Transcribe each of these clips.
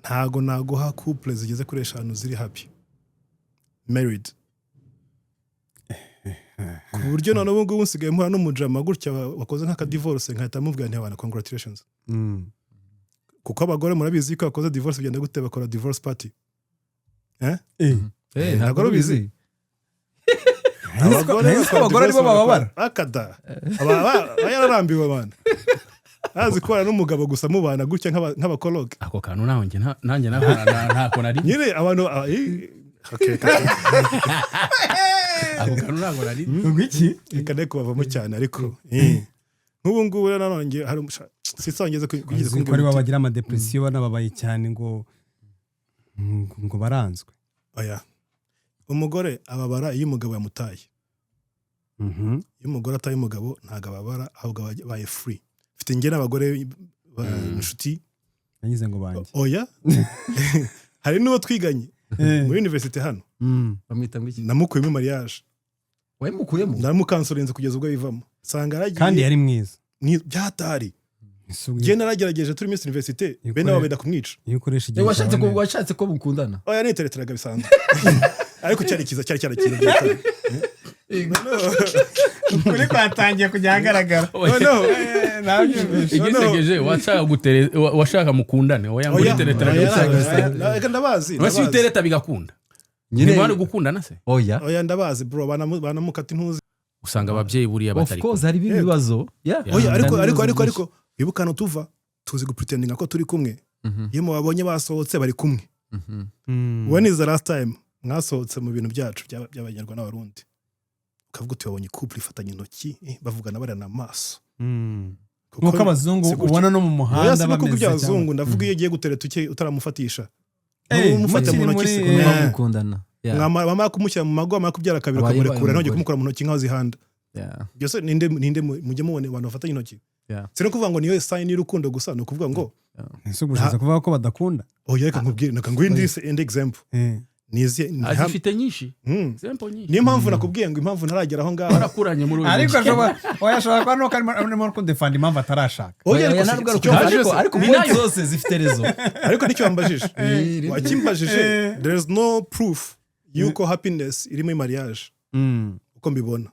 ntago naguha couple zigeze kuri 5 ziri happy married ku buryo none ubu ngubu nsigaye mpura n'umujama gutya wakoze nk'aka divorce nkahita mubwira nti abana congratulations kuko abagore murabizi ko bakoze divorce bigenda gute bakora divorce party ntago rubizi abagore nibo bababara akada yararambiwe abana azi ko n'umugabo gusa mubana gutya nk'abakologe ako kantu nanjye ntako nari nyine abantu ako kantu ntabwo nari ngiki ikane kubavamo cyane ariko nk'ubu ngubu rero nanone hari sisongeze kugize ko ari babagira ama depression banababaye cyane ngo baranzwe oya umugore ababara iyo umugabo yamutaye iyo umugore ataye umugabo ntago ababara ahubwo baye free mfite nge n'abagore inshuti yanyize ngo banje oya hari n'uwo twiganye muri university hano bamwita ngiki namukuyemo mariage wayimukuyemo ndamukansorenze kugeza ubwo bivamo sanga aragiye kandi yari mwiza byatari je naragerageje turi Miss University bene babenda kumwica iyo ukoresha igihe washatse ko mukundana oya nitereteraga bisanzwe ariko cyari kiza byatari kuri kwatangiye kujya ahagaragara igisegeje washaka mukundane oya muri teretera ndabazi wasi utereta bigakunda nyine bari gukundana se oya ndabazi bro banamukata impuzi usanga abavyeyi buriya batari of course hari ibibazo oya ariko bibukana tuva tuzi gupretendinga ko turi kumwe iyo mubabonye basohotse bari kumwe when is the last time mwasohotse mu bintu byacu by'abanyarwanda n'abarundi ukavuga uti wabonye couple ifatanye intoki bavugana barana amaso nkuko abazungu ubona no mu muhanda bameze cyane abazungu ndavuga iyo ugiye gutereta utaramufatisha umufata mu ntoki mukundana mama kumushyira mu mago mama kubyara kabiri kamurekura none kumukora mu ntoki nkaho zihanda byose ninde mujye mubone abantu bafatanye intoki sino kuvuga ngo niyo sign y'urukundo gusa no kuvuga ngo nsugushaza kuvuga ko badakunda reka nkubwire nakangwindise end example nize azifite nyinshi example nyinshi niyo mpamvu nakubwiye ngo impamvu ntaragera aho ngaho barakuranye muri uyu ariko ashobora kuba no karimo ko defend impamvu atarashaka ariko point zose zifite rezo ariko nicyo wambajije wakimbajije there is no proof yuko happiness iri muri mariage uko mbibona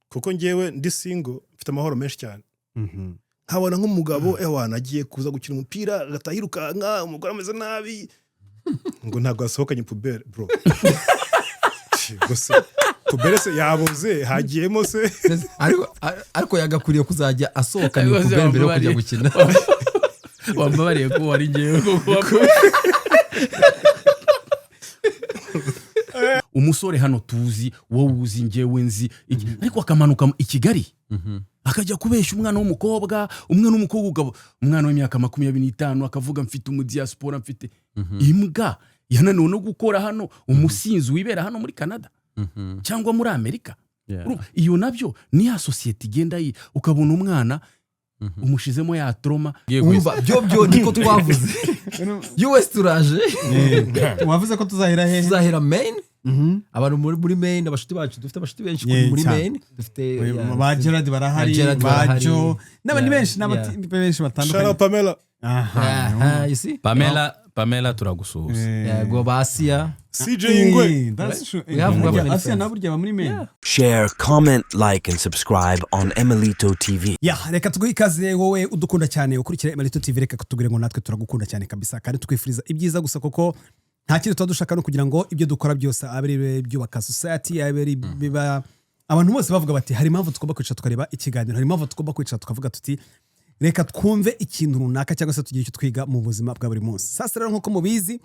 kuko ngewe ndi single mfite amahoro menshi cyane nkabona nk'umugabo wanagiye kuza gukina umupira agatahirukanka umugore ameze nabi ngo ntabwo asohokanye pubere bro gusa pubere se yabuze hagiyemo se ariko yagakuriye kuzajya asohokanye pubere mbere yo kujya gukina wambabariye ko wari ngewe umusore hano tuzi wowe uzi ngewe nzi ariko akamanuka i Kigali akajya kubesha umwana w'umukobwa umwana w'imyaka 25 akavuga mfite umudiaspora mfite imbwa yananiwe no gukora hano umusinzi wibera hano muri Canada cyangwa muri Amerika iyo nabyo ni ya society igenda ukabona umwana umushizemo ya trauma umva byo niko twavuze US turaje wavuze ko tuzahera Maine abantu muri Maine abashuti bacu dufite abashuti benshi muri Maine dufite ba Gerard barahari bajo n'abandi benshi batandukanye Shara Pamela you see Pamela turagusuhuza yego basia CJ Ingwe Asia naburya muri Maine share comment like and subscribe on Emelito TV reka tuguhe ikaze wowe udukunda cyane ukurikira Emelito TV reka kutubwire ngo natwe turagukunda cyane kabisa kandi twifuriza ibyiza gusa koko nta kintu tudushaka no kugira ngo ibyo dukora byose abere byubaka society abere biba abantu bose bavuga bati hari impamvu tugomba kwicara tukareba ikiganiro hari impamvu tugomba kwicara tukavuga tuti reka twumve ikintu runaka cyangwa se tugire icyo twiga mu buzima bwa buri munsi sasa rero nkuko mubizi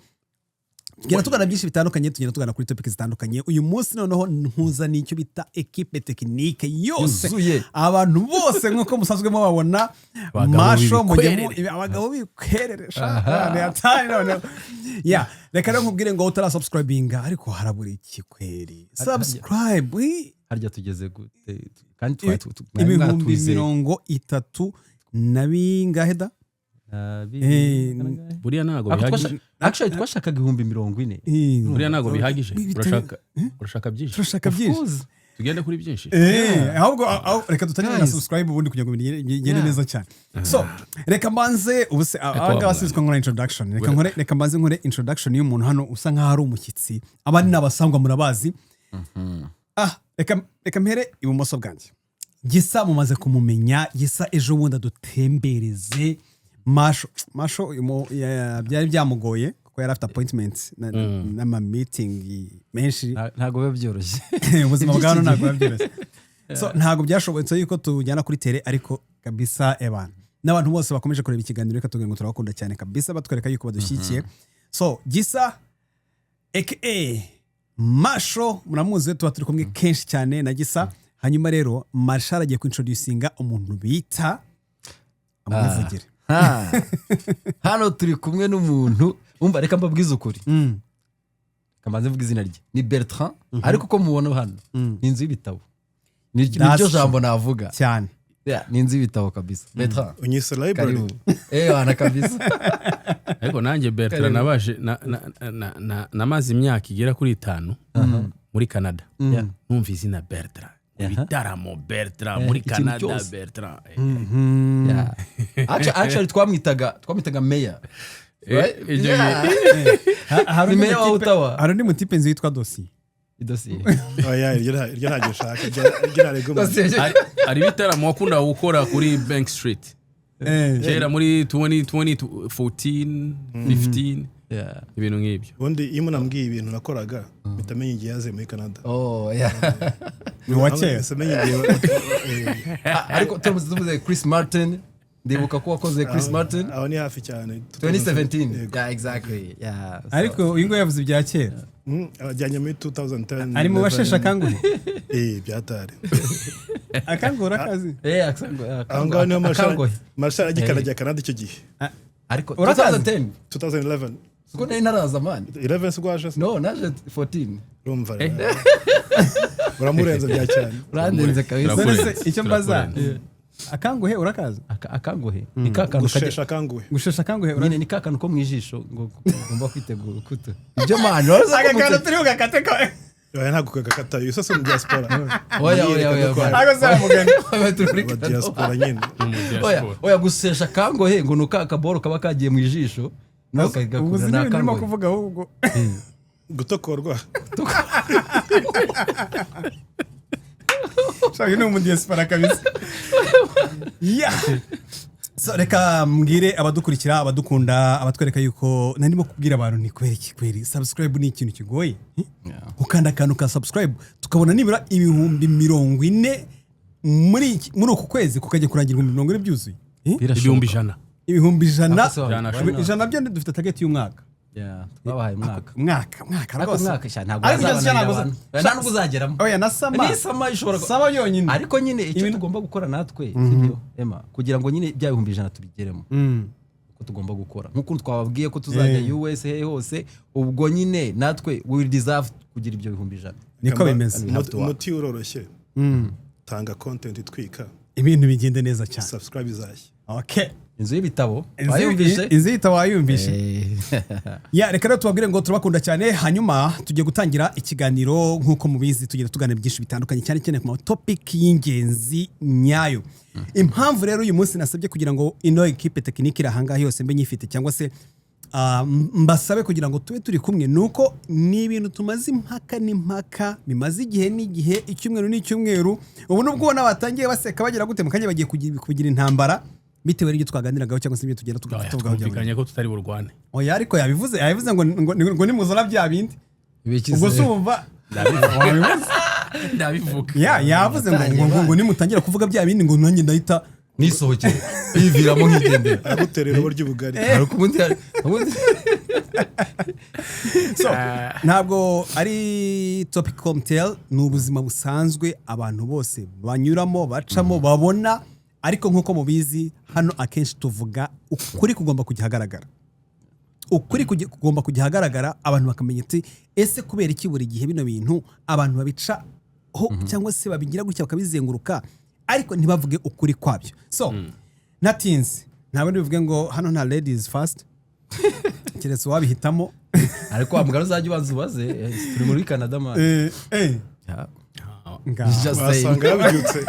tugenda tugana byinshi bitandukanye tugenda tugana kuri topics zitandukanye uyu munsi noneho ntuza n'icyo bita equipe technique yose abantu bose nkuko musanzwe mubabona masho mujyemo abagabo bikwereresha none reka rero nkubwire ngo utarasubscribinga ariko harabura iki kweri subscribe harya tugeze gute kandi ibihumbi 30 na bingahe buriya ntago bihagije actually twashakaga 40,000 buriya ntago bihagije urashaka byinshi tugende kuri byinshi ahubwo reka dutangire na subscribe ubundi kugira ngo bigende neza cyane. So reka mbanze ubuse abangaba sizwe nkora introduction, reka mbanze nkore introduction y'umuntu hano usa nkaho ari umushyitsi, abandi n'abasangwa murabazi. Reka mpere ibumoso bwanjye. Gisa mumaze kumumenya, Gisa ejo bundi adutembereze Masho byari byamugoye kuko yari afite appointment n'ama meeting menshi, ntago biba byoroshye ubuzima bwawe ntago biba byoroshye. So ntago byashobotse yuko tujyana kuri tele, ariko kabisa ebana n'abantu bose bakomeje kureba ikiganiro reka tugira ngo turabakunda cyane kabisa, batwereka yuko badushyikiye. So Gisa aka Masho muramuzi, tuba turi kumwe kenshi cyane na Gisa. Hanyuma rero Marshal agiye kuintroducinga umuntu bita amwivugire. Hano turi kumwe n'umuntu umva, reka mbabwize ukuri, kamanze mvuga izina rye ni Bertrand, ariko uko mubona hano ni inzu y'ibitabo, niryo jambo navuga cyane. Ni inzu y'ibitabo kabisa. Bertrand unyise library wana kabisa. Ariko nanjye Bertrand nabaje namaze imyaka igera kuri 5 muri Canada, numva izina Bertrand, ibitaramo Bertrand muri Canada. Bertrand actually twamwitaga Meya, hari undi mutipe nzi witwa Dossier. iryo ntabyo nshaka, ari ibitaramo wakunda gukora kuri Bank Street kera muri 2014 15 ibintu nk'ibyo. ubundi iyo munambwiye ibintu nakoraga bitamenya igihe yaze muri Canada. Ni wakeye ariko tumuze Chris Martin, ndibuka ko wakoze Chris Martin aho ni hafi cyane 2017. Exactly. ariko uyu ngo yavuze ibya kera, ajyanye muri 2010 ari mu bashesha akanguhe. byatari Akangura akazi aho ngaho niyo Marshal agikanajya Canada icyo gihe, ariko 2011 uko nari naraza man 11 sugwaje no naje 14 urumva uramurenza bya cyane, urandenze kabisa. Icyo mbaza akanguhe urakaza? Akanguhe ni kakantu gushesha akanguhe nyine ni kakantu ko mwijisho ngo ugomba kwitegura kuto ibyo mano akakantu turi ugakate ko ntabwo kagakata yose mu diaspora. Oya ago zamugana diaspora nyine. Oya gusesha akanguhe ngo nuka akaboro kaba kagiye mwijisho no kagakura n'akanguhe kuvuga ahubwo gutokorwa. Shaka ni mu diaspora kabisa. So reka mbwire abadukurikira, abadukunda, abatwereka yuko nandimo kubwira abantu ni kweri subscribe ni ikintu kigoye. Ukanda akantu ka subscribe tukabona nibura 40,000 muri uku kwezi kukajya kurangira 40,000 byuzuye. 100,000 ijana byo dufite target y'umwaka. Babahaye mwaka rwose ntabwo uzageramo. Oya nasama ishobora saba yonyine, ariko nyine icyo tugomba gukora natwe sibyo Emma, kugira ngo nyine bya 100,000 tubigeremo ko tugomba gukora nk'uko twababwiye ko tuzajya USA hose, ubwo nyine natwe we will deserve kugira ibyo 100,000. Niko bimeze. Umuti uroroshye, tanga content twika ibintu bigende neza cyane. Subscribe izashye. Okay. Inzu y'ibitabo wayumvishe. Reka rero tubabwire ngo turabakunda cyane, hanyuma tugiye gutangira ikiganiro nk'uko mubizi tugira tuganira byinshi bitandukanye cyane cyane ku topic y'ingenzi nyayo. Impamvu rero uyu munsi nasabye kugira ngo ino equipe technique irahangaha yose mbe nyifite cyangwa se mbasabe kugira ngo tube turi kumwe, nuko ni ibintu tumaze impaka bimaze igihe n'igihe, icyumweru n'icyumweru. Ubu nubwo ubona batangiye baseka bagira gute mu kanya bagiye kugira intambara bitewe n'ibyo twaganiragaho cyangwa se ibyo tugenda tuvugaho. Twumvikanye ko tutari burwane. Oya ariko yabivuze ngo nimuzana bya bindi. Ubwo sumva ndabivuga. Yavuze ngo nimutangira kuvuga bya bindi ngo nanjye ndahita nisohokere biviramo nk'igendera aguterera buryo bugari. So ntabwo ari topic cocktail, ni ubuzima busanzwe abantu bose banyuramo bacamo babona, ariko nk'uko mubizi hano akenshi tuvuga ukuri kugomba kujya hagaragara. Ukuri kugomba kujya hagaragara, abantu bakamenya ati ese kubera iki buri gihe bino bintu abantu babica cyangwa se babigira gutya bakabizenguruka ariko ntibavuge ukuri kwabyo. So natinze ntabwo ndivuge ngo hano nta ladies first keretse wabihitamo, ariko wa mugabo uzajya ubanza ubaze turi muri Canada man. Just saying. wasanga yabyutse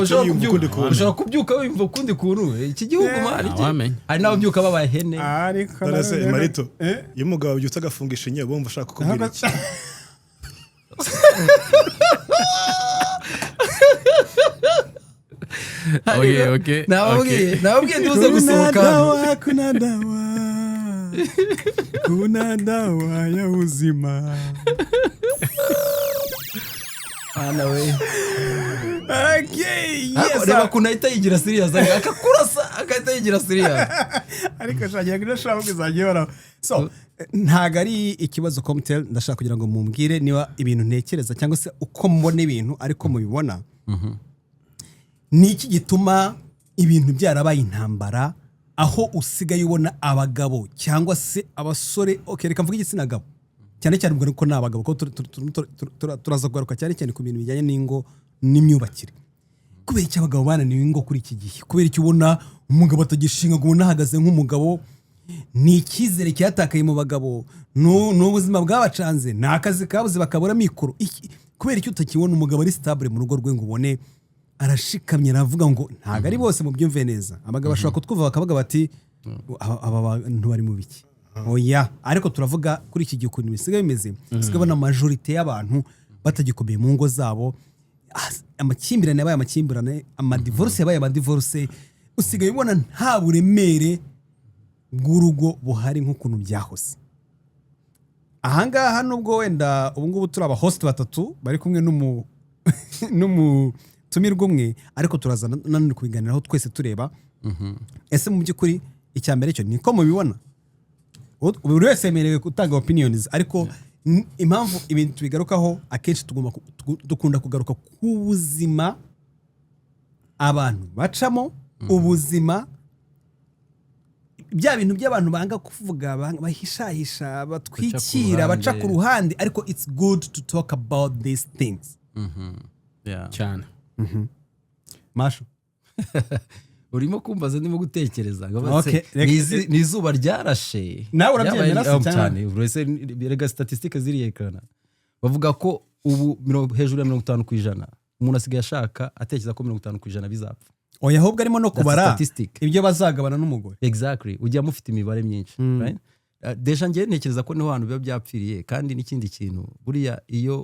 ushobora yumva ukundi kuntu. ushobora kubyuka wumva ukundi kuntu iki gihugu mari Ntawamenya. hari n'ababyuka babaye hene ariko none se marito iyo umugabo abyutse agafungisha inyewe bumva ushaka kubwira iki Okay. nababwiye ntuze gusohoka kuna dawa ya uzima. ana we Okay, yes. reba kunahita yigira serious akakurasa akahita yigira serious Ariko shagira ngo ndashaka kuzagera. So ntago ari ikibazo Comtel, ndashaka kugira ngo mumbwire niba ibintu ntekereza cyangwa se uko mbona ibintu ariko mubibona. Ni iki gituma ibintu byarabaye intambara aho usigaye ubona abagabo cyangwa se abasore, okay reka mvuge igitsina gabo cyane cyane ubwo ko nabagabo ko turaza kugaruka cyane cyane ku bintu bijyanye n'ingo n'imyubakire. Kubera iki abagabo bananiwe ingo kuri iki gihe? Kubera iki ubona umugabo atagishinga ngo unahagaze nk'umugabo? Ni icyizere cyatakaye mu bagabo, n'ubuzima bwabacanze, ni akazi kabuze bakabura mikoro. Kubera iki utakibona umugabo ari stable mu rugo rwe ngo ubone arashikamye aravuga ngo ntago ari bose mu byumve neza? Abagabo bashobora kutwuva bakavuga bati aba bantu bari mu biki. Oya, ariko turavuga kuri iki gihe ukuntu bisigaye bimeze, bisigaye bana majorite y'abantu batagikomeye mu ngo zabo, amakimbirane yabaye amakimbirane, amadivorce yabaye amadivorce, usigaye ubona nta buremere bw'urugo buhari nk'ukuntu byahose. Ahangaha nubwo wenda ubu ngubu turi aba host batatu bari kumwe n'umutumirwa umwe, ariko turaza nanone kubiganiraho twese tureba ese mu by'ukuri icya mbere cyo niko mubibona. Buri wese yemerewe gutanga opinions, ariko impamvu ibintu tubigarukaho akenshi dukunda kugaruka ku buzima abantu bacamo, ubuzima bya bintu by'abantu banga kuvuga, bahishahisha, batwikira, baca ku ruhande, ariko it's good to talk about these things. Cyane. Masho urimo kumbaza ndimo gutekereza Okay, ni izuba ryarashe nawe urabyemera cyane urese birega statistique ziriyekana bavuga ko ubu hejuru ya 50% umuntu asigaye ashaka atekereza ko 50% bizapfa. Oya, ahubwo arimo no kubara statistic. ibyo bazagabana n'umugore. Exactly, ujya mufite imibare myinshi right. Deja ngiye ntekereza ko niho hantu biba byapfiriye, kandi n'ikindi kintu buriya iyo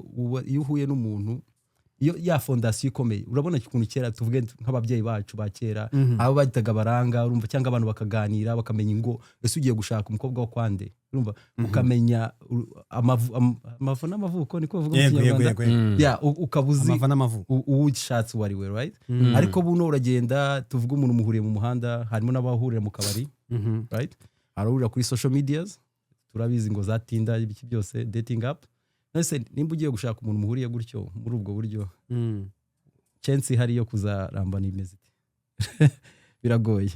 uhuye n'umuntu, iyo ya fondasiyo ikomeye, urabona ikintu kera tuvuge nk'ababyeyi bacu ba kera abo bagitaga baranga, urumva, cyangwa abantu bakaganira bakamenya ingo, ese ugiye gushaka umukobwa wo kwande, urumva, ukamenya amavu n'amavuko niko bavuga mu Kinyarwanda, ukabuzi amavu n'amavuko uwushatse uwo ari we right. Ariko buno uragenda tuvuge umuntu muhuriye mu muhanda, harimo n'abahurira mu kabari right, arahurira kuri social medias, turabizi ngo zatinda ibiki byose, dating app. Nese nimba ugiye gushaka umuntu muhuriye gutyo muri ubwo buryo, chance ihari yo kuzarambana imeze biragoye.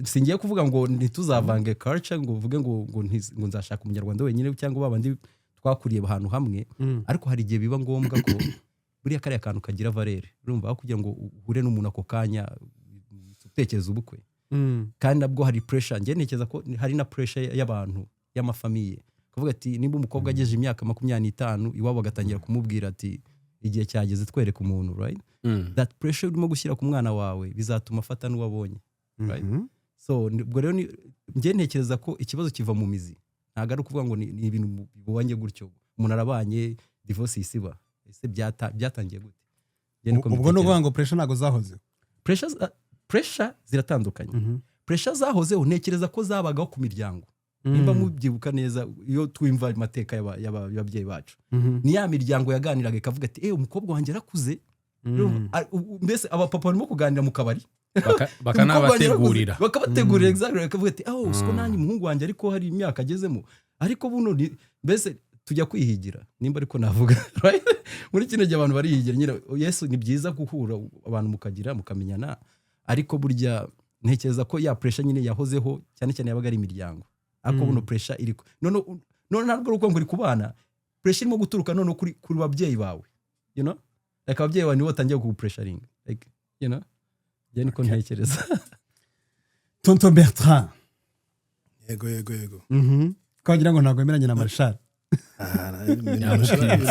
Singiye kuvuga ngo ntituzavange culture ngo uvuge ngo nzashaka umunyarwanda wenyine cyangwa babandi twakuriye ahantu hamwe, ariko hari igihe biba ngombwa ko buriya kariya kantu kagira valeur, urumva, kugira ngo uhure n'umuntu ako kanya utekereza ubukwe. Kandi nabwo hari pressure, ngiye ntekereza ko hari na pressure y'abantu y'amafamiye kuvuga ati nimba umukobwa ageje imyaka 25 iwabo agatangira kumubwira ati igihe cyageze twereka umuntu right. That pressure urimo gushyira ku mwana wawe bizatuma afata n'uwabonye right. So ubwo rero ngiye ntekereza ko ikibazo kiva mu mizi, ntago ari kuvuga ngo ni ibintu bibonye gutyo umuntu arabanye divorce isiba, ese byatangiye gute? Ubwo no kuvuga ngo pressure nago zahoze, pressure ziratandukanye. Pressure zahozeho ntekereza ko zabagaho ku miryango, nimba mubyibuka neza iyo twimva amateka y'ababyeyi bacu, ni ya miryango yaganiraga ikavuga ati umukobwa wanjye arakuze, mbese abapapa barimo kuganira mu kabari bakanabategurira exactly, bakavuga ati usiko nanjye umuhungu wanjye ariko hari imyaka agezemo, ariko buno mbese tujya kwihigira, nimba ariko navuga right. Muri kino gihe abantu barihigira nyine. Yesu ni byiza guhura abantu mukagira mukamenyana, ariko burya ntekereza ko ya pressure nyine yahozeho cyane cyane yabaga ari imiryango, ariko buno pressure iriko none ntabwo uko ngo uri kubana, pressure irimo guturuka none kuri babyeyi bawe, you know, like ababyeyi bawe nibo tangiye ku pressuring, like you know, je niko ntekereza. Tonton Bertrand, yego kagira ngo ntago yemeranye na Marshal.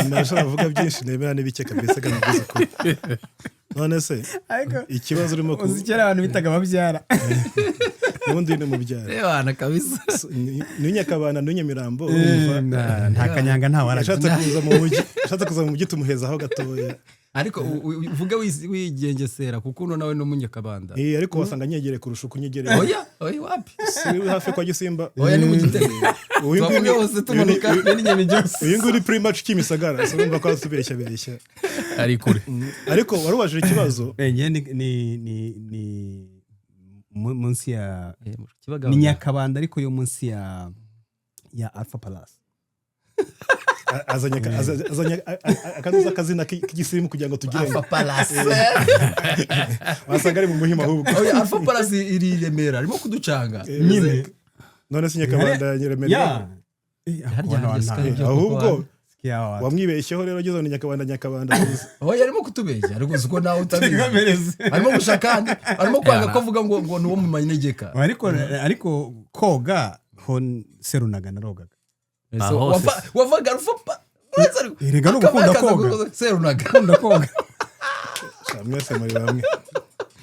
nashobora kuvuga byinshi nemera n'ibike kabisa kanavuze ko none se ikibazo urimo uzikera abantu bitaga babyara ubundi ni mubyara Ebana kabisa. ni Nyakabanda ni Nyamirambo nta kanyanga nta waraje ashatse kuza mu mujyi tumuhezaho gatoya Ariko uvuge wigengesera kuko uno nawe no munyakabanda. Ariko wasanga nyegereye kurusha uko unyegereye. Oya wapi? Si hafi kwa Gisimba. Oya ni mu Gitega. Twavuge hose tumanuka ni nyami byose. Uyu nguri pretty much Kimisagara so urumva ko atubeshya. ari kure. Ariko warubaje ikibazo. ni munsi ya ni Nyakabanda ariko yo munsi ya Alpha Palace. azanye akanuza akazina k'igisimu kugira ngo tugire Alpha Palace. wasanga ari mu muhima ahubwo. Alpha Palace iri Remera arimo kuducanga. Nyine none si Nyakabanda ya Remera. Ahubwo wamwibeshyeho rero ugeze mu Nyakabanda. Oya arimo kutubeshya ariko uko nawe utabizi. Arimo gushakana arimo kwanga ko avuga ngo nuwo mu manegeka. Ariko koga ho serunaga narogaga. Wavaga rufupa erega no gukunda koga serunagakunda koga mwese muri bamwe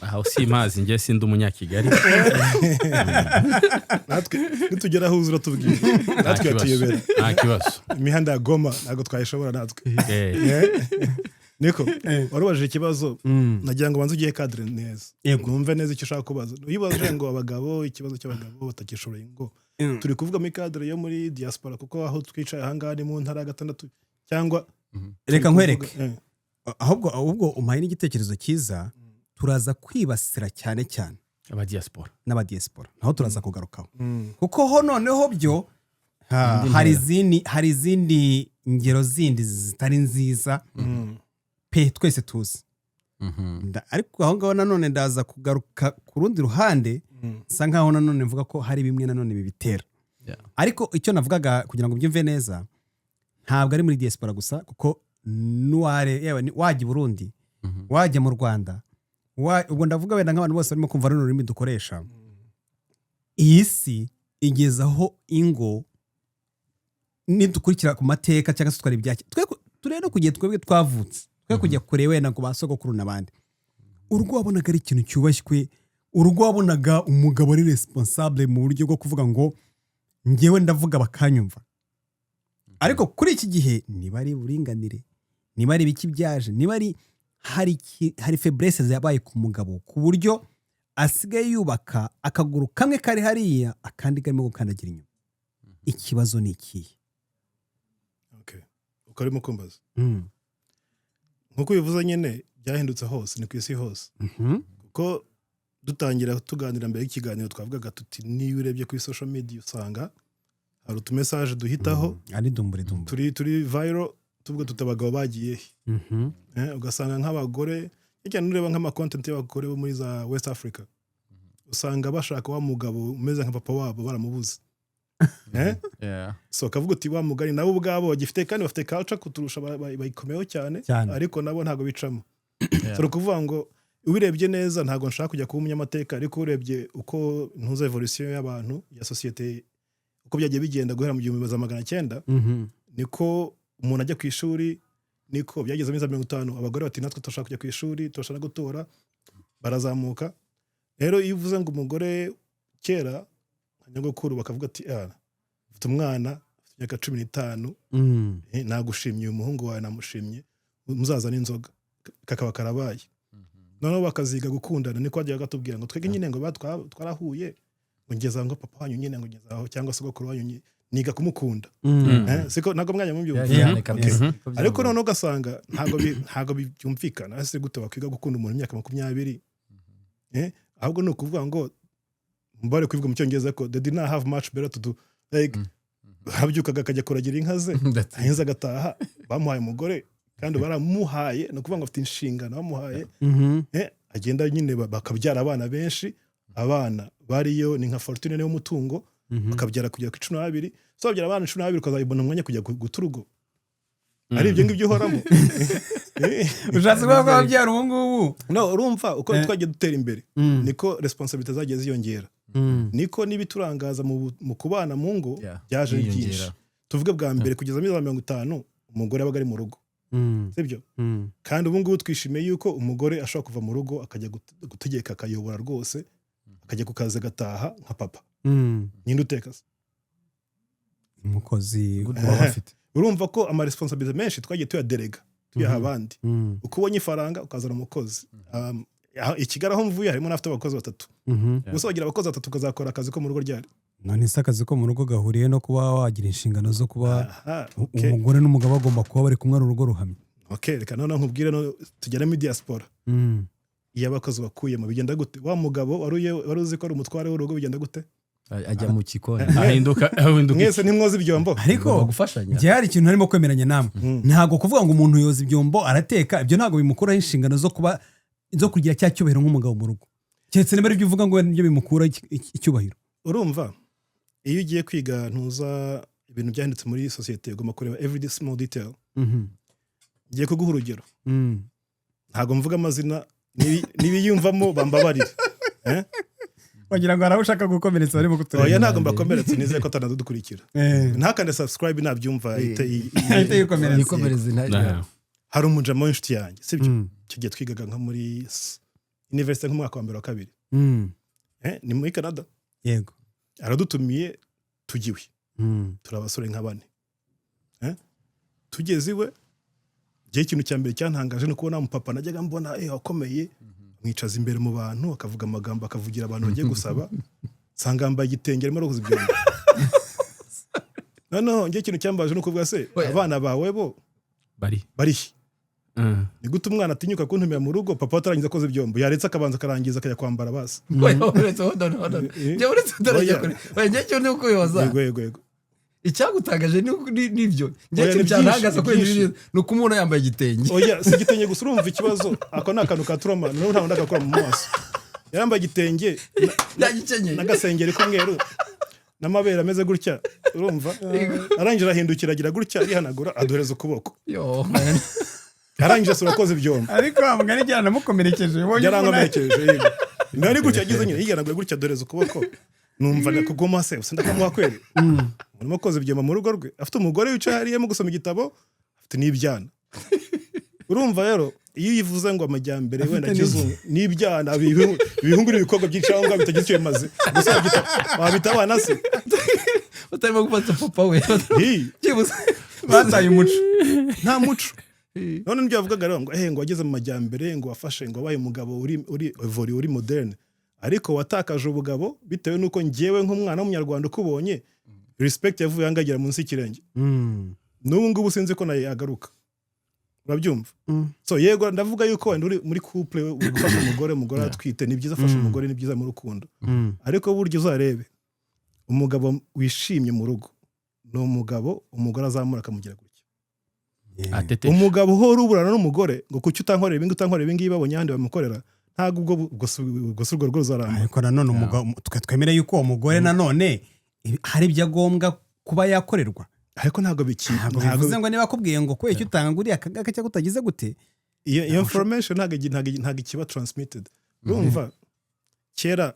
aho si mazi nge sindi umunyakigali natwe nitugera aho uzura tubwira natwe tuyobera nta kibazo imihanda ya Goma ntago twayishobora natwe niko warubaje ikibazo nagira ngo banze ugiye cadre neza numve neza icyo ushaka kubaza uyibaje ngo abagabo ikibazo cy'abagabo batakishoboye ngo turi kuvuga muri cadre yo muri diaspora kuko aho twicaye ahangane mu ntara ya 6 cyangwa reka nkwereke ahubwo umpaye n'igitekerezo cyiza turaza kwibasira cyane aba diaspora n'aba diaspora naho turaza kugarukaho kuko ho noneho byo hari izindi ngero zindi zitari nziza pe twese tuzi ariko aho ngaho nanone ndaza kugaruka ku rundi ruhande nsa nkaho nanone mvuga ko hari bimwe nanone bibitera ariko icyo navugaga kugira ngo byumve neza ntabwo ari muri diaspora gusa kuko wajya i Burundi wajya mu Rwanda ubwo ndavuga wenda nk'abantu bose barimo kumva runo rurimi dukoresha iyi si igezaho ingo nidukurikira ku mateka cyangwa se twari ibyaki turere no kugiye twebwe twavutse twe kujya kure wenda ngo basogokuru n'abandi urugo wabonaga ari ikintu cyubashywe urugo wabonaga umugabo ari responsable mu buryo bwo kuvuga ngo ngewe ndavuga bakanyumva ariko kuri iki gihe niba ari buringanire niba ari biki byaje niba ari hari faiblesse zabaye ku mugabo ku buryo asigaye yubaka akaguru kamwe kari hariya akandi karimo gukandagira inyuma ikibazo ni ikihe uko arimo kumbaza nkuko bivuze nyine byahindutse hose ni ku isi hose kuko dutangira tuganira mbere y'ikiganiro twavugaga tuti niba urebye kuri social media usanga hari utumessage duhitaho ari dumbure turi viral tuvuga tutabagabo bagiye ugasanga nk'abagore cyane ureba nk'ama content y'abagore bo muri za West Africa usanga bashaka wa mugabo umeze nka papa wabo baramubuza so kavuga uti wa mugari nabo ubwabo bagifite kandi bafite culture kuturusha bayikomeho cyane ariko nabo ntago bicamo so kuvuga ngo ubirebye neza ntago nshaka kujya kuba umunyamateka ariko urebye uko ntuza evolution y'abantu ya societe uko byagiye bigenda guhera mu 1900 niko umuntu ajya ku ishuri niko byageze mu 50 abagore bati natwe turashaka kujya ku ishuri turashaka gutora barazamuka rero iyo uvuze ngo umugore kera nyogokuru bakavuga ati ufite umwana ufite 15 nagushimye umuhungu wawe namushimye muzaza n'inzoga kakaba karabaye noneho bakaziga gukundana niko ajya gatubwira ngo twege nyine ngo twarahuye ngeza ngo papa wanyu nyine ngo ngezaho cyangwa se gokuru wanyu niga kumukunda siko nago mwanya mu byumva ariko noneho ugasanga ntago byumvikana ase gute wakwiga gukunda umuntu imyaka 20 ahubwo no kuvuga ngo mbare kwivuga mu cyongereza ko they did not have much better to do like habyukaga akajya kuragira inka ze ahinza agataha bamuhaye umugore kandi baramuhaye no kuvuga ngo afite inshingano bamuhaye agenda nyine bakabyara abana benshi abana bariyo ni nka fortune yo mutungo bakabyara kujya ku 12 so babyara abana 12 ukazayibona umwanya kujya guturugo ari ibyo ngibyo uhoramo ushatse kuba babyara ubu ngubu no urumva uko twagiye dutera imbere niko responsibility zagiye ziyongera niko nibiturangaza mu kubana mu ngo byaje byinshi tuvuge bwa mbere kugeza muri 50 umugore yabaga ari mu rugo sibyo kandi ubu ngubu twishimiye yuko umugore ashobora kuva mu rugo akajya gutegeka akayobora rwose akajya ku kazi agataha nka papa ninde uteka se umukozi urumva ko ama responsibility menshi twagiye tuyaderega tuyaha abandi uko ubonye ifaranga ukazana umukozi Kigali aho mvuye harimo n'afite abakozi 3 gusa wagira abakozi 3 ukazakora akazi ko mu rugo ryari none se akazi ko mu rugo gahuriye no kuba wagira inshingano zo kuba umugore n'umugabo bagomba kuba bari kumwe ari urugo ruhamye reka none nkubwire no tugera muri diaspora iyo abakozi bakuyemo bigenda gute wa mugabo wari uzi ko ari umutware w'urugo bigenda gute ajya mu kikoni ahinduka mwese ntimwoza ibyombo ariko byari ikintu harimo kwemeranya namwe ntago kuvuga ngo umuntu yoza ibyombo arateka ibyo ntago bimukuraho inshingano zo kugira cya cyubahiro nk'umugabo mu rugo keretse niba ari byo uvuga ngo nibyo bimukura icyubahiro urumva iyo ugiye kwiga ntuza ibintu byanditse muri sosiyete ugomba kureba every small detail ngiye kuguha urugero ntago mvuga amazina nibiyumvamo bambabarira wagira ngo haraho ushaka gukomeretsa barimo kutureba oya ntago mbakomeretse nizeye ko atanadukurikira ntakande subscribe nabyumva ahita yikomereza hari umujama w'inshuti yanjye sibyo icyo gihe twigaga nka muri university nk'umwaka wa mbere wa kabiri ni muri Canada yego aradutumiye tugiwe turi abasore nka 4 tugeze iwe gihe ikintu cya mbere cyantangaje no kubona umupapa najyaga mbona akomeye mwicaza imbere mu bantu akavuga amagambo akavugira abantu bagiye gusaba sangamba igitenge arimo roza ibyombo noneho ngiye ikintu cyambaje no kuvuga se abana bawe bo bari ni gute umwana atinyuka kuntumira mu rugo papa atarangiza koza ibyombo yaretse akabanza akarangiza akajya kwambara basi yego icyagutagaje nibyo njye kintu cyanagaza ko nuko umuntu yambaye igitenge oya si igitenge gusa urumva ikibazo ako ni akantu ka trauma no nta ndagakora mu maso yarambaye igitenge n'agasengeri k'umweru n'amabere ameze gutya urumva arangije ahindukira agira gutya arihanagura aduhereza ukuboko arangije surakoze ibyombo ariko amugani cyane namukomerekeje yarankomerekeje nari gutya yagize nyine yiganaguye gutya aduhereza ukuboko numva nakugoma se sindakamuha kweri urimo koza ibyombo mu rugo rwe afite umugore wicaye hariyemo gusoma igitabo afite n'ibyana urumva rero iyo yivuze ngo amajyambere wenda kizungu n'ibyana ibihungu n'ibikobwa byinshi aho ngaho bitagize icyo bimaze gusa wabita abana se utarimo gufata papa we bataye umuco nta muco none nibyo bavugaga rero ngo ngo wageze mu majyambere ngo wafashe ngo wabaye umugabo uri moderne ariko watakaje ubugabo bitewe nuko ngewe nk'umwana w'umunyarwanda ukubonye respect yavuye angagera munsi y'ikirenge n'ubu ngubu sinzi ko nayo yagaruka urabyumva so yego ndavuga yuko wenda uri muri couple ugufasha umugore atwite ni byiza afasha umugore ni byiza mu rukundo ariko buryo uzarebe umugabo wishimye mu rugo ni umugabo umugore azamura akamugira gutya umugabo uhora uburana n'umugore ngo kuki utankorera ibi ngibi babonye ahandi bamukorera ntabwo ubwo urwo ruzaramba ariko nanone umugabo twemere yuko uwo mugore nanone hari ibyo agomba kuba yakorerwa ariko ntabwo bivuze ngo niba akubwiye ngo kubera icyo utanguriye akagaka cyangwa utagize gute iyo information ntabwo ikiba transmitted urumva kera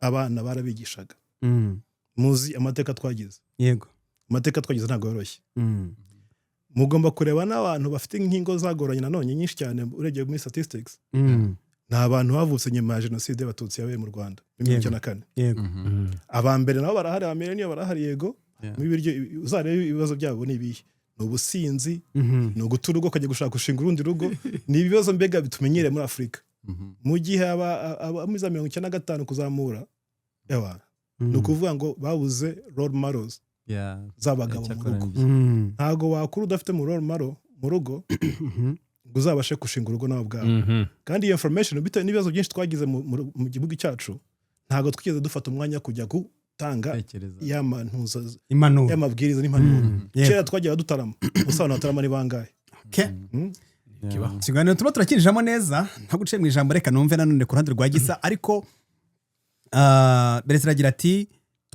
abana barabigishaga muzi amateka twagize yego amateka twagize ntabwo yoroshye mugomba kureba n'abantu bafite inkingo zagoranye nanone nyinshi cyane urebye muri statistics ni abantu bavutse nyuma ya jenoside y'abatutsi yabaye mu Rwanda muri 1994 abambere nabo barahari abambere niyo barahari yego uzarebe ibibazo byabo ni ibihe ni ubusinzi ni uguta urugo ukajya gushaka gushinga urundi rugo ni ibibazo mbega bitumenyereye muri Afurika mu gihe muri za 1995 kuzamura ni ukuvuga ngo babuze role models z'abagabo mu rugo ntago wakura udafite mu role model mu rugo ngo uzabashe gushinga urugo nawe bwawe kandi iyo information bitewe n'ibibazo byinshi twagize mu gihugu cyacu ntago twigeze dufata umwanya kujya gutanga y'amabwiriza n'impanuro kera twagiye dutarama gusa abantu batarama ni bangahe ikiganiro tuba turakinjamo neza nta guciye mu ijambo reka numve nanone ku ruhande rwa Gisa ariko Beretse aragira ati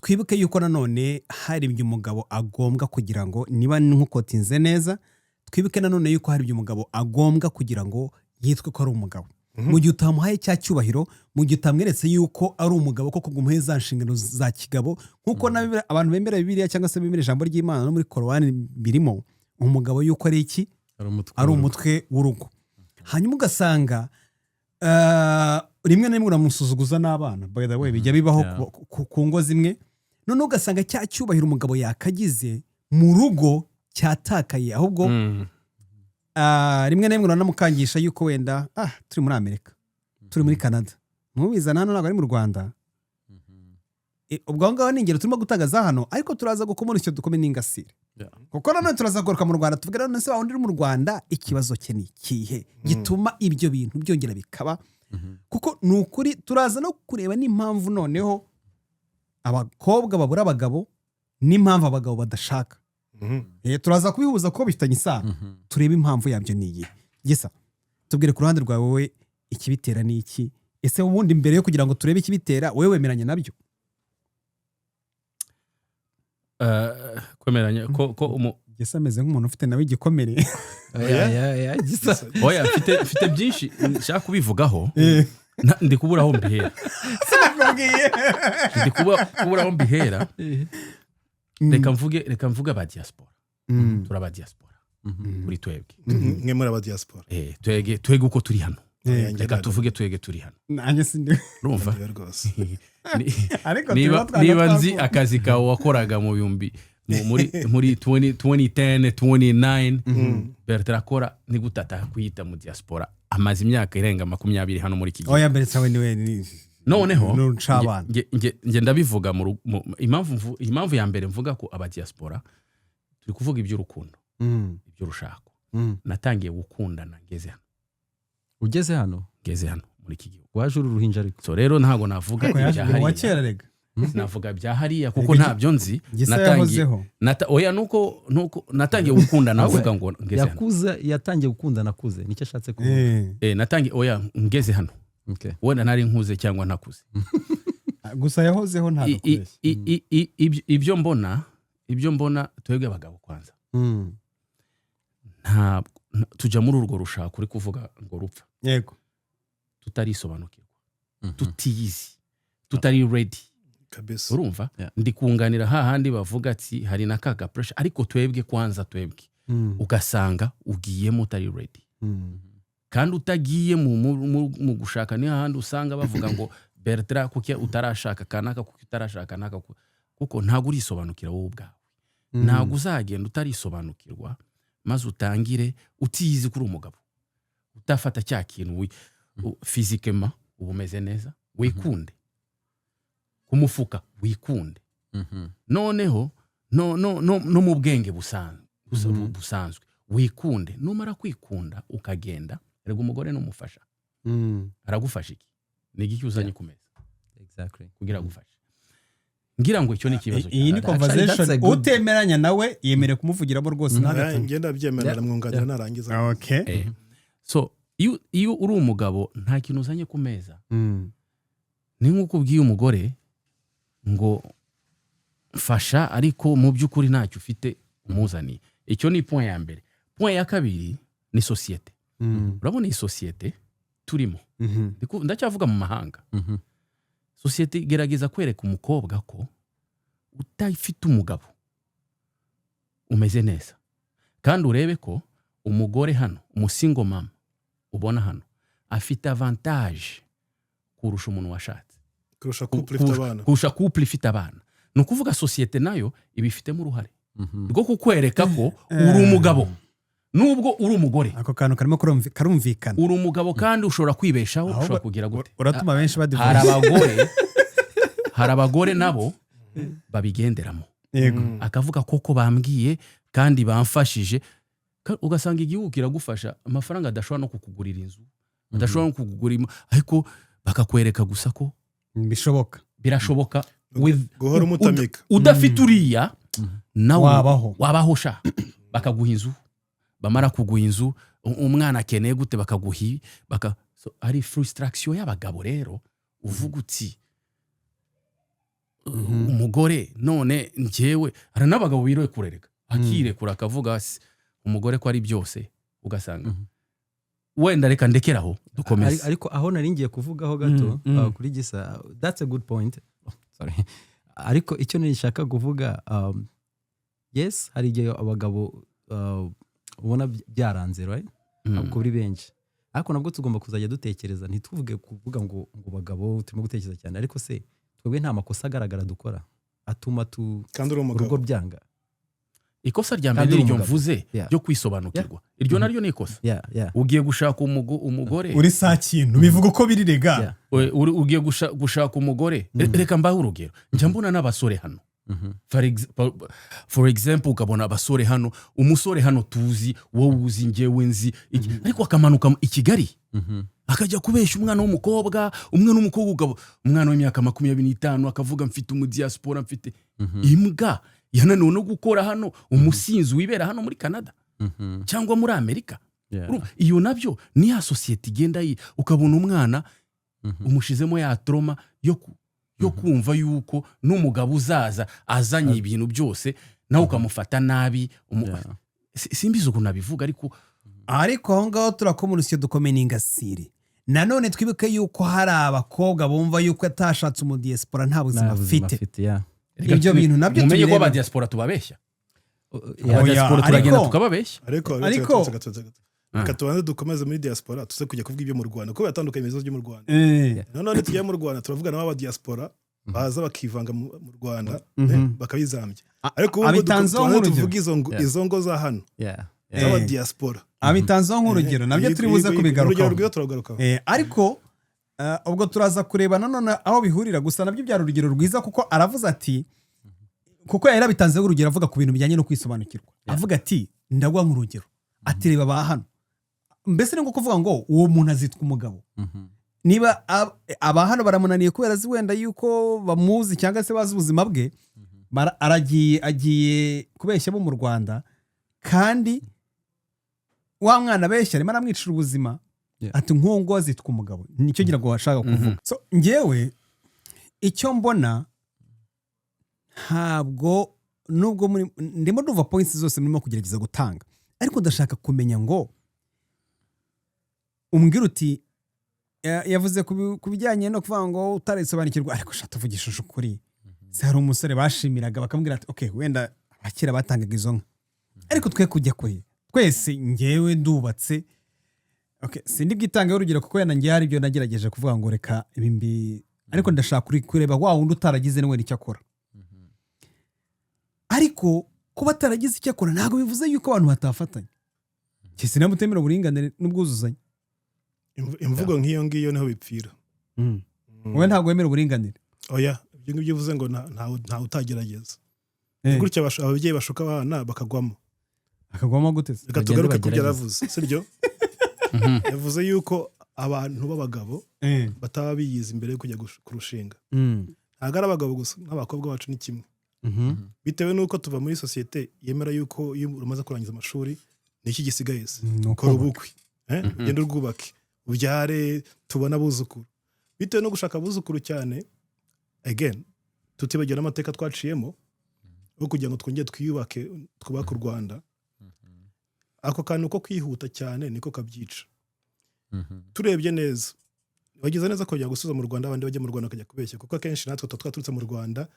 twibuke yuko nanone hari ibyo umugabo agombwa kugira ngo niba nkukotinze neza twibuke nanone yuko hari ibyo umugabo agombwa kugira ngo yitwe ko ari umugabo mu gihe utamuhaye cya cyubahiro, mu gihe utamweretse yuko ari umugabo koko umuhe za nshingano za kigabo nk'uko abantu bemera Bibiliya cyangwa se bemera ijambo ry'Imana no muri Korowani birimo umugabo yuko ari iki, ari umutwe w'urugo. Hanyuma ugasanga rimwe na rimwe uramusuzuguza n'abana, by the way bijya bibaho ku ngo zimwe, noneho ugasanga cya cyubahiro umugabo yakagize mu rugo cyatakaye, ahubwo rimwe na rimwe uranamukangisha yuko wenda turi muri Amerika, turi muri Canada, mubizana hano ntabwo ari mu Rwanda. Ubwo ngaho ni ingero turimo gutanga za hano, ariko turaza gukomora icyo dukome n'ingasire, kuko nanone turaza kugaruka mu Rwanda tuvuga none se wundi uri mu Rwanda ikibazo cye ni ikihe gituma ibyo bintu byongera bikaba. Kuko ni ukuri turaza no kureba n'impamvu noneho abakobwa babura abagabo n'impamvu abagabo badashaka. Turaza kubihuza ko bifitanye isano, turebe impamvu yabyo ni iyi. Gisa tubwire ku ruhande rwawe wowe ikibitera ni iki, ese ubundi mbere yo kugira ngo turebe ikibitera wowe wemeranya nabyo? Kwemeranya ko Gisa ameze nk'umuntu ufite nawe igikomere. Oya mfite byinshi nshaka kubivugaho, ndi kubura aho mbihera. Ndi kubura aho mbihera. Reka mvuge aba diaspora. Turaba diaspora kuri twebwe. Mwe muri aba diaspora. Twebwe uko turi hano. Reka tuvuge twebwe turi hano. Nanjye sindi. Urumva? Niba nzi akazi kawe wakoraga mu bihumbi muri 2010 29 Bertrand akora ni gutata kuyita mu diaspora, amaze imyaka irenga 20 hano muri iki gihe. Oya mbere sawe niwe noneho nge ndabivuga impamvu ya mbere mvuga ko aba diaspora turi kuvuga iby'urukundo, iby'urushako. Natangiye gukundana ngeze hano. Ugeze hano? Ngeze hano muri iki gihe. Waje uru ruhinja ariko. So rero ntago navuga ibyahariya. Navuga byahariya kuko ntabyo nzi. Oya nuko natangiye gukundana navuga ngo ngeze hano. Yatangiye gukundana kuze nicyo ashatse kuvuga. Natangiye oya ngeze hano. Okay. Wenda nari nkuze cyangwa ntakuze. Gusa yahozeho ntabwo kubeshya. Ibyo mbona twebwe abagabo kwanza. Tujya muri urwo rushaka uri kuvuga ngo rupfa. Yego. Tutarisobanukirwa. Tutiyizi. Tutari ready. Kabisa. Urumva? Ndi kunganira hahandi bavuga ati hari nakaga pressure, ariko twebwe kwanza twebwe. Ugasanga ugiyemo utari ready. Kandi utagiye mu gushaka ni hahandi usanga bavuga ngo Bertrand kuki utarashaka kanaka, kuki utarashaka kanaka, kuko ntago urisobanukira wowe ubwawe. Ntago uzagenda utarisobanukirwa maze utangire utiyizi kuri umugabo. Utafata cya kintu physically ubumeze neza, wikunde. Kumufuka wikunde. Noneho no mu bwenge busanzwe wikunde. Numara kwikunda ukagenda, rego umugore n'umufasha. Aragufasha iki? Ni iki uzanye kumeza? Exactly. Kugira gufasha. Ngira ngo icyo ni kibazo. Iyi ni conversation utemeranya nawe yemere kumuvugiramo rwose ntagatanga. Ngenda byemerera mwunganira narangiza. Okay. So iyo uri umugabo nta kintu uzanye kumeza. Ni nkuko ubwiye umugore ngo fasha ariko mu by'ukuri ntacyo ufite umuzani. Icyo ni point ya mbere. Point ya kabiri ni societe. Urabona iyi societe turimo. Ndacyavuga mu mahanga. Societe gerageza kwereka umukobwa ko utafite umugabo umeze neza. Kandi urebe ko umugore hano, umusingle mama ubona hano afite avantage kurusha umuntu washatse. Kurusha couple ifite abana. No kuvuga societe nayo ibifitemo uruhare rwo kukwereka ko uri umugabo nubwo uri umugore. Ako kantu karimo karumvikana. Uri umugabo kandi ushobora kwibeshaho, ushobora kugira gute. Uratuma benshi badivuga. Hari abagore nabo babigenderamo. Yego. Akavuga koko bambwiye kandi bamfashije. Ugasanga igihugu kiragufasha amafaranga adashobora no kukugurira inzu, adashobora no kukugurira, ariko bakakwereka gusa ko bishoboka. Birashoboka guhora umutamika. Udafite uriya nawe wabaho sha. Bakaguha inzu, bamara kuguha inzu, umwana akeneye gute bakaguhi, ari frustration y'abagabo rero. Uvuga uti umugore none njyewe, hari n'abagabo biroye kurereka akirekura akavuga umugore ko ari byose, ugasanga wenda reka ndekeraho dukomeze. ariko aho nari ngiye kuvugaho gato kuri Gisa, that's a good point. Sorry. Ariko icyo nishaka kuvuga, yes, hari igihe abagabo ubona byaranze, right? Kuri benshi. Ariko nabwo tugomba kuzajya dutekereza, ntituvuge kuvuga ngo bagabo turimo gutekereza cyane, ariko se twebwe nta makosa agaragara dukora atuma urugo byanga. Ikosa rya mbere n'iryo mvuze ryo kwisobanukirwa, iryo naryo ni ikosa. Ugiye gushaka umugore uri saa kintu bivuga uko biri rega, ugiye gushaka umugore. Reka mbahe urugero, njya mbona n'abasore hano, for example, ukabona abasore hano, umusore hano tuzi, wowe uzi njyewe nzi, ariko akamanuka i Kigali akajya kubesha umwana w'umukobwa, umwana w'imyaka 25 akavuga mfite umudiaspora, mfite imbwa yananiwe no gukora hano, umusinzi wibera hano muri Canada cyangwa muri Amerika. Iyo nabyo ni ya society igenda ukabona umwana umushizemo ya trauma yo kumva yuko n'umugabo uzaza azanye ibintu byose nawe ukamufata nabi. Simbizo kunabivuga, ariko aho ngaho turakomunisiye dukomeninga siri. Nanone twibuke yuko hari abakobwa bumva yuko atashatse umudiaspora nta buzima afite. Ibyo bintu nabyo tumenye ko abadiaspora tubabeshya. Abadiaspora turagenda tukababeshya. Ariko katubanze dukomeze muri diaspora tuze kujya kuvuga ibyo mu Rwanda kuko batandukanye ibibazo byo mu Rwanda. None tujya mu Rwanda turavuga n'aba diaspora baza bakivanga mu Rwanda bakabizambye. Ariko ubu tuvuga izo ngo za hano z'aba diaspora abitanzeho nk'urugero nabyo turi buze kubigarukaho. Ariko ubwo turaza kureba nanone aho bihurira, gusa nabyo byari urugero rwiza kuko aravuze ati, kuko yari abitanzeho urugero avuga ku bintu bijyanye no kwisobanukirwa, avuga ati ndagwa nk'urugero ati reba ba hano, mbese ni nko kuvuga ngo uwo muntu azitwa umugabo. Niba aba hano baramunaniye kubera azi wenda yuko bamuzi cyangwa se bazi ubuzima bwe, agiye kubeshya bo mu Rwanda, kandi wa mwana abeshya arimo aramwicira ubuzima, ati nk'uwo azitwa umugabo. Nicyo ngira ngo washaka kuvuga. So njyewe icyo mbona, ntabwo nubwo ndimo ndumva points zose murimo kugerageza gutanga, ariko ndashaka kumenya ngo umbwira uti yavuze ku bijyanye no kuvuga ngo utarisobanukirwa, ariko shatuvugishije ukuri. Se hari umusore bashimiraga bakamubwira ati okay, wenda abakira batangaga izo nka, ariko twe kujya kuri twese, njyewe ndubatse, okay, sindi bwitangaho urugero kuko yana ngiye hari ibyo nagerageje kuvuga ngo reka ibimbi, ariko ndashaka kureba wa wundi utaragize n'we icyo akora. Ariko kuba ataragize icyo akora ntabwo bivuze yuko abantu batafatanya. Kisi namutemera uburinganire n'ubwuzuzanye. Imvugo nk'iyo ngiyo niho bipfira. Wowe ntabwo wemera uburinganire. Oya, ibyo ngibyo bivuze ngo nta utagerageza. Gutya ababyeyi bashuka abana bakagwamo. Akagwamo gute? Reka tugaruke ku byo yaravuze, sibyo? Yavuze yuko abantu b'abagabo bataba biyiza imbere yo kujya kurushinga. Ntabwo ari abagabo gusa, n'abakobwa bacu ni kimwe. Bitewe nuko tuva muri societe yemera yuko iyo umaze kurangiza amashuri niki gisigaye se, kora ubukwe, genda urwubake, ubyare, tubona abuzukuru. Bitewe no gushaka abuzukuru cyane, again tutibagira amateka twaciyemo yo kugira ngo twongere twiyubake, twubake u Rwanda. Ako kantu ko kwihuta cyane niko kabyica. Turebye neza, bagize neza kujya gusuza mu Rwanda, abandi bajya mu Rwanda akajya kubeshya, kuko akenshi natwe twaturutse mu Rwanda,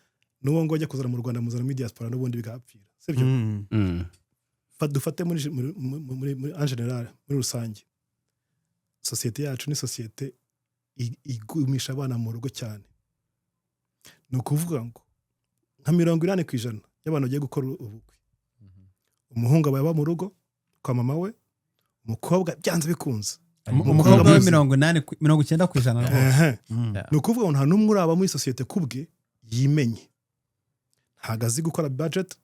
n'uwo ngo ajya kuzana mu Rwanda muzana muri diaspora n'ubundi bigapfira, sibyo? Dufate muri en general, muri rusange, societe yacu ni societe igumisha abana mu rugo cyane. Ni ukuvuga ngo nka 80% y'abantu bagiye gukora ubukwe, umuhungu aba mu rugo kwa mama we, umukobwa byanze bikunze umukobwa we 90% ni ukuvuga ngo nta n'umwe uraba muri societe kubwe yimenye. Ntago azi gukora budget,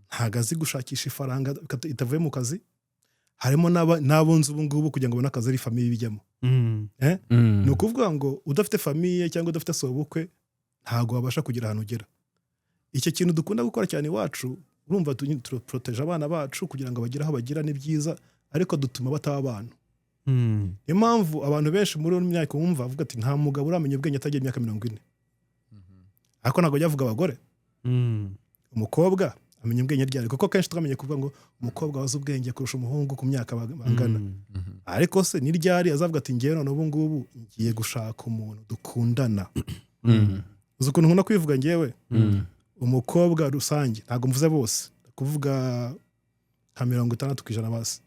ntago azi gushakisha ifaranga itavuye mu kazi. Harimo n'abunze ubu ngubu kugira ngo babone akazi ari famille bijyamo. Ni ukuvuga ngo udafite famille cyangwa udafite sobukwe ntago wabasha kugira ahantu ugera. Icyo kintu dukunda gukora cyane iwacu, urumva tuproteje abana bacu kugira ngo bagire aho bagira ni byiza, ariko dutuma bataba abantu. Niyo mpamvu abantu benshi muri myaka wumva avuga ati nta mugabo uramenya ubwenge atagiye imyaka 40. Ariko ntago yavuga abagore. Umukobwa amenya ubwenge ryari kuko kenshi twamenye kuvuga ngo umukobwa wazi ubwenge kurusha umuhungu ku myaka bangana ariko se ni ryari azavuga ati ngewe none ubu ngubu ngiye gushaka umuntu dukundana uzi ukuntu nkunda kwivuga ngewe umukobwa rusange ntabwo mvuze bose kuvuga nka 60% basi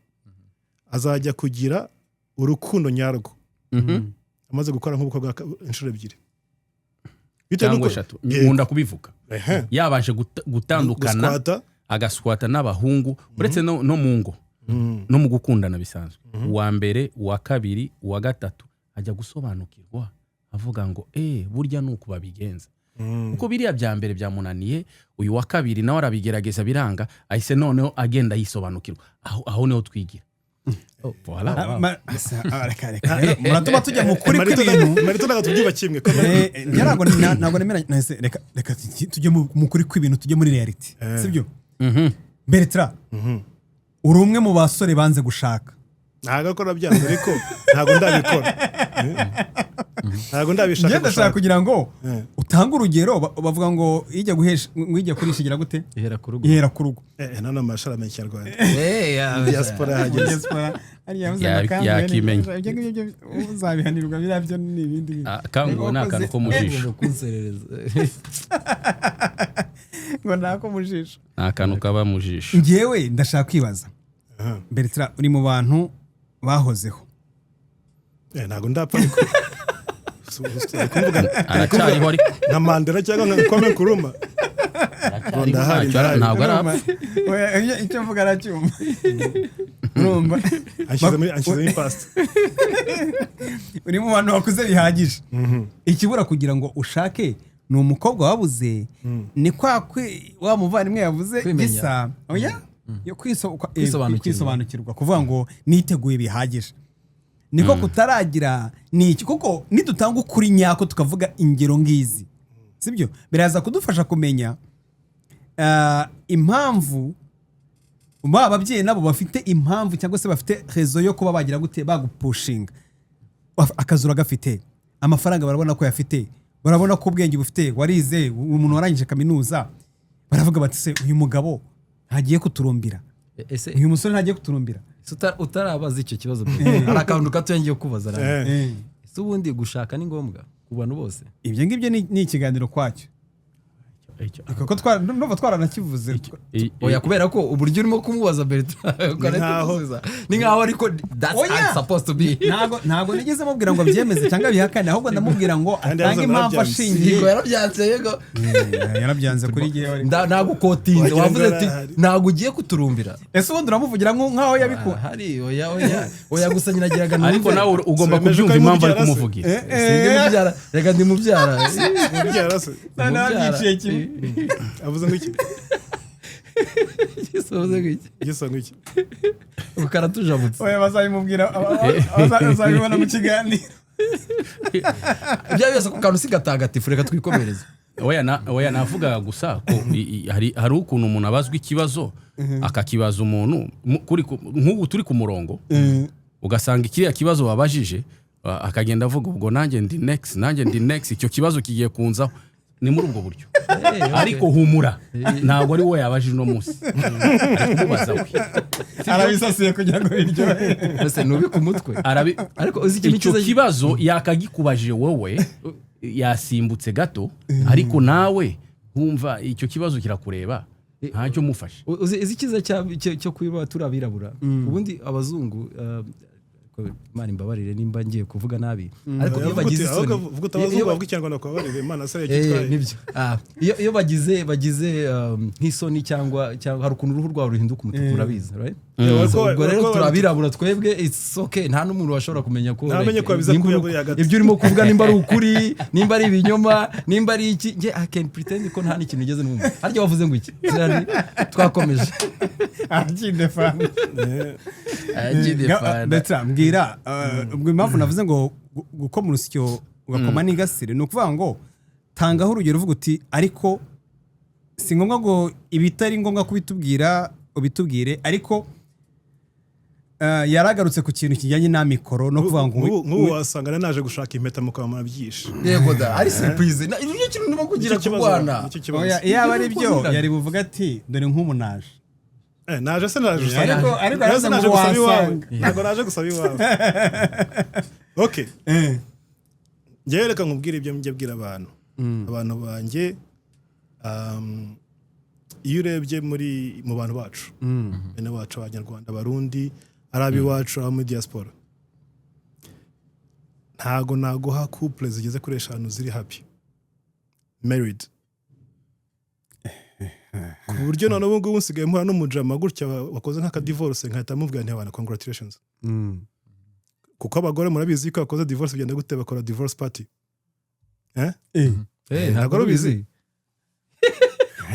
azajya kugira urukundo nyarwo amaze gukora nk'ubukobwa inshuro 2 cyangwa 3 nkunda kubivuga yabanje gutandukana agaswata n'abahungu uretse no mu ngo no mu gukundana bisanzwe uwa mbere uwa kabiri uwa gatatu ajya gusobanukirwa avuga ngo burya nuko babigenza uko biriya bya mbere byamunaniye uyu wa kabiri nawe arabigerageza biranga ahise noneho agenda yisobanukirwa aho niho twigira muratuma tujya mu kuri kw'ibintu marito ntabwo tubyuba kimwe ntabwo nemera reka tujye mu kuri kw'ibintu tujye muri reality sibyo Bertrand uri umwe mu basore banze gushaka ntabwo akora byanze ariko ntabwo ndabikora ntabwo ndabishaka ndashaka kugira ngo utange urugero bavuga ngo ijya kurishigira gute ihera ku rugo none amashara menshi cy'Rwanda diaspora hageze yakimenya uzabihanirwa birabyo n'ibindi kango n'akantu ko mujisho ngo nako mujisho akantu kaba mujisho ngewe ndashaka kwibaza Bertrand uri mu bantu bahozeho ntabwo ndapfa ariko aracyariho ariko nka Mandela cyangwa nka Kwame Nkrumah ntabwo arapfa icyo mvuga aracyuma urumva anshyizemo ipasta uri mu bantu bakuze bihagije ikibura kugira ngo ushake ni umukobwa wabuze ni kwa wa muvandimwe yavuze gisa oya yo kwisobanukirwa kuvuga ngo niteguye bihagije niko kutaragira ni iki kuko nidutanga ukuri nyako tukavuga ingero ngizi sibyo biraza kudufasha kumenya impamvu ababyeyi nabo bafite impamvu cyangwa se bafite rezo yo kuba bagira gute bagupushinga akazura gafite amafaranga barabona ko yafite barabona ko ubwenge bufite warize umuntu warangije kaminuza baravuga bati se uyu mugabo ntagiye kuturumbira uyu musore ntagiye kuturumbira utarabaza icyo kibazo hari akantu gato ngiye kubaza ese ubundi gushaka ni ngombwa ku bantu bose ibyo ngibyo ni ikiganiro kwacyo kuko twaranakivuze oya kubera ko uburyo urimo kumubaza Bertrand ni nkaho ariko that's supposed to be ntabwo nigeze mubwira ngo abyemeze cyangwa bihakane ahubwo ndamubwira ngo atange impamvu ashingiye yarabyanze kuri gihe ntabwo kotinze wavuze ati ntabwo ugiye kuturumbira ese ubundi uramuvugira nkaho yabikora hari oya gusa nyinagiraga ariko nawe ugomba kubyumva impamvu ari kumuvugira reka ndi mubyara nabyiciye kimwe avuze nk'iki gisa nk'iki ukaratujabutse oya bazabimubwira bazabibona mu kiganiro ibyo byose ku kantu sigatagatifu reka twikomereze oya navuga gusa ko hari ukuntu umuntu abazwa ikibazo akakibaza umuntu nk'ubu turi ku murongo ugasanga ikiriya kibazo wabajije akagenda avuga ubwo nanjye ndi next icyo kibazo kigiye kunzaho ni muri ubwo buryo ariko humura ntabwo ari wowe yabajije uno munsi ari kumubaza we arabisasiye kugira ngo biryohe ese nubika umutwe ariko uzi icyo kibazo yakagikubajije wowe yasimbutse gato ariko nawe wumva icyo kibazo kirakureba ntacyo mufashe uzi ikiza cyo kwiba turabirabura ubundi abazungu Imana imbabarire nimba ngiye kuvuga nabi ariko iyo bagize isoni vuga utabazuba bavuga ikinyarwanda kwabarire Imana se yitwaye nibyo iyo bagize nk'isoni cyangwa hari ukuntu uruhu rwawe ruhinduka umutuku urabizi right ubwo rero turabirabura twebwe it's okay nta n'umuntu washobora kumenya ko ibyo urimo kuvuga nimba ari ukuri nimba ari ibinyoma nimba ari iki nge I can pretend ko nta n'ikintu ugeze n'umwe harya wavuze ngo iki twakomeje akindefana ndetse mbwira ubwo impamvu navuze ngo gukoma urusyo ugakoma n'ingasire ni ukuvuga ngo tangaho urugero uvuga uti ariko si ngombwa ngo ibitari ngombwa kubitubwira ubitubwire ariko yaragarutse ku kintu kijyanye n'amikoro no kuvuga ngo nk'ubu wasanga naje gushaka impeta mukabamara byinshi yego da ari surprise nicyo kintu ndimo kugira ku bwana yaba ari byo yari buvuga ati dore nk'umunaje naje se naje ariko naje gusaba iwawe ntabwo naje gusaba iwawe okay njyewe reka nkubwire ibyo njye bwira abantu banjye iyo urebye mu bantu bacu bene wacu abanyarwanda abarundi ari ab'iwacu abo muri diaspora ntago naguha couple zigeze kuri 5 ziri happy married ku buryo none ubu ngubu nsigaye mpura n'umujama gutya wakoze nk'aka divorce nkahita mubwira nti abana congratulations kuko abagore murabizi ko bakoze divorce bigenda gute bakora divorce party ntabwo rubizi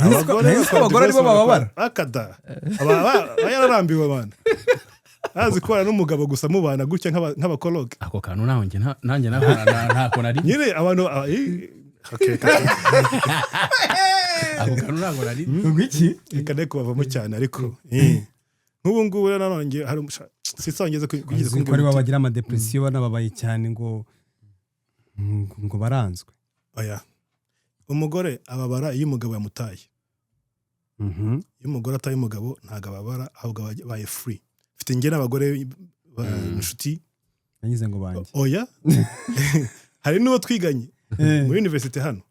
abagore nibo bababara akada yararambiwe abana azi kubana n'umugabo gusa mubana gutya nk'abakologe ako kantu nanjye ntako nari nyine abantu ako kantu ntabwo nari iki reka ne kubavamo cyane ariko nk'ubu ngubu rero nanone hari sisongeze kugeza ko ari babagira amadepresiyo banababaye cyane ngo baranzwe oya umugore ababara iyo umugabo yamutaye iyo umugore ataye umugabo ntabwo ababara ahubwo abaye free mfite njye n'abagore inshuti yagize ngo banjye oya hari n'uwo twiganye muri universite hano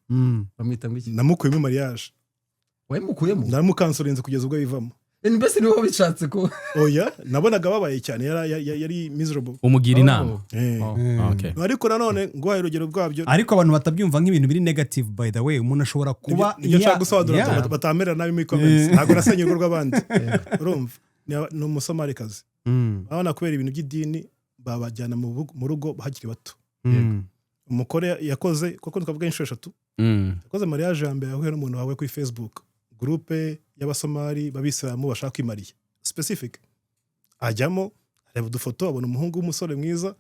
bamwita ngo iki namukuyemo mariage wayimukuyemo ndamukansorenze kugeza ubwo bivamo mbese nibo bishatse ko oya nabonaga babaye cyane yari miserable umugira inama ariko nanone nguhaye urugero rwabyo ariko abantu batabyumva nk'ibintu biri negative by the way umuntu ashobora kuba iyo nshaka gusobanura batamerera nabi muri comments ntabwo nasenye urugo rw'abandi urumva ni umusomarikazi abana kubera ibintu by'idini babajyana mu rugo hakiri bato umukore yakoze kuko twavuga inshuro 3 yakoze mariage ya mbere yahuye n'umuntu wawe kuri Facebook groupe y'abasomali babisilamu bashaka kwimariya specific ajyamo areba udufoto abona umuhungu w'umusore mwiza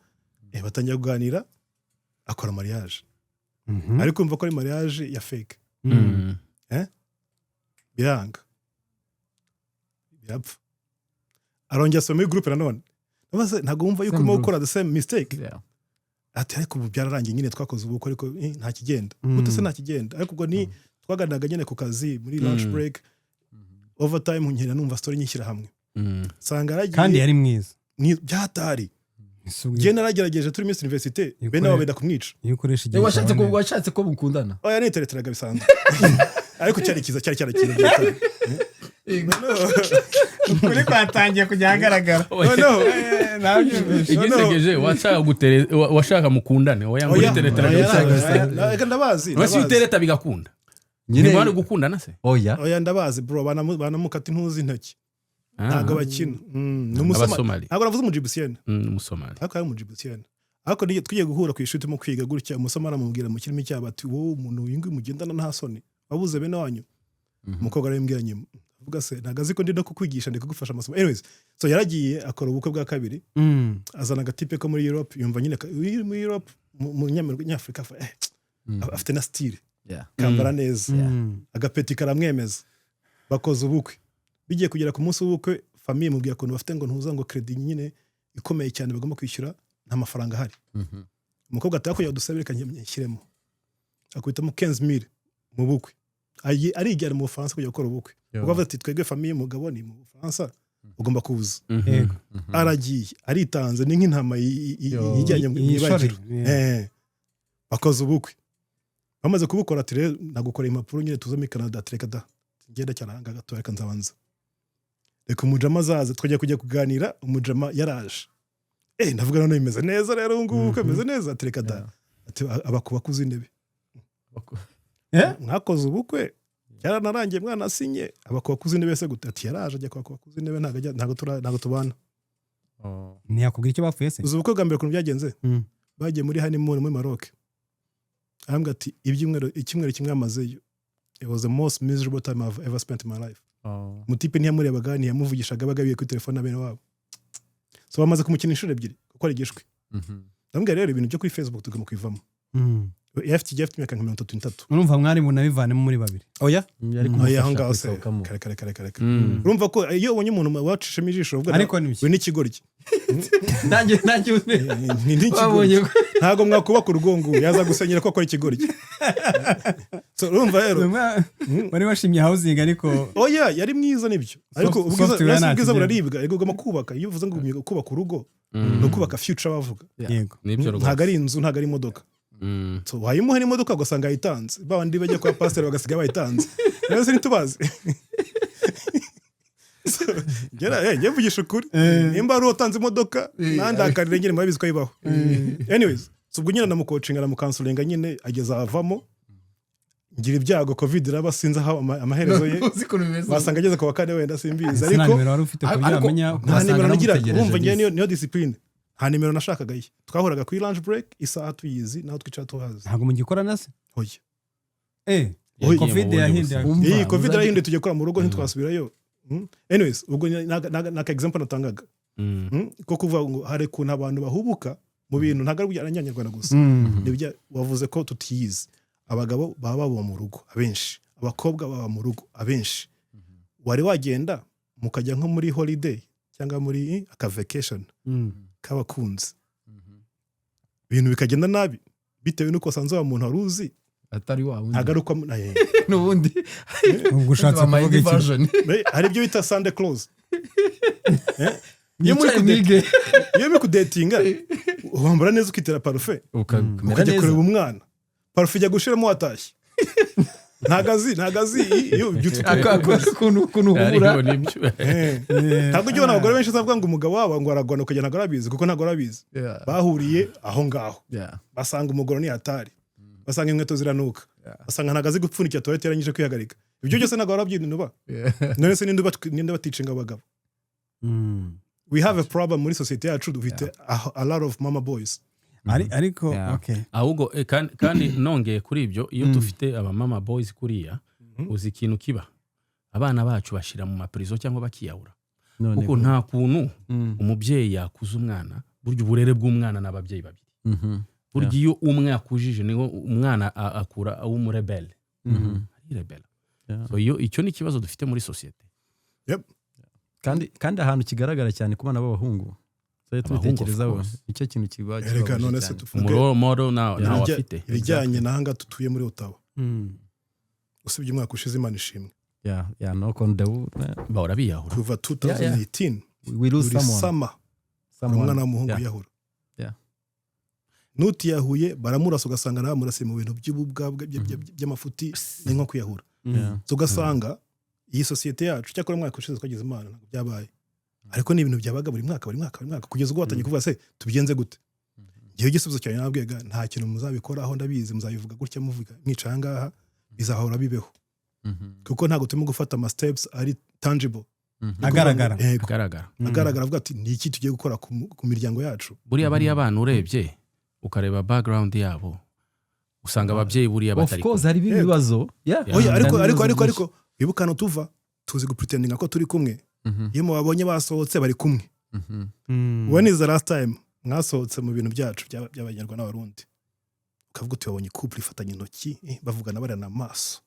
batangiye kuganira akora mariage ariko umva ko ari mariage ya fake biranga birapfa arongera asoma muri groupe nanone ntabwo wumva yuko urimo gukora the same mistake ati ariko ubu byararangiye nyine twakoze ubukwe ariko nta kigenda gute se nta kigenda ariko ubwo ni twaganiraga nyine ku kazi muri lunch break overtime nkira numva story nyishyira hamwe sanga aragiye kandi yari mwiza byatari je naragerageje turi Miss University bene wabenda kumwica iyo ukoresha igihe washatse ko mukundana oya nitereteraga bisanzwe ariko cyari kiza kuri kwatangiye kujya ahagaragara igisegeje washaka mukundane oya muri tereteraga ndabazi wasi utereta bigakunda nyine mwari gukundana se oya ndabazi bro banamukata intuzi intoki ntabwo bakina n'umusomali ntabwo navuze umujibusiyene umusomali ariko ari umujibusiyene ariko twigiye guhura ku ishuri mu kwiga gutya umusomali amubwira mu kirimi cyabo ati wowe umuntu w'ingwi mugendana nta soni wabuze bene wanyu umukobwa arambwira nyuma avuga se ntabwo azi ko ndi no kukwigisha ndi kugufasha amasomo anyways so yaragiye akora ubukwe bwa kabiri azana agatipe ko muri Europe yumva nyine muri Europe mu nyafurika afite na style kambara neza agapeti karamwemeza bakoze ubukwe bigiye kugera ku munsi w'ubukwe famille mubwira ko bafite ngo ntuza ngo credit nyine ikomeye cyane bagomba kwishyura nta mafaranga ahari umukobwa atakuye dusabire kanyishyiremo akubitamo 15000 mu bukwe arigera mu Bufaransa kujya gukora ubukwe kuko avuga ati twebwe famille mugabo ni mu Bufaransa ugomba kuza aragiye aritanze ni nk'intama yijyanye mu ibagiro bakoze ubukwe bamaze kubukora ati rero nagukora impapuro nyine tuza muri Canada tureka da ngenda cyane hanga gato reka nzabanza reka umujama azaze twajya kujya kuganira umujama yaraje ndavuga none bimeze neza rero ngubu kameze neza tureka da ati abakuba kuza intebe mwakoze ubukwe yaranarangiye mwana asinye abakuba kuza intebe se gute ati yaraje ajya kwakuba kuza intebe ntago tubana ntiyakubwira icyo bapfuye se uzi ubukwe bwa mbere ukuntu byagenze bagiye muri honeymoon muri Maroc arambwira ati icyumweru kimwe amazeyo it was the most miserable time I've ever spent in my life mutipe ntiyamurebaga ntiyamuvugishaga bagabiye kuri telefone abene wabo so bamaze kumukina inshuro 2 kuko ari gishwe ndambwira rero ibintu byo kuri Facebook tugomba kwivamo afite imyaka 33 urumva mwari munabivanemo muri babiri oya yari oya aho ngaho se kubisohokamo. kare urumva ko iyo ubonye umuntu wacishemo ijisho uvuga Ariko ni biki? we n'ikigoryi nanjye ni n'ikigoryi ntago mwakubaka urugongo yaza gusenyera ko akora ikigoryi so urumva rero wari washimye housing ariko oya yari mwiza nibyo ariko software nta ubwiza kigero. buraribwa ariko ugomba kubaka iyo uvuze ngo kubaka urugo no kubaka future bavuga yego nibyo rwose ntago ari inzu ntago ari imodoka so wayimuha n'imodoka ugasanga yayitanze babandi bajya kwa pasiteri bagasiga bayitanze rero ntitubazi njye mvugisha ukuri nimba ari utanze imodoka nandakarire nyine mwabizi ko yibaho anyways so ubwo nyine ndamukocinga ndamukansulinga nyine ageza avamo ngira ibyago covid iraba sinzi aho amaherezo ye basanga ageze ku wa kane wenda simbizi ariko ariko nimero wari ufite kugira amenya nta nimero nagira urumva ngiye niyo discipline nta nimero nashakaga ye twahuraga kuri lunch break isaha tuyizi naho twicara tuhazi ntabwo mugikorana se oya Yagiye covid mu bundi yahinduye buzima. iyi covid yarahinduye tujya gukora mu rugo ntitwasubirayo anyways ubwo naka example natangaga ko kuvuga ngo hari kuntu abantu bahubuka mu bintu ntago ari abanyarwanda gusa nibyo wavuze ko tutiyizi abagabo baba mu rugo abenshi abakobwa baba mu rugo abenshi wari wagenda mukajya nko muri holiday cyangwa muri aka vacation k'abakunzi ibintu bikagenda nabi bitewe n'uko sanze wa muntu wari uzi atari wawe ntagaruka n'ubundi ubwo ushatse kuvuga iki hari ibyo bita Sunday close iyo muri kudetinga wambara neza ukitera parufe ukamera ukajya neza kureba umwana parufe ijya gushiramo watashye ntagazi iyo byutse ukuntu uhura Ariko nibyo ntabwo ujya ubona abagore benshi bavuga ngo umugabo wabo ngo aragwana ukajya ntabwo arabizi kuko ntabwo arabizi bahuriye aho ngaho basanga umugore ni hatari basanga inkweto ziranuka basanga ntabwo azi gupfunikira toilette yarangije kwihagarika ibyo byose ntabwo barabyinuba none se ninde baticinga abagabo we have a problem muri society yacu dufite a lot of mama boys ariko okay ahubwo kandi nongeye kuri ibyo iyo dufite aba mama boys kuriya uzi ikintu kiba abana bacu bashira mu maprizo cyangwa bakiyahura kuko nta kuntu umubyeyi yakuza umwana burya uburere bw'umwana n'ababyeyi babiri burya iyo umwe akujije niho umwana akura umurebele ari rebele so icyo ni ikibazo dufite muri society kandi ahantu kigaragara cyane ku bana b'abahungu tubitekerezaho icyo kintu reka none se tuvuge umuro nawe afite ibijyanye n'ahanga tutuye muri Ottawa usibye umwaka ushize Imana ishimwe no kondewu bahora biyahura kuva 2018 we lose buri someone sama umwana w'umuhungu yahura nutiyahuye baramurasa ugasanga nawe murase mu bintu by'ububwa by'amafuti ni nko kwiyahura ugasanga iyi sosiyete yacu cyakora umwaka ushize twagize Imana ntabwo byabaye ariko ni ibintu byabaga buri mwaka kugeza ubwo watangiye kuvuga se tubigenze gute igihe igisubizo cyawe nabwiga nta kintu muzabikoraho ndabizi muzabivuga gutya muvuga mwicara ngaha bizahora bibeho kuko ntabwo turimo gufata ama steps ari tangible agaragara avuga ati ni iki tugiye gukora ku miryango yacu buriya bari abantu urebye ukareba background yabo usanga ababyeyi buriya batari of course hari ibibazo ariko bibukana tuva tuzi gupretendinga ko turi kumwe iyo mubabonye basohotse bari kumwe when is the last time mwasohotse mu bintu byacu by'abanyarwanda n'abarundi ukavuga uti wabonye couple ifatanye intoki bavugana barana amaso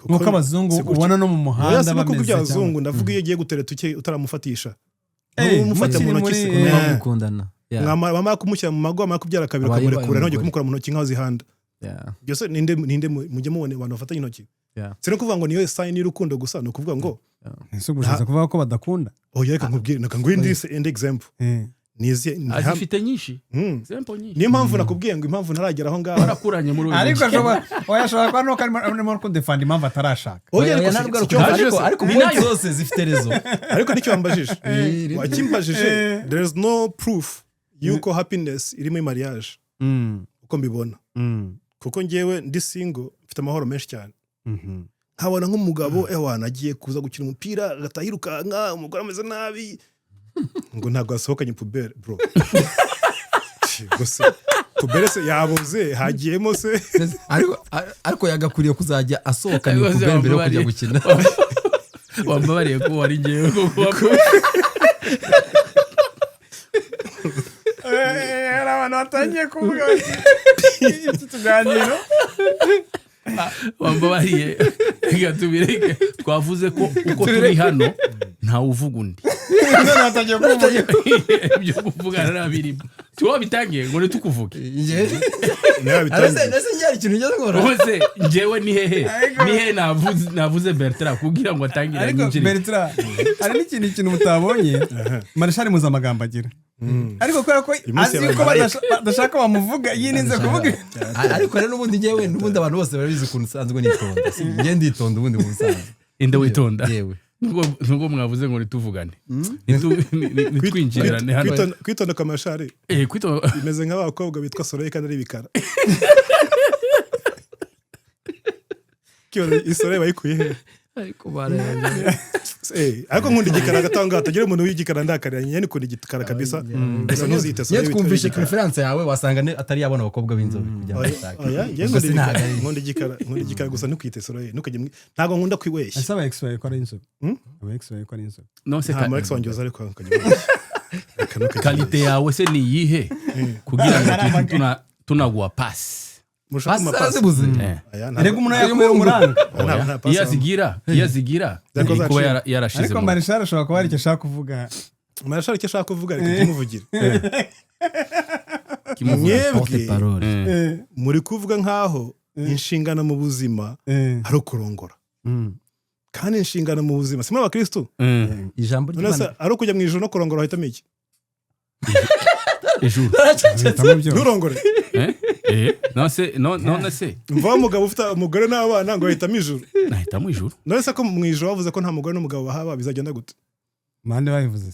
nuko abazungu ubona no mu muhanda bameze cyane ndavuga iyo ugiye gutereta utaramufatisha umufata mu ntoki mukundana mama kumushyira mu mago mama kubyara kabiri kamurekura none kumukora mu ntoki nkaho zihanda byose ninde mujye mubone abantu bafatanye intoki sino kuvuga ngo niyo sign y'urukundo gusa no kuvuga ngo ese gushaka kuvuga ko badakunda oya reka nkubwire nakangwindi end example azifite nyinshi example nyinshi niyo mpamvu nakubwiye ngo impamvu ntaragera aho ngaho barakuranye muri ariko ashobora kuba nuko arimo kudefend impamvu atarashaka ariko point zose zifite rezo ariko nicyo wambajije wakimbajije there is no proof yuko happiness iri muri mariage uko mbibona kuko ngewe ndi single mfite amahoro menshi cyane nkabona nk'umugabo wanagiye kuza gukina umupira agatahirukanka umugore ameze nabi ngo ntabwo asohokanye pubere bro gusa pubere se yabuze hagiyemo se ariko yagakuriye kuzajya asohokanye pubere mbere yo kujya gukina wambabariye ko wari ngewe abantu batangiye kuvuga iki tuganiro wambabariye reka tubireke twavuze ko uko turi hano ntawe uvuga undi none batangiye kuvuga ibyo kuvugana n'abirimo tuba bitangiye ngo ntitukuvuge nese njye hari ikintu ngeze nkora bose njyewe ni hehe navuze Bertrand kugira ngo atangire ariko Bertrand hari n'ikintu mutabonye Marshal Mpuzamagambo agira ariko kubera ko azi yuko badashaka bamuvuga yininze kuvuga ariko rero n'ubundi njyewe n'ubundi abantu bose barabizi ukuntu usanzwe nitonda njye nditonda ubundi mu busanzwe inde witonda yewe nubwo mwavuze ngo nituvugane nitwinjirane hano kwitonda kwa Marshal bimeze nk'abakobwa bitwa Soleil kandi ari bikara kiyo Soleil bayikuye he ariko barayanje ariko nkunda igikara gatanga hatagira umuntu w'igikara ndakaranye nyene kundi igikara kabisa gusa ntuzite Soleil twumvishe preference yawe wasanga atari yabona abakobwa b'inzobe kujya bashaka nkunda igikara gusa ntukwite Soleil ntukajye ntago nkunda kwibeshya asaba explain ko ari inzobe aba explain ko ari inzobe no se nta Alex wanjoza ariko nkajye kalite yawe se ni yihe kugira ngo tunagwa pass mushaka pass buze ariko umuntu yakomera umuranga yazigira kuba yarashize ariko Marshal ashobora kuba ari icyo ashaka kuvuga Marshal icyo ashaka kuvuga ariko kimuvugire kimuvugire muri kuvuga nkaho inshingano mu buzima ari ukurongora kandi inshingano mu buzima simwe abakristo ijambo ry'Imana ari ukujya mu ijuru no kurongora ahitamo iki ejuru nturongore none se mva umugabo ufite umugore n'abana ngo ahitamo ijuru nahitamo ijuru none se ko mu ijuru bavuze ko nta mugore n'umugabo bahaba bizagenda gute mande babivuze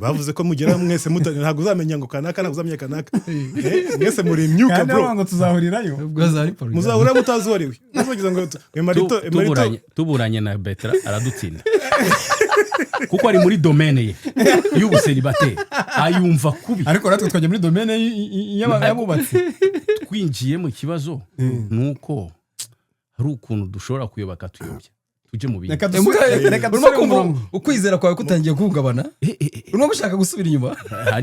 bavuze ko mugera mwese mutane ntabwo uzamenya ngo kanaka ntabwo uzamenya kanaka mwese muri imyuka bro kandi ngo tuzahurirayo muzahura mutazuriwe muzogiza ngo Emarito tuburanye na Bertrand aradutsinda kuko ari muri domaine ye y'ubuselibateri ayumva kubi ariko natwe twaje muri domaine y'abubatsi twinjiye mu kibazo nuko hari ukuntu dushobora kuyoboka tuyobya tujye mu bintu reka dusubire mu murongo ukwizera kwawe kutangiye guhungabana urimo gushaka gusubira inyuma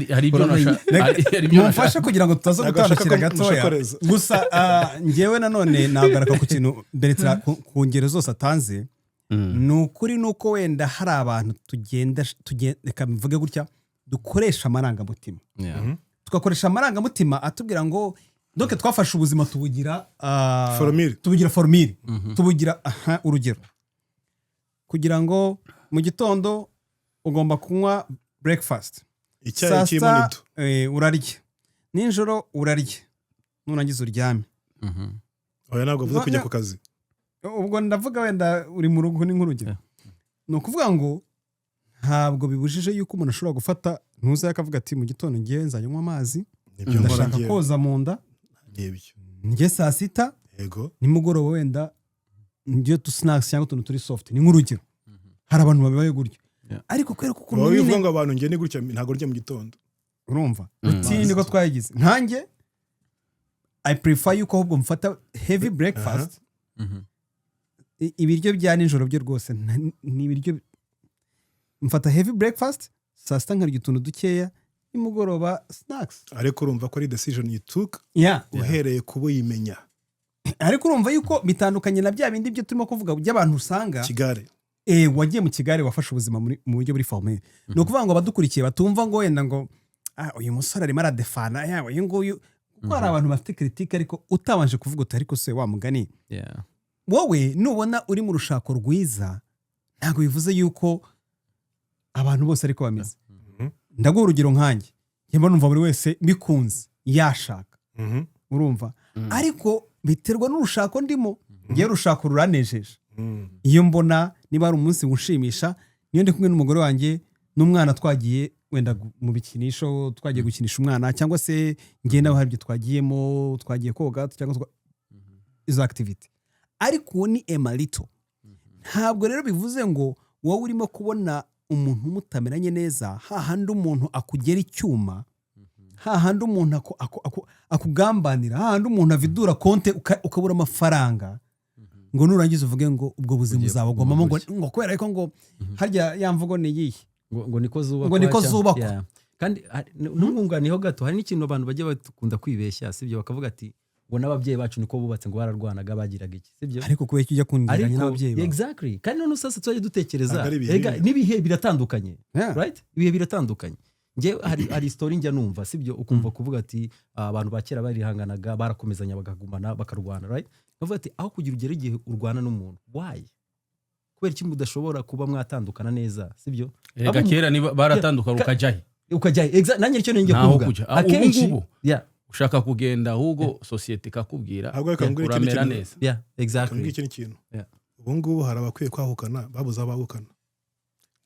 hari ibyo nashaka mufashe kugira ngo tutaza gutandukira gatoya gusa njyewe nanone nagaraka ku kintu Bertrand ku ngero zose atanze ni ukuri nuko wenda hari abantu tugenda reka mvuge gutya dukoresha amarangamutima tugakoresha amarangamutima atubwira ngo donc twafashe ubuzima tubugira formule tubugira urugero kugira ngo mu gitondo ugomba kunywa breakfast icyayi cy'imonito urarya ninjoro urarya nurangiza uryame oya ntabwo avuze kujya ku kazi ubwo ndavuga wenda uri mu rugo ni nk'urugero ni ukuvuga ngo ntabwo bibujije yuko umuntu ashobora gufata ntuza akavuga ati mu gitondo ngiye nzanywa amazi ndashaka koza mu nda njye saa sita nimugoroba wenda ngiye tu snacks cyangwa utuntu turi soft ni nk'urugero hari abantu babibaye gutyo ariko kwera ko ukuntu nyine bivuga ngo abantu ngiye ni gutya ntabwo rya mu gitondo urumva rutini ko twayigize nkanjye I prefer yuko ahubwo mfata heavy breakfast ibiryo bya nijoro byo rwose ni ibiryo mfata heavy breakfast saa sita nkarya utuntu dukeya nimugoroba snacks ariko urumva ko ari decision you took uhereye kubo yimenya ariko urumva yuko bitandukanye na bya bindi byo turimo kuvuga by'abantu usanga Kigare wagiye mu Kigare wafashe ubuzima mu buryo buri formule no kuvuga ngo abadukurikiye batumva ngo wenda ngo uyu musore arimo aradefana yawe uyu nguyu kuko hari abantu bafite critique ariko utabanje kuvuga uti ariko se wa mugani wowe nubona uri mu rushako rwiza ntabwo bivuze yuko abantu bose ariko bameze ndaguha urugero nkanjye njye numva buri wese bikunze yashaka urumva ariko biterwa n'urushako ndimo ngiye rushako ruranejeje iyo mbona niba ari umunsi ushimisha niyo ndi kumwe n'umugore wanjye n'umwana twagiye wenda mu bikinisho twagiye gukinisha umwana cyangwa se ngiye nawe hari ibyo twagiyemo twagiye koga cyangwa izo activity ariko ni Emarito ntabwo rero bivuze ngo wowe urimo kubona umuntu mutameranye neza hahandi umuntu akugera icyuma hahandi umuntu akugambanira hahandi umuntu avidura konte ukabura amafaranga ngo nurangiza uvuge ngo ubwo buzima uzabagomamo ngo kubera ariko ngo harya yamvugo ni yihe ngo niko zubakwa kandi n'umwunganiyeho gato hari n'ikintu abantu bajya bakunda kwibeshya sibyo bakavuga ati ngo n'ababyeyi bacu niko bubatse ngo bararwanaga bagiraga iki sibyo ariko kubera icyo ujya kungeranya n'ababyeyi bawe exactly kandi none sasa tujye dutekereza Ntabwo ari ibihe n'ibihe biratandukanye Yeah. right ibihe biratandukanye nge hari story njya numva sibyo ukumva kuvuga ati abantu ba kera barihanganaga barakomezanya bakagumana bakarwana right bavuga ati aho kugira ugere igihe urwana n'umuntu why kubera iki mudashobora kuba mwatandukana neza sibyo Ega kera niba baratandukana ukajyahe ukajyaye exact nanjye icyo nenge Ntaho kuvuga kujya. akenshi Ubu ngubu. yeah ushaka kugenda ahubwo sosiyete ikakubwira Ahubwo reka mbwire ikindi uramera kintu. neza yeah Kambwira exactly ikindi kintu Yeah. ubu ngubu hari abakwiye kwahukana babuze aho bahukana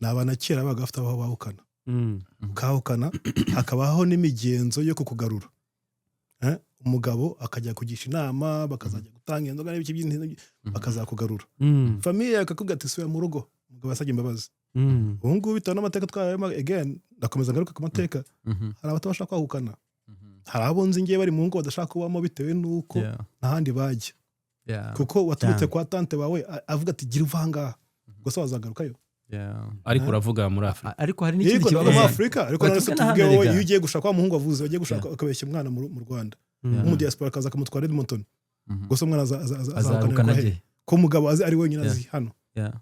ni abana kera babaga bafite aho bahukana ukahukana hakabaho n'imigenzo yo kukugarura umugabo akajya kugisha inama bakazajya gutanga inzoga n'ibiki by'intu bakazakugarura famiye akakubwira ati suya mu rugo umugabo asabye imbabazi ubu ngubu bitewe n'amateka twayemo again ndakomeza ngaruka ku mateka hari abatabasha kwahukana hari abo nzi ngiye bari mu ngo badashaka kubamo bitewe n'uko yeah ntahandi bajya yeah kuko waturutse kwa tante wawe avuga ati gira uva ngaha gusa wazagarukayo yeah ariko uravuga muri Afurika ariko hari n'ikindi yego ntabwo kibazo muri Afurika ariko Bati none se n'ahandi tuvuge wowe rega. iyo ugiye gushaka wa muhungu wavuze ugiye gushaka akabeshya umwana mu Rwanda mu diaspora akaza akamutwara Edmonton gusa umwana azahukana agiye ko umugabo azi ari wenyine azi hano yeah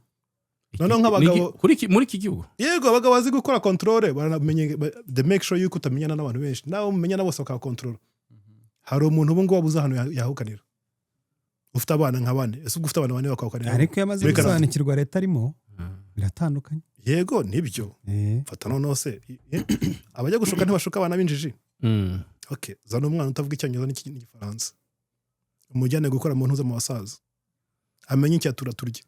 noneho nk'abagabo muri iki gihugu yego abagabo bazi gukora controle baramenye the make sure yuko utamenyana n'abantu benshi nawe mumenyana bose bakakontrola hari umuntu ubu ngubu wabuze ahantu yahukanira ufite abana nka bane ese ubwo ufite abana bane bakahukanira ariko iyo amaze gusobanukirwa leta arimo biratandukanye yego nibyo fata noneho se abajya gushuka ntibashuka abana b'injiji okay zana umwana utavuga icyongereza n'igifaransa umujyane gukora mu ntuza mu basaza amenye icyatura turya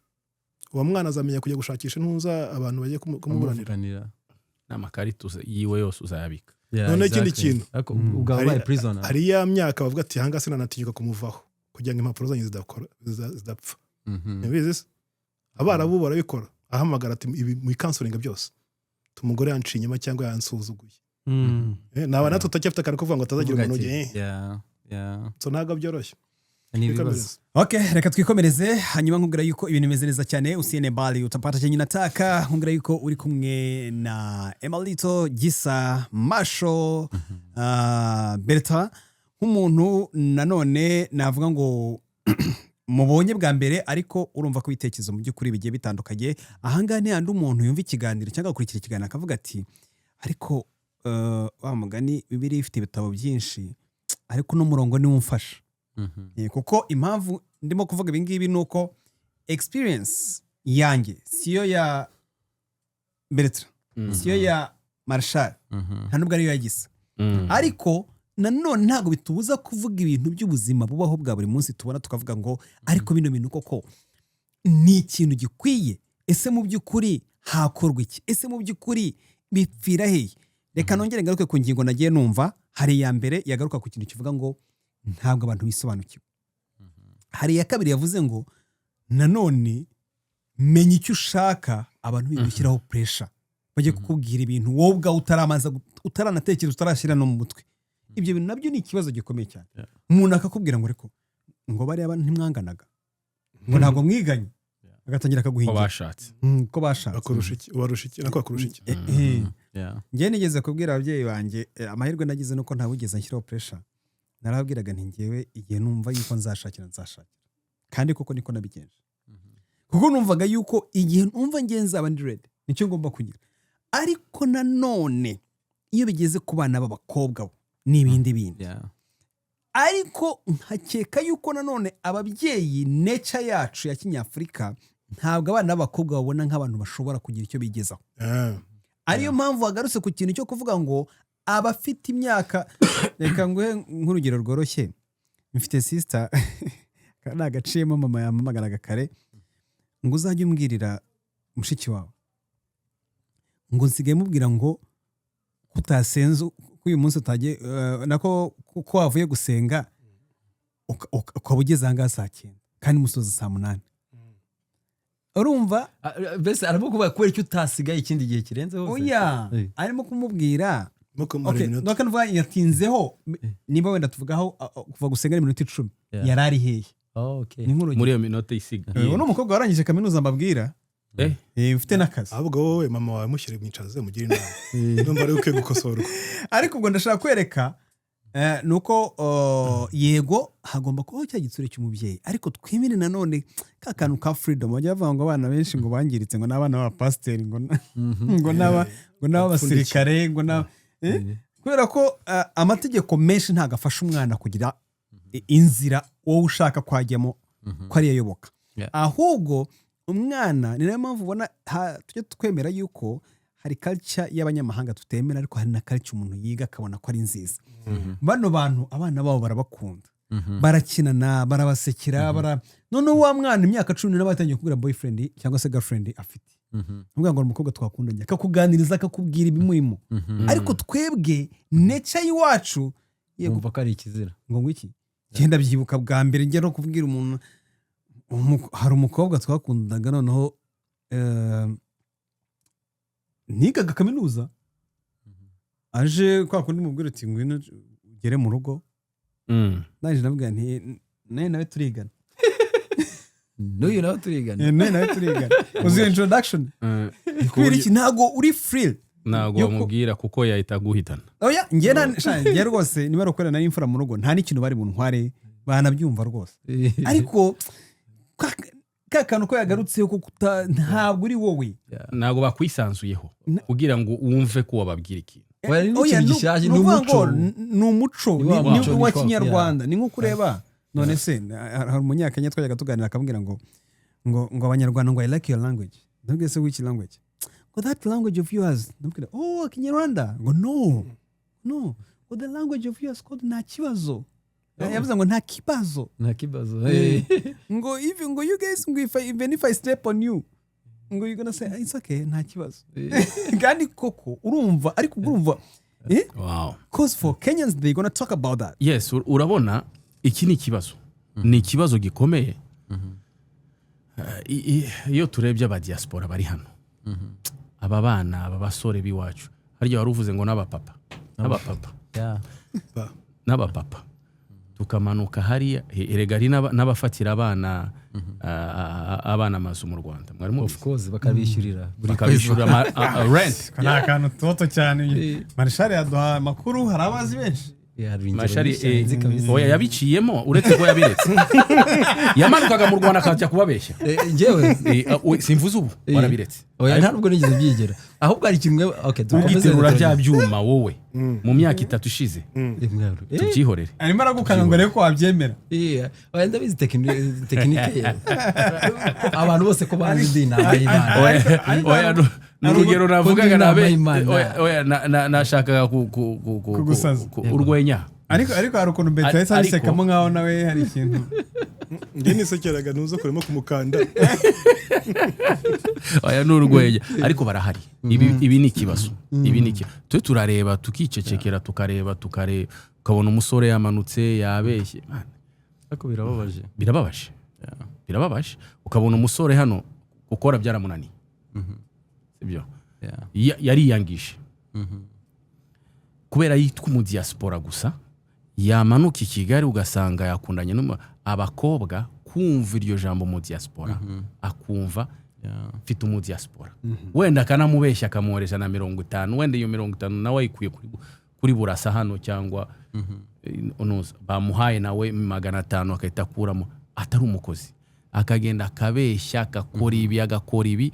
uwo mwana azamenya kujya gushakisha intuza abantu bagiye kumuburanira n'amakarita yiwe yose uzayabika none ikindi kintu ugabaye prisoner hari ya myaka bavuga ati hanga sinanatinyuka kumuvaho kugira ngo impapuro zanyu zidapfa ntibizi se abarabu barabikora ahamagara ati ibi mu counseling byose umugore yanciye inyuma cyangwa yansuzuguye naba natwe tutacyafite akantu kuvuga ngo atazagira umuntu ugiye so ntabwo byoroshye Okay, reka twikomereze hanyuma nkubwira yuko ibintu bimeze neza cyane usiene bali utapata chenye nataka nkubwira yuko uri kumwe na Emalito Gisa Masho Berta nk'umuntu nanone navuga ngo mubonye bwa mbere ariko urumva ko ibitekerezo mu by'ukuri bigiye bitandukanye ahangaha ni handi umuntu yumva ikiganiro cyangwa akurikira ikiganiro akavuga ati ariko wa mugani Bibiliya ifite ibitabo byinshi ariko n'umurongo niwo umfasha kuko impamvu ndimo kuvuga ibi ngibi ni uko experience yanjye siyo ya Bertrand siyo ya Marshall nta nubwo ariyo ya Gisa ariko nanone ntabwo bitubuza kuvuga ibintu by'ubuzima bubaho bwa buri munsi tubona tukavuga ngo ariko bino bintu koko ni ikintu gikwiye ese mu by'ukuri hakorwa iki ese mu by'ukuri bipfira hehe reka nongere ngaruke ku ngingo nagiye numva hari ya mbere yagaruka ku kintu kivuga ngo ntabwo abantu bisobanukiwe hari ya kabiri yavuze ngo nanone menya icyo ushaka abantu bigushyiraho pressure bajye kukubwira ibintu wowe ubwawe utaranatekereza utarashyira no mu mutwe ibyo bintu nabyo ni ikibazo gikomeye cyane umuntu akakubwira ngo reko ngo bariya abantu ntimwanganaga ngo ntabwo mwiganye agatangira akaguhingira ko bashatse akurusha iki ubarusha iki nako akurusha iki njye nigeze kubwira ababyeyi banjye amahirwe nagize nuko ntawigeze nshyiraho pressure narabwiraga nti ngewe igihe numva yuko nzashakira kandi koko niko nabigenje kuko numvaga yuko igihe numva ngiye nzaba ndi ready nicyo ngomba kugira ariko nanone iyo bigeze ku bana b'abakobwa n'ibindi bindi ariko nkakeka yuko nanone ababyeyi nature yacu ya kinyafurika ntabwo abana b'abakobwa babona nk'abantu bashobora kugira icyo bigezaho ariyo mpamvu wagarutse ku kintu cyo kuvuga ngo abafite imyaka reka nguhe nk'urugero rworoshye mfite sister kana agaciyemo mama yamamagaraga kare ngo uzajye umbwirira mushiki wawe ngo nsigaye mubwira ngo kutasenze ko uyu munsi utagiye nako ko wavuye gusenga ukaba ugeze ahangaha saa 9 kandi musoza saa 8 urumva mbese arimo kuvuga kubera icyo utasigaye ikindi gihe kirenzeho oya arimo kumubwira ndoka nvuga yatinzeho niba wenda tuvugaho kuva gusenga iminota 10 yarari hehe muri iyo minota isiga uno mukobwa warangije kaminuza mbabwira ufite n'akazi ahubwo wowe mama wawe mushyire mwicaze mugire inama ndumva ari ukwiye gukosorwa. ariko ubwo ndashaka kwereka ni uko yego hagomba kubaho cya gitsure cy'umubyeyi ariko twemere nanone ka kantu ka freedom bajya bavuga ngo abana benshi ngo bangiritse ngo n'abana b'abapasiteri ngo n'abasirikare ngo kubera ko amategeko menshi ntabwo afasha umwana kugira inzira wowe ushaka kwajyamo ko ariyo ayoboka ahubwo umwana ni nayo mpamvu ubona tujya twemera yuko hari culture y'abanyamahanga tutemera ariko hari na culture umuntu yiga akabona ko ari nziza. Bano bantu abana babo barabakunda barakinana barabasekera noneho wa mwana imyaka 10 batangiye kubwira boyfriend cyangwa se girlfriend afite ubwo ngo umukobwa twakundanye akakuganiriza akakubwira ibimurimo ariko twebwe nature y'iwacu yumva ko ari ikizira ngo ngwiki genda byibuka bwa mbere njye no kubwira umuntu hari umukobwa twakundaga noneho nigaga kaminuza aje kwa kundi mubwira ati ngwino ugere mu rugo naje nabwira nti nawe turigana n'uyu nawe turigana nawe turigana uzi introduction kubera iki ntago uri free ntago wamubwira kuko yahita guhitana oya njye rwose niba rukorera nari imfura mu rugo nta n'ikintu bari buntware banabyumva rwose ariko kantu ko yagarutseho kuko ntabwo uri wowe ntago bakwisanzuyeho kugira ngo wumve ko wababwira ikintu ni umuco wa kinyarwanda ni nk'uko ureba none se hari umunyakenya twajyaga tuganira akambwira ngo abanyarwanda ngo I like your language ndabwira se which language ngo that language of yours ndabwira kinyarwanda ngo no the language of yours called nta kibazo yavuze ngo nta kibazo ngo you guys even if I step on you ngo you gonna say it's okay nta kibazo kandi koko urumva ariko urumva wow cause for Kenyans they gonna talk about that. Yes, urabona iki ni ikibazo ni ikibazo gikomeye iyo turebye aba diaspora bari hano aba bana aba basore biwacu harya waruvuze ngo n'abapapa n'abapapa tukamanuka hariya erega n'abafatira abana amazu mu Rwanda of course bakabishyurira rent kana kantu toto cyane Marshal yaduha makuru hari abazi benshi oya yabiciyemo uretse ko yabiretse yamanukaga mu Rwanda akajya kubabeshya njyewe simvuze ubu warabiretse oya ntabwo nigeze byigera ahubwo ari kimwe ugiterura bya byuma wowe mu myaka 3 ishize tubyihorere arimo aragukanga ngo reko wabyemera oya ndabizi tekinike abantu bose ko bazi inama oya n'urugero navugaga nabe oya nashakaga urwenya ariko hari ukuntu beta yahise abisekamo nkaho nawe hari ikintu njye nisekeraga nuza kurimo kumukanda oya n'urwenya ariko barahari ibi ni ikibazo twe turareba tukicecekera tukareba ukabona umusore yamanutse yabeshye ariko birababaje ukabona umusore hano ukora byaramunaniye sibyo yariyangije kubera yitwa mu diaspora gusa yamanuka i Kigali ugasanga yakundanye abakobwa kumva iryo jambo mu diaspora akumva mfite umu diaspora wenda akanamubeshya akamwohereza na 50 wenda iyo 50 nawe ayikuye kuri burasa hano cyangwa bamuhaye nawe 500 akahita akuramo atari umukozi akagenda akabeshya agakora ibi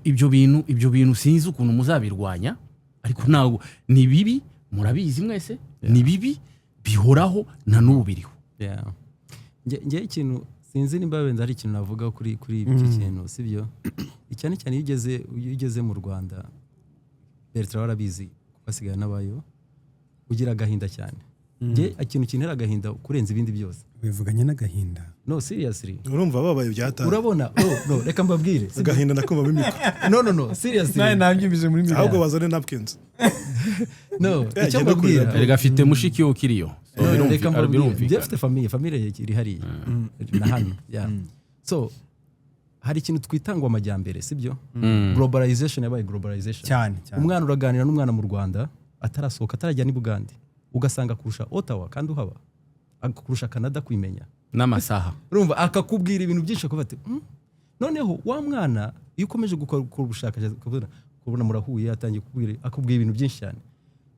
ibyo bintu sinzi ukuntu muzabirwanya ariko ntabwo ni bibi murabizi mwese ni bibi bihoraho na n'ubu biriho njye ikintu sinzi nimba wenda hari ikintu navuga kuri iki kintu sibyo cyane cyane iyo ugeze mu Rwanda Bertrand warabizi basigaye n'abayo ugira agahinda cyane njye ikintu kinera agahinda kurenza ibindi byose bivuganye n'agahinda no seriously urumva babaye byatanga urabona no reka mbabwire agahinda nakumva imiko no seriously naye nabyumvije muri mimi ahubwo bazane napkins no icyo mbabwira erega afite mushiki yo kiriyo reka mbabwire njye afite famille iri hariya na hano so hari ikintu twitangwa amajyambere sibyo globalization yabaye globalization cyane umwana uraganira n'umwana mu Rwanda atarasohoka atarajya ni Bugande ugasanga kurusha Ottawa kandi uhaba kurusha Canada kwimenya n'amasaha urumva akakubwira ibintu byinshi ko bati noneho wa mwana iyo ukomeje gukora ubushakashatsi ukabona murahuye atangiye akubwira ibintu byinshi cyane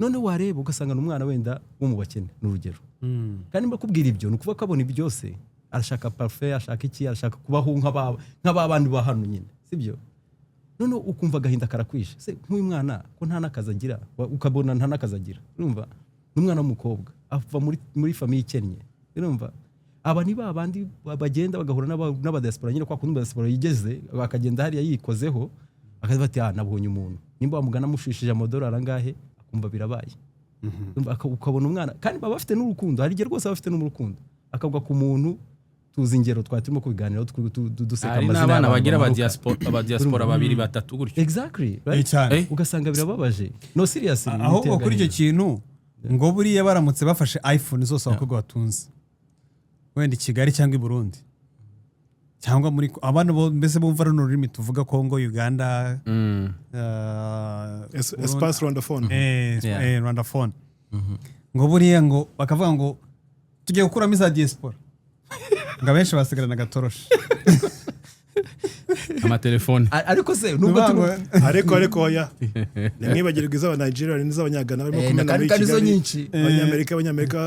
noneho wareba ugasanga n'umwana wenda wo mu bakene n'urugero kandi mbakubwira ibyo nukuvuga ko abona byose arashaka parfait ashaka iki arashaka kubaho nk'abandi ba hano nyine sibyo noneho ukumva agahinda karakwishe se nk'uyu mwana ko nta nakaza agira ukabona nta nakaza agira urumva n'umwana w'umukobwa ava muri famille ikennye urumva aba ni babandi bagenda bagahura n'abadiaspora nyine kwa kundi diaspora yigeze akagenda hariya yikozeho akaza bati nabonye umuntu nimba bamugana mushishije amadolari angahe akumva birabaye ukabona umwana kandi baba bafite n'urukundo hari igihe rwose bafite n'urukundo akavuga ku muntu tuzi ingero twaturimo kubiganiraho duseka amazina y'abana bagira abadiaspora babiri batatu gutyo exactly right ugasanga birababaje no seriously aho kuri icyo kintu ngo buriya baramutse bafashe iPhone zose abakobwa batunze wenda i Kigali cyangwa i Burundi cyangwa muri abana mbese bumva runo rurimi tuvuga Congo Uganda espace Rwandaphone Rwandaphone ngo buriya ngo bakavuga ngo tugiye gukuramo iza diaspora ngo abenshi basigarana agatoroshi amatelefone ariko se nubwo ariko oya nimwibagirwa iz'aba Nigeria n'iz'abanyagana barimo kumena muri Kigali abanyamerika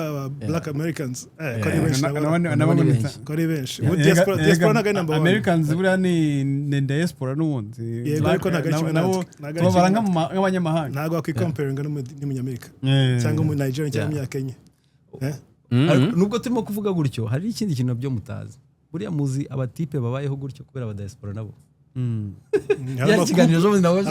black Americans ko ari benshi diaspora ntago ari number 1 Americans buriya ni diaspora n'ubundi yego ariko ntago ari kimwe natwe babara nk'abanyamahanga ntago wakwicomparinga n'umunyamerika cyangwa mu Nigeria cyangwa mu Kenya nubwo turimo kuvuga gutyo hari ikindi kintu byo mutazi buriya muzi abatipe babayeho gutyo kubera aba diaspora nabo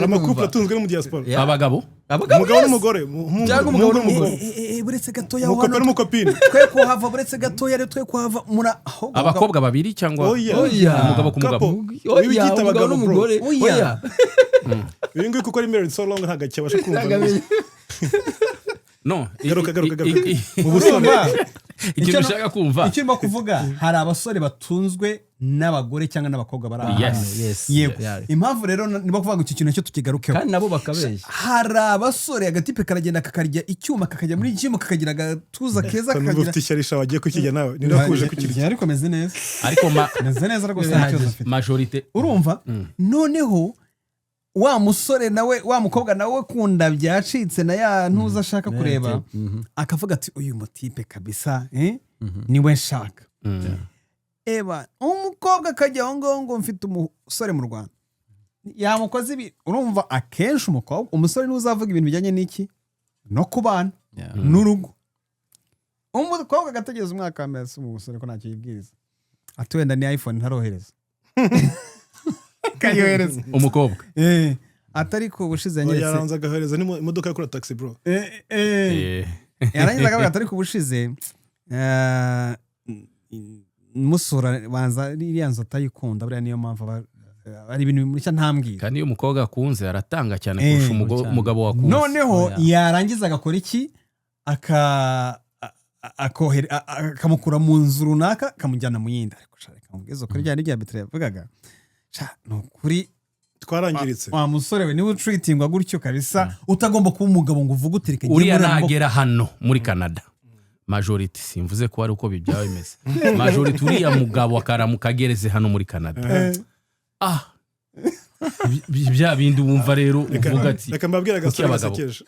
amakupla atunzwe no mu diaspora abagabo umugabo n'umugore cyangwa umugabo n'umugore buretse gatoya umukobwa n'umukopine twe kuhava buretse gatoya rero twe kuhava abakobwa babiri cyangwa umugabo ku mugabo umugabo n'umugore ibi ngibi kuko ari married so long ntago cyabasha kumva no garuka ubusoma ikintu ushaka kumva icyo urimo kuvuga hari abasore batunzwe n'abagore cyangwa n'abakobwa bari ahantu yego impamvu rero niba kuvuga ngo iki kintu cyo tukigarukeho kandi nabo bakabeshya hari abasore agatipe karagenda kakarya icyuma kakajya muri gym kakagira agatuza keza kakagira ufite isharisha wagiye kukijya nawe ni nakuje kukirya ariko meze neza ariko meze neza rwose ntacyo afite majorite urumva noneho wa musore nawe wa mukobwa nawe kunda byacitse na ya ntuza ashaka kureba akavuga ati uyu mutipe kabisa niwe nshaka eba umukobwa akajya aho ngaho ngo mfite umusore mu Rwanda yamukoze ibi urumva akenshi umukobwa umusore niwe uzavuga ibintu bijyanye n'iki no kubana n'urugo umukobwa agategereza umwaka w'amezi umusore ko ntacyo yibwiriza ati wenda ni iPhone ntarohereza kayohereza umukobwa atari ko bushize nyeretse yaranza gahereza ni imodoka yo kuri taxi bro yarangiza akavuga atari ko bushize musura banza iriya nzu atayikunda buriya niyo mpamvu ari ibintu bimushya ntambwira kandi iyo umukobwa akunze aratanga cyane kurusha umugabo wakunze noneho yarangiza agakora iki akamukura mu nzu runaka akamujyana mu yindi ariko reka mubwize ukuri bya n'ibya Betre yavugaga ni ukuri twarangiritse wa musore we niwe utreatingwa gutyo kabisa utagomba kuba umugabo ngo uvuge utereke uriya nagera hano muri Canada majority simvuze ko ari uko byaba bimeze majority uriya mugabo akaramuka agereze hano muri Canada bya bindi wumva rero uvuga ati reka mbabwira gasore gasekeje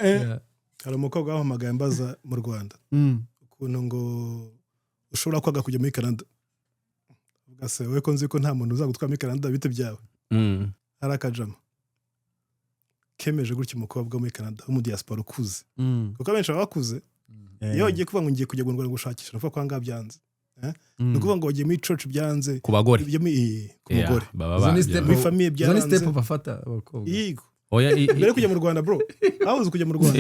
hari umukobwa wahamagaye mbaza mu Rwanda ukuntu ngo ushobora kwaga kujya muri Canada ugase we ko nzi ko nta muntu uzagutwara muri Canada bite byawe hari akajama kemeje gutyo umukobwa muri Canada wo mu diaspora ukuze kuko abenshi bakuze iyo ugiye kuvuga ngo ngiye kujya Rwanda gushakisha nuko kwanga byanze no kuvuga ngo wagiye muri church byanze ku bagore ku mugore muri famille byanze step bafata abakobwa yego mbere kujya mu Rwanda bro aho kujya mu Rwanda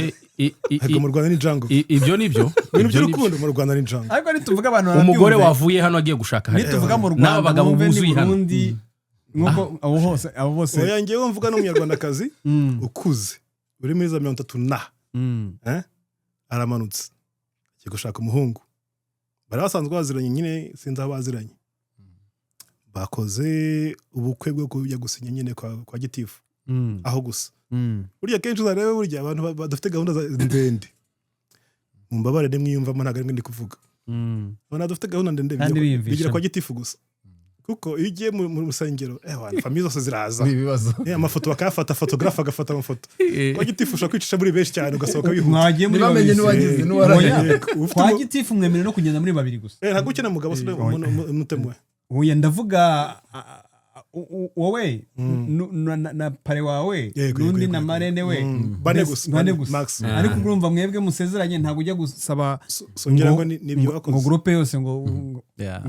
ariko mu Rwanda ni jungle ibyo nibyo ibintu by'urukundo mu Rwanda ni jungle ariko nituvuga abantu umugore wavuye hano agiye gushaka hari nituvuga mu Rwanda n'abagabo buzuye hano nkuko abo bose oya ngewe mvuga n'umunyarwandakazi ukuze uri muri za 30 aramanutse agiye gushaka umuhungu bari basanzwe baziranye nyine sinzi aho baziranye bakoze ubukwe bwo kujya gusinya nyine kwa gitifu aho gusa burya kenshi uzarebe burya abantu badafite gahunda ndende mumbabare nimwiyumvamo ntago ari ndi kuvuga abantu badafite gahunda ndende bigira kwa gitifu gusa kuko iyo ugiye mu rusengero famiye zose ziraza ibibazo amafoto bakayafata photographe agafata amafoto kwa gitifu ushobora kwicisha muri benshi cyane ugasohoka wihuta mwagiye muri ntibamenye n'uwagize n'uwaranye kwa gitifu mwemere no kugenda muri babiri gusa ntabwo ukina mugabo se umutemwe uya ndavuga wowe na pare wawe n'undi na marene we bane gusa max ariko urumva mwebwe musezeranye ntabwo ujya gusaba ngira ngo nibyo bakoze ngo groupe yose ngo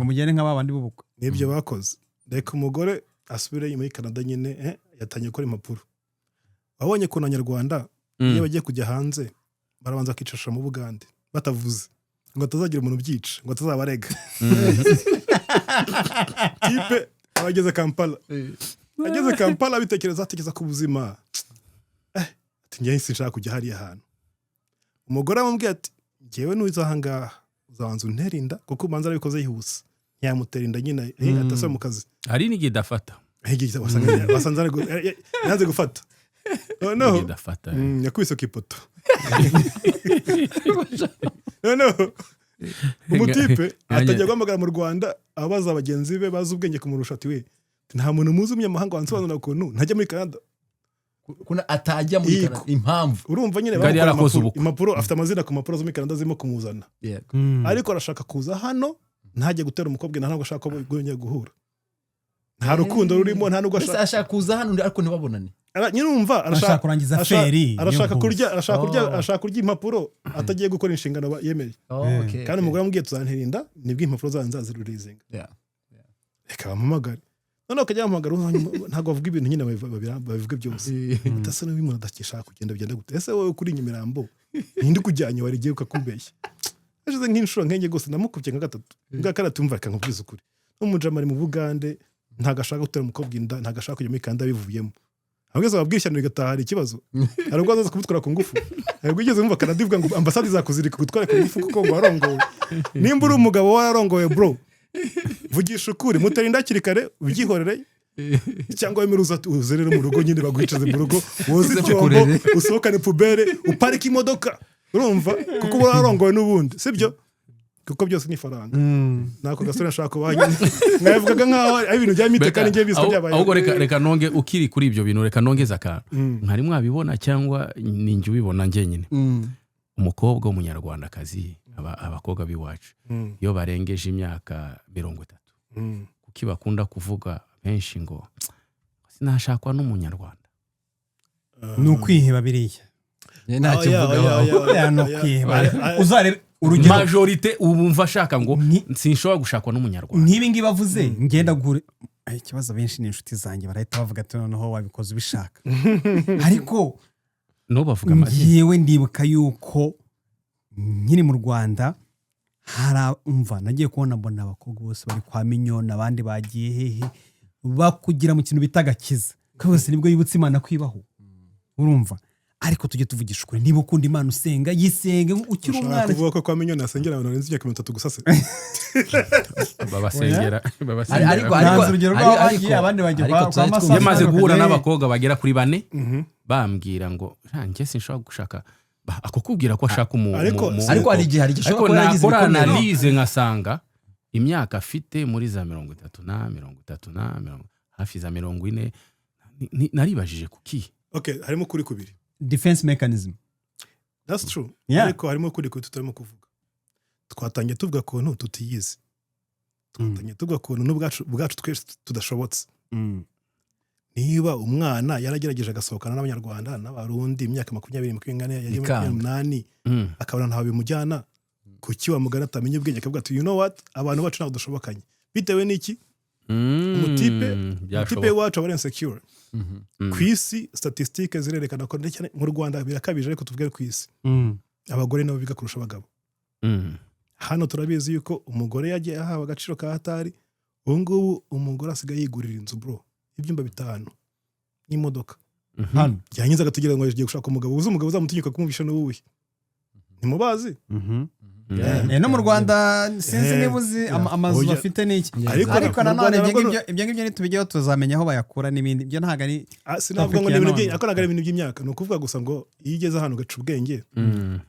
mugende nk'abandi b'ubukwe nibyo bakoze reka umugore asubire muri Canada nyine yatanye gukora impapuro babonye ko Abanyarwanda iyo bagiye kujya hanze barabanza kwicasha mu Bugande batavuze ngo atazagira umuntu byica ngo atazabarega tipe ageze Kampala bitekereza ku buzima ati njye sinshaka kujya hariya hantu umugore amubwiye ati njyewe nuzahangaha uzabanza unterinda kuko ubanza arabikoze yihuse ntiyamutera inda nyine atasaba mu kazi hari n'igihe idafata wasanze yanze gufata noneho yakubise ku ipoto noneho umutipe atajya guhamagara mu Rwanda abaza bagenzi be bazi ubwenge kumurusha ati we nta muntu muzi umunyamahanga wansobanurira ukuntu ntajya muri Canada kuna atajya muri Canada impamvu urumva nyine impapuro afite amazina ku mpapuro zo muri Canada zirimo kumuzana ariko arashaka kuza hano ntajye gutera umukobwa ntabwo ashaka ko bwongeye guhura nta rukundo rurimo nta nubwo ashaka kuza hano ariko ntibabonane nyine umva arashaka kurangiza feri arashaka kurya impapuro atagiye gukora inshingano yemeye kandi umugore amubwiye tuzantirinda nibwo impapuro zanzazirurizinga reka bamuhamagare noneho ukajya bamuhamagara ntabwo bavuga ibintu nyine babivuga byose utasa n'ibintu adashaka kugenda bigenda gute ese wowe kuri Nyamirambo nindi kujyanye wari igiye ukakumbeshya hashize nk'inshuro nk'enye gose namukubye nka gatatu bwa karatumva kankubwiza ukuri n'umujamari mu Bugande ntago ashaka gutera umukobwa inda ntago ashaka kujya muri Canada bivuyemo ahubwo babwishyana bigataha hari ikibazo hari ubwo azaza kumutwara ku ngufu ntabwo igeze umva Canada ivuga ngo ambasade izakuzirika gutwara ku ngufu kuko ngo warongowe nimba uri umugabo wararongowe bro vugisha ukuri mutera inda kiri kare ubyihorere cyangwa wemeruza uzerere mu rugo nyine bagwicaze mu rugo woze icyombo usohokane pubere uparike imodoka urumva kuko wararongowe n'ubundi sibyo kuko byose ni faranga nako gasore nashaka kubanya mwavugaga nkaho ari ibintu bya mite kandi ngiye bisabye abaye ahubwo reka nonge ukiri kuri ibyo bintu reka nongeza akantu mwari mwabibona cyangwa ninjye ubibona njye nyine umukobwa w'umunyarwandakazi abakobwa biwacu iyo barengeje imyaka 30 kuki bakunda kuvuga benshi ngo sinashakwa n'umunyarwanda nukwiheba biriya ntacyo mvuga no kwiheba uzarebe majorite ubumva ashaka ngo sinshobora gushakwa n'umunyarwanda nk'ibi ngibi bavuze ngenda gure ikibazo benshi ni inshuti zanjye barahita bavuga ati noneho wabikoze ubishaka ariko no bavuga make yewe ndibuka yuko nkiri mu Rwanda haramva nagiye kubona mbona abakobwa bose bari kwa Minyoni abandi bagiye hehe bakugira mu kintu bitagakiza kose nibwo yibutse Imana kwibaho urumva ariko tujye tuvugisha ukuri niba ukunda Imana usenga yisenge ukiri umwana kuvuga ko kwa Minyoni asengera abantu barenze imyaka 30 gusa se babasengera ariko abandi bagiye kwa Masaka yamaze guhura n'abakobwa bagera kuri 4 bambwira ngo njye sinshobora gushaka akokubwira ko ashaka ariko ari igihe hari gishobora ko yagize analyse nkasanga imyaka afite muri za 30 hafi za 40 naribajije kuki okay harimo kuri kubiri defense mechanism that's true ariko harimo kuri tutarimo kuvuga twatangiye tuvuga ko tutiyize twatangiye tuvuga ko n'ubwacu twese tudashobotse niba umwana yaragerageje agasohokana n'Abanyarwanda n'Abarundi imyaka 20 akabona ntawe bimujyana kuki wa mugana atamenye ubwenge akavuga ati you know what abantu bacu ntabwo dushobokanye bitewe n'iki umutipe wacu aba insecure kwisi statistique zirerekana ko cyane mu Rwanda birakabije ariko tuvuge kwisi abagore nabo biga kurusha abagabo hano turabizi yuko umugore yagiye ahawe agaciro ka hatari ubungubu umugore asigaye yigurira inzu bro ibyumba 5 n'imodoka hano yanyiza agatugira ngo yagiye gushaka umugabo uzi umugabo uzamutinyuka kumubisha n'uwuhe ntimubazi no mu Rwanda sinzi nibuzi amazu bafite n'iki ariko nanone ibyo ngibyo nitubijyeho tuzamenya aho bayakura n'ibindi ibyo ntago ari sinavuga ngo akoraga ibintu by'imyaka no kuvuga gusa ngo iyo igeze ahantu gaca ubwenge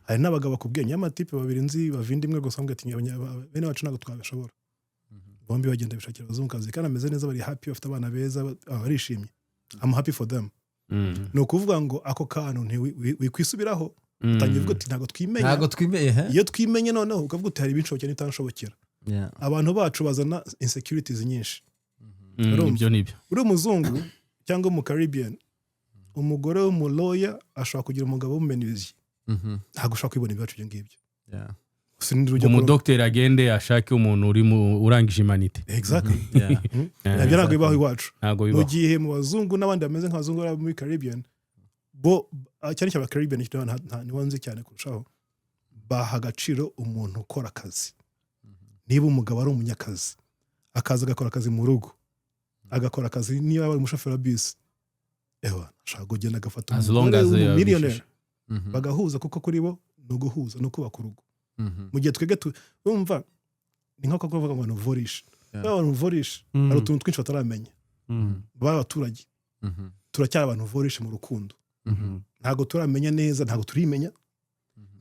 hari n'abagabo bakubwenge amatipe babiri nzi bavindimwe gusa ngo ati bene wacu ntago twabishobora bombi bagenda bishakira abazungukazi kandi ameze neza bari happy bafite abana beza barishimye I'm happy for them no kuvuga ngo ako kantu wikwisubiraho utangiye uvuga ati ntago twimenya iyo twimenye noneho ukavuga uti hari ibinshobokera n'itanshobokera abantu bacu bazana insecurities nyinshi ibyo nibyo uri umuzungu cyangwa mu Caribbean umugore w'umuloya ashobora kugira umugabo w'umumenuzi ntago ushobora kwibona ibibacu ibyo ngibyo umudokiteri agende ashake umuntu uri urangije imanite exactly nabyo ntabwo bibaho iwacu mu gihe mu bazungu n'abandi bameze nk'abazungu bari muri Caribbean bo cyane cyane Caribbean ntiwanze cyane kurushaho baha agaciro umuntu ukora akazi niba umugabo ari umunyakazi akaza agakora akazi mu rugo agakora akazi niba ari umushoferi wa bus ashaka kugenda agafata umumiliyoneri bagahuza kuko kuri bo no guhuza no kubaka urugo mu gihe twege bumva ni nko kuvuga ngo novorisha novorisha ari utuntu twinshi bataramenya b'abaturage turacyari abantu vorisha mu rukundo ntago turamenya neza ntago turimenya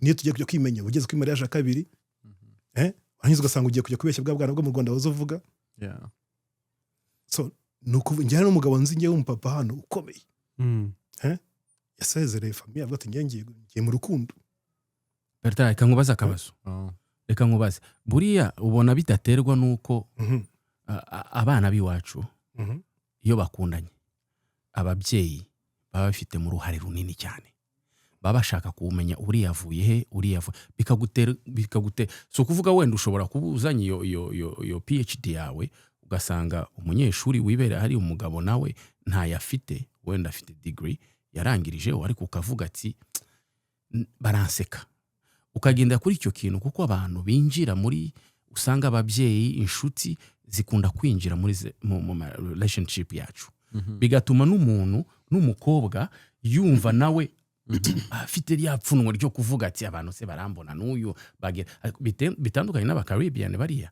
niyo tugiye kujya kwimenya ugeze kuri mariage ya kabiri wanyuze ugasanga ugiye kujya kubeshya bwa bwana bwo mu Rwanda bazovuga so nuko njyana n'umugabo nzi ngiye w'umupapa hano ukomeye yasezereye famille avuga ati ngiye mu rukundo Bertrand reka nkubaze akabazo reka nkubaze buriya ubona bidaterwa nuko abana biwacu iyo bakundanye ababyeyi baba bafite mu ruhare runini cyane baba bashaka kumenya uriya avuye he uriya bikagutera so kuvuga wenda ushobora kubuzanya iyo PhD yawe ugasanga umunyeshuri wibera hari umugabo nawe ntayafite wenda afite degree yarangirije ariko ukavuga ati baranseka ukagenda kuri icyo kintu kuko abantu binjira muri usanga ababyeyi inshuti zikunda kwinjira muri mu relationship yacu bigatuma n'umuntu n'umukobwa yumva nawe afite ryapfunwa ryo kuvuga ati abantu se barambona n'uyu bitandukanye n'aba Caribbean bariya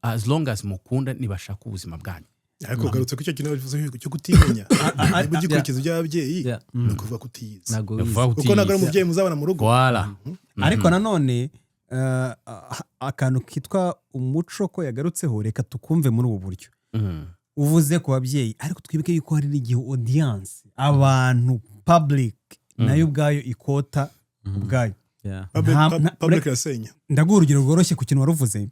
as long as mukunda nibashaka ubuzima bwanyu ariko garutse ku cyo kintu bivuze cyo kutimenya niba ugikurikiza iby'ababyeyi no kuvuga kutiyizi kuko nagara umubyeyi muzabana mu rugo ariko nanone akantu kitwa umuco ko yagarutseho reka tukumve muri ubu buryo uvuze ku babyeyi ariko twibuke yuko hari n'igihe audience abantu public nayo ubwayo ikota ubwayo public yasenya ndaguha urugero rworoshye ku kintu waruvuze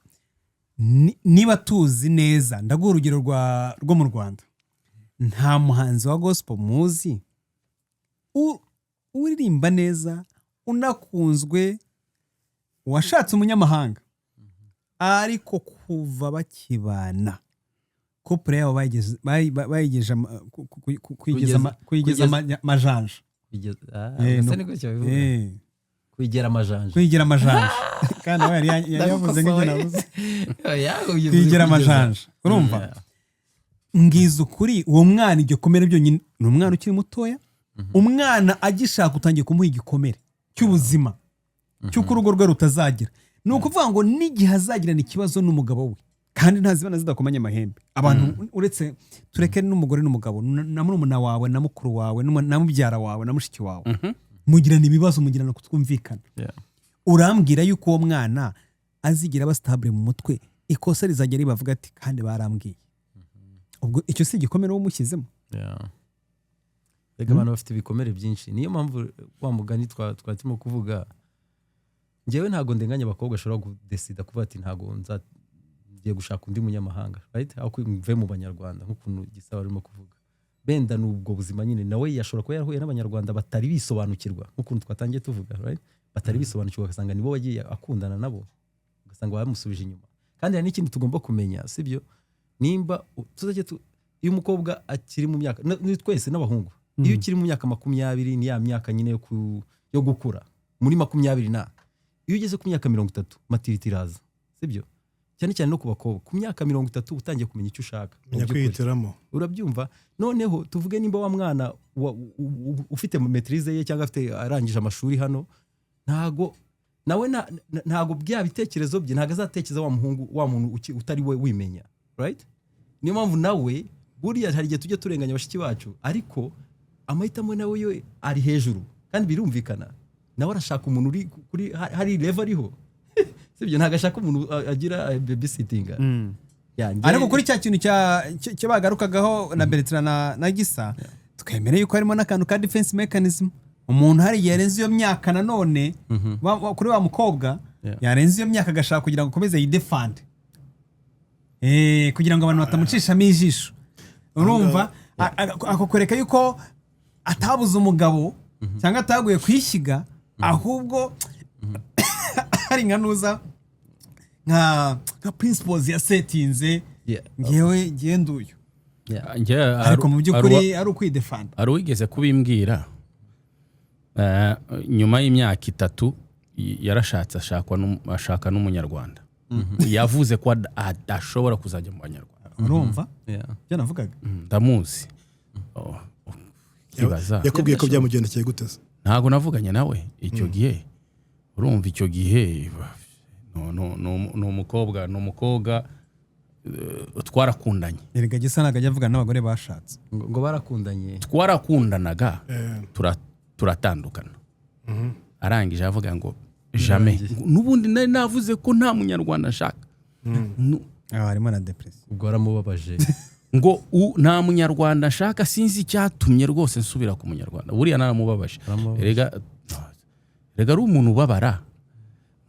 niba tuzi neza ndaguha urugero rwo mu Rwanda nta muhanzi wa gospel muzi uririmba neza unakunzwe washatse umunyamahanga ariko kuva bakibana couple yabo bayigeje kuyigeza amajanja kwigira amajanja kandi aho yari yavuze nk'ibyo navuze kwigira amajanja urumva ngize ukuri uwo mwana igikomere byonyine ni umwana ukiri mutoya umwana agishaka utangiye kumuha igikomere cy'ubuzima cy'uko urugo rwe rutazagira ni ukuvuga ngo n'igihe azagirana ikibazo n'umugabo we kandi ntazibana zidakomanya amahembe abantu uretse tureke n'umugore n'umugabo na murumuna wawe na mukuru wawe na mubyara wawe na mushiki wawe mugirana ibibazo mugirana kutwumvikana urambwira yuko uwo mwana azigira abastabile mu mutwe ikosa rizajya ribavuga ati kandi barambwiye ubwo icyo si igikomere wo mushyizemo rega abantu bafite ibikomere byinshi niyo mpamvu wa mugani twatimo kuvuga njyewe ntago ndenganya abakobwa ashobora kudesida kuvuga ati ntago ngiye gushaka undi munyamahanga right aho mve mu banyarwanda nk'ukuntu gisaba arimo kuvuga benda n'ubwo buzima nyine nawe yashobora kuba yarahuye n'abanyarwanda batari bisobanukirwa nk'ukuntu twatangiye tuvuga right batari bisobanukirwa ugasanga nibo bagiye akundana nabo ugasanga bamusubije inyuma kandi hari n'ikindi tugomba kumenya sibyo nimba tuzajye iyo umukobwa akiri mu myaka twese n'abahungu iyo ukiri mu myaka 20 ni ya myaka nyine yo gukura muri 20 na iyo ugeze ku myaka 30 maturity iraza sibyo cyane cyane no ku bakobwa ku myaka 30 utangiye kumenya icyo ushaka kwihitiramo urabyumva noneho tuvuge nimba wa mwana ufite maîtrise ye cyangwa afite arangije amashuri hano ntago nawe ntago bya bitekerezo bye ntago azatekereza wa muhungu wa muntu utari we wimenya right niyo mpamvu nawe buriya hari igihe tujye turenganya abashiki bacu ariko amahitamo nawe yo ari hejuru kandi birumvikana nawe arashaka umuntu uri kuri hari level ariho sibyo ntago ashaka umuntu agira babysitting ariko kuri cya kintu cyabagarukagaho na Bertrand na Gisa twemere yuko harimo n'akantu ka defense mechanism. Umuntu hari yarenze iyo myaka nanone kuri wa mukobwa yarenze iyo myaka agashaka kugira ngo akomeze yidefend kugira ngo abantu batamucishamo ijisho. Urumva akakwereka yuko atabuze umugabo cyangwa ataguye kwishyiga, ahubwo hari nka nuza nka principles ya setinze ngewe ngenduyo. Ariko mu by'ukuri ari ukwidefend. Ari wigeze kubimbwira nyuma y'imyaka 3 yarashatse ashaka n'umunyarwanda. Yavuze ko adashobora kuzajya mu banyarwanda. Urumva byo navugaga ndamuzi. Yakubwiye ko byamugendekeye gute? Ntago navuganye nawe icyo gihe. Urumva icyo gihe no umukobwa twarakundanye. Erega Gisa nagajya avuga n'abagore bashatse ngo barakundanye. Twarakundanaga turatandukana. Arangije avuga ngo jamais nubundi nari navuze ko nta munyarwanda nshaka. Harimo na depression. Ubwo aramubabaje ngo nta munyarwanda nshaka, sinzi icyatumye rwose nsubira ku munyarwanda. Buriya naramubabaje. Erega ari umuntu ubabara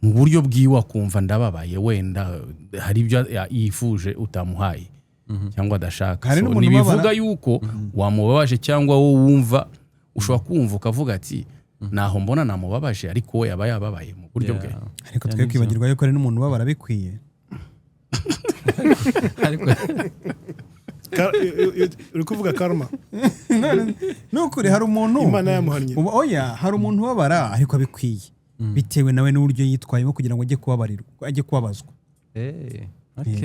mu buryo bwiwe akumva ndababaye, wenda hari ibyo yifuje utamuhaye cyangwa adashaka. Nibivuga yuko wamubabaje cyangwa wowe wumva ushobora kumva ukavuga ati naho mbona namubabaje, ariko we yaba yababaye mu buryo bwe. Ariko twe kwibagirwa yuko ari n'umuntu ubabara bikwiye. Uri kuvuga karma? Nukuri hari umuntu Imana yamuhannye. Oya, hari umuntu ubabara ariko abikwiye bitewe nawe n'uburyo yitwayemo kugira ngo ajye kubabarirwa, ajye kubabazwa.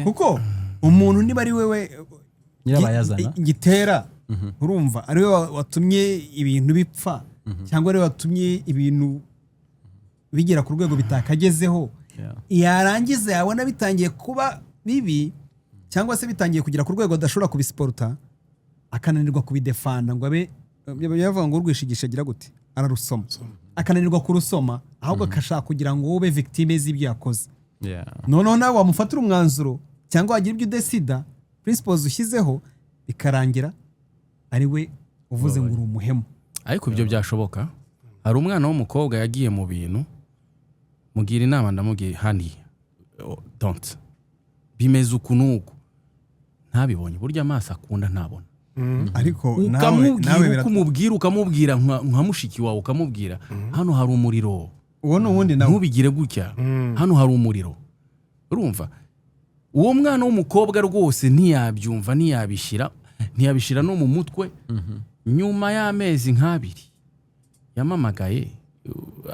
Kuko umuntu niba ari wewe nyirabayazana gitera, urumva ari we watumye ibintu bipfa cyangwa ari we watumye ibintu bigera ku rwego bitakagezeho, yarangiza yabona bitangiye kuba bibi cyangwa se bitangiye kugira ku rwego adashobora kubisporta, akananirwa kubidefanda ngo abe yavuga ngo urwishigisha agira gute ararusoma, akananirwa kurusoma, ahubwo akashaka kugira ngo ube victime z'ibyo yakoze. Noneho nawe wamufatira umwanzuro cyangwa wagira ibyo udesida principles ushyizeho bikarangira ari we uvuze ngo uri umuhemu. Ariko ibyo byashoboka. Hari umwana w'umukobwa yagiye mu bintu, mugira inama ndamubwiye hani don't bimeze ukunuko ntabibonye, burya amaso akunda ntabona. Ariko nawe ukamubwira nka mushiki wawe, ukamubwira hano hari umuriro, uwo n'ubundi nawe ntubigire gutya, hano hari umuriro. Urumva uwo mwana w'umukobwa rwose ntiyabyumva, ntiyabishira no mu mutwe. Nyuma y'amezi nk'abiri yamamagaye,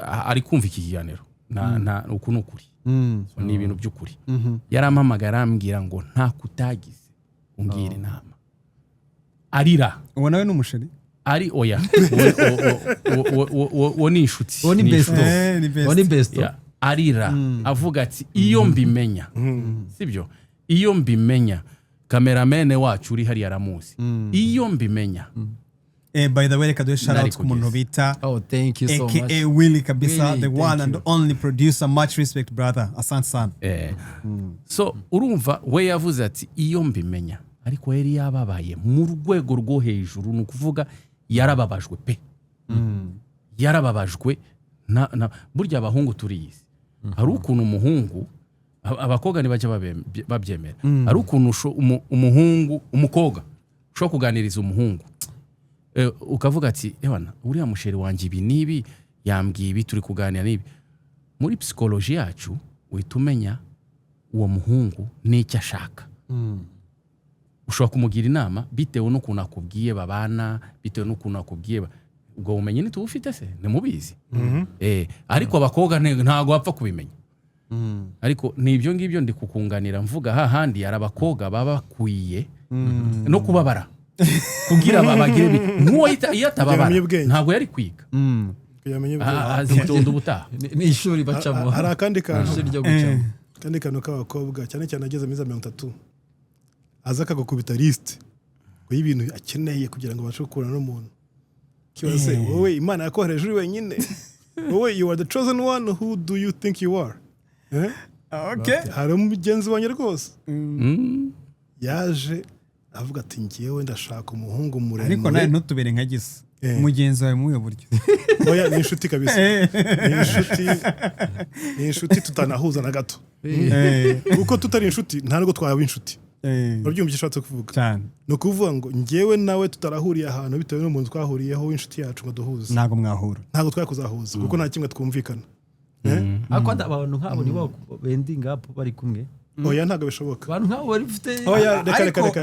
ari kumva iki kiganiro na uku n'ukuri, ni ibintu by'ukuri. Yaramamagara arambwira ngo nta kutagize umbwira inama. Arira. Uwo nawe n'umusheri ari oya wo ni inshuti, wo ni best. Arira avuga ati iyo mbimenya, sibyo, iyo mbimenya cameraman wacu uri hari aramuzi, iyo mbimenya. By the way, reka duhe shout out ku muntu bita thank you so much aka Willy kabisa, the one and only producer. Much respect brother, asante sana. So urumva we yavuze ati iyo mbimenya, ariko yari yababaye mu rwego rwo hejuru, ni ukuvuga yarababajwe pe. Yarababajwe burya abahungu turiyizi. Hari ukuntu umuhungu, abakobwa ntibajya babyemera, hari ukuntu umukobwa ushobora kuganiriza umuhungu ukavuga ati ebana uriya musheri wanjye ibi nibi yambwiye ibi, turi kuganira nibi. Muri psychology yacu uhita umenya uwo muhungu n'icyo ashaka. Ushobora kumugira inama bitewe n'ukuntu akubwiye babana, bitewe n'ukuntu akubwiye. Ubwo bumenyi ntitubufite se, ntimubizi. Ariko abakobwa ntago bapfa kubimenya. Ariko nibyo ngibyo ndi kukunganira mvuga hahandi ari abakobwa baba bakwiye no kubabara kugira babagire nk'uwo yatababara ntago yari kwiga. Azitonda ubutaha ni ishuri bacamo. Hari akandi kantu ryo gucamo, kandi kantu k'abakobwa cyane cyane ageze muri 30 aza akagukubita list y'ibintu akeneye kugira ngo abashe gukurana n'umuntu. Kibaze wowe Imana yakohereje uri wenyine, wowe you are the chosen one, who do you think you are? Okay. hari umugenzi wanjye rwose Mm. yaje avuga ati ngewe ndashaka umuhungu muremure ariko nawe ntutubere nka gisa umugenzi wawe muwe buryo oya ni inshuti kabisa ni inshuti tutanahuza na gato kuko tutari inshuti nta nubwo twaba inshuti urabyumva icyo ushatse kuvuga cyane ni ukuvuga ngo ngewe nawe tutarahuriye ahantu bitewe n'umuntu twahuriyeho w'inshuti yacu ngo duhuze ntabwo mwahura ntabwo twari kuzahuza kuko nta kimwe twumvikana ariko abantu nk'abo nibo bendinga up bari kumwe oya ntabwo bishoboka abantu nk'abo bari bafite oya reka ariko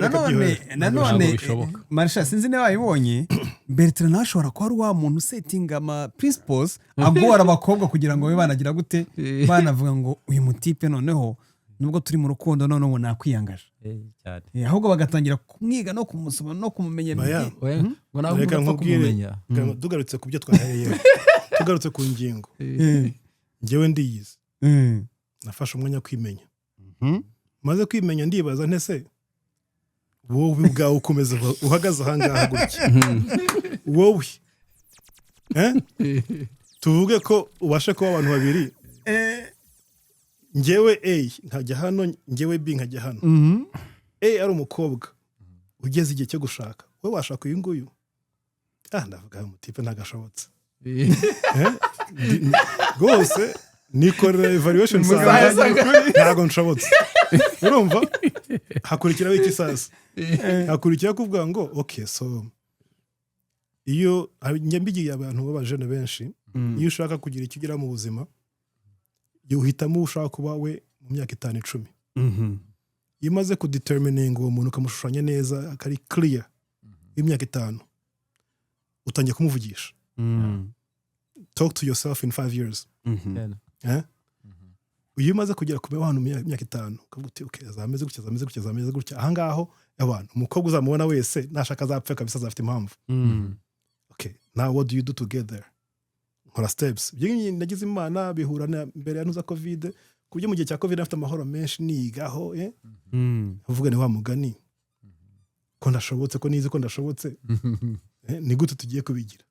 nanone bishoboka. Marisha sinzi niba wabibonye Bertrand nawe ashobora kuba ari wa muntu usetinga ama principles agora abakobwa kugira ngo babe banagira gute banavuga ngo uyu mutipe noneho nubwo turi mu rukundo none ngo nakwiyangaje cyane ahubwo bagatangira kumwiga no kumusoma no kumumenya Oya. ngo nawe reka ugomba nkubwire kumumenya tugarutse ku byo twahereyeho tugarutse ku ngingo ngewe ndiyizi nafashe umwanya wo kwimenya maze kwimenya ndibaza ntese wowe ubwawe ukomeza uhagaze ahangaha gutya wowe tuvuge ko ubashe kuba abantu babiri ngewe A nkajya hano ngewe B nkajya hano A ari umukobwa ugeze igihe cyo gushaka wowe washaka uyu nguyu ndavuga umutipe ntagashobotse rwose nikorera evaluation ntabwo nshobotse urumva hakurikiraho iki sasa hakurikira kuvuga ngo okay so iyo nyambigiye abantu b'abajene benshi iyo ushaka kugira icyo ugira mu buzima uhitamo ushaka kuba we mu myaka 5-10 iyo umaze kudetermininga uwo muntu ukamushushanya neza akari clear y'imyaka 5 utangiye kumuvugisha talk to yourself in 5 years iyo umaze kugera ku mibano mu myaka 5 ukavuga uti okay zameze gutya ahangaho abantu umukobwa uzamubona wese nashaka azapfe kabisa azafite impamvu okay now what do you do to get there nkora steps nagize imana bihurana mbere ya nuza covid kubyo mu gihe cya covid afite amahoro menshi nigaho uvuga ni wa mugani ko ndashobotse ko nize ko ndashobotse ni gute tugiye kubigira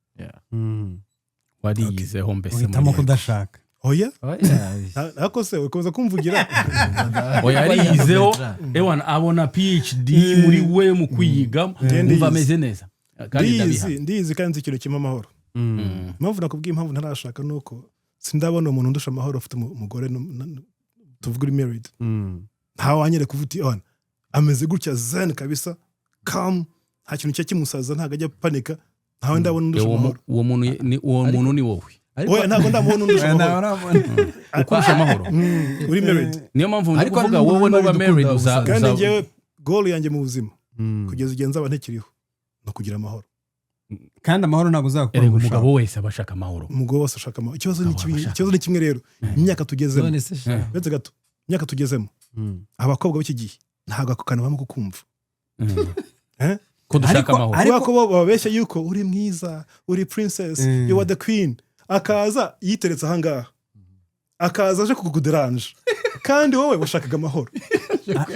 wariyizeho mbese uhitamo kudashaka oya ariko se ukomeza kumvugira oya yariyizeho ewana abona PhD muri we mu kwiga umva ameze neza ndiyizi kandi ikintu kimwe amahoro impamvu nakubwiye impamvu ntarashaka nuko sindabona umuntu undusha amahoro afite umugore tuvuga uri married nta wanyere kuvuti ameze gutya zen kabisa calm nta kintu cyo kimusaza ntago ajya panika ntawe ndabona undusha amahoro uwo muntu ni wowe oya ntago ndabona undusha amahoro ukurusha amahoro uri married niyo mpamvu ndi kuvuga wowe nuba married kandi ngewe goal yanjye mu buzima kugeza igihe nzaba ntekiriho no kugira amahoro kandi amahoro ntabwo uzakora umugabo wese abashaka amahoro umugabo wese ashaka amahoro ikibazo ni kimwe rero imyaka tugezemo uretse gato imyaka tugezemo abakobwa b'iki gihe ntabwo ako kantu bamo kukumva ko dushaka amahoro kubera ko bababeshya yuko uri mwiza uri princess you are the queen akaza yiteretse ahangaha akaza aje kukuderanje kandi wowe washakaga amahoro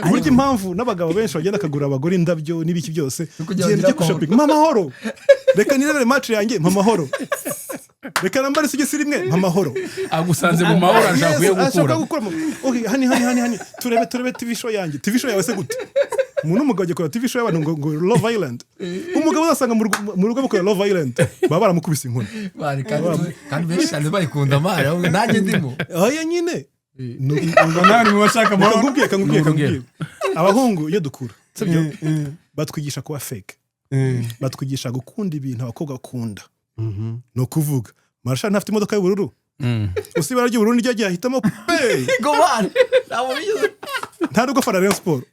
burya impamvu n'abagabo benshi bagenda akagura abagore indabyo n'ibiki byose genda ujye shopping amahoro reka nirere match yanjye amahoro reka nambare isugisi rimwe amahoro agusanze mu mahoro ashaka gukura okay hani turebe TV show yanjye TV show yawe se gute umuntu umugabo agiye kora TV show y'abantu ngo Love Island umugabo uzasanga mu rugo bakora Love Island baba baramukubise inkoni kandi benshi cyane bayikunda amahoro ahubwo nanjye ndimo oya nyine ngo nawe mu bashaka amahoro nkubwiye abahungu iyo dukura sibyo batwigisha kuba fake batwigisha gukunda ibintu abakobwa bakunda no kuvuga Marsha ntafite imodoka y'ubururu usibara ry'ubururu niryo agiye ahitamo pe go man nabo bize nta rugo fara Rayon Sport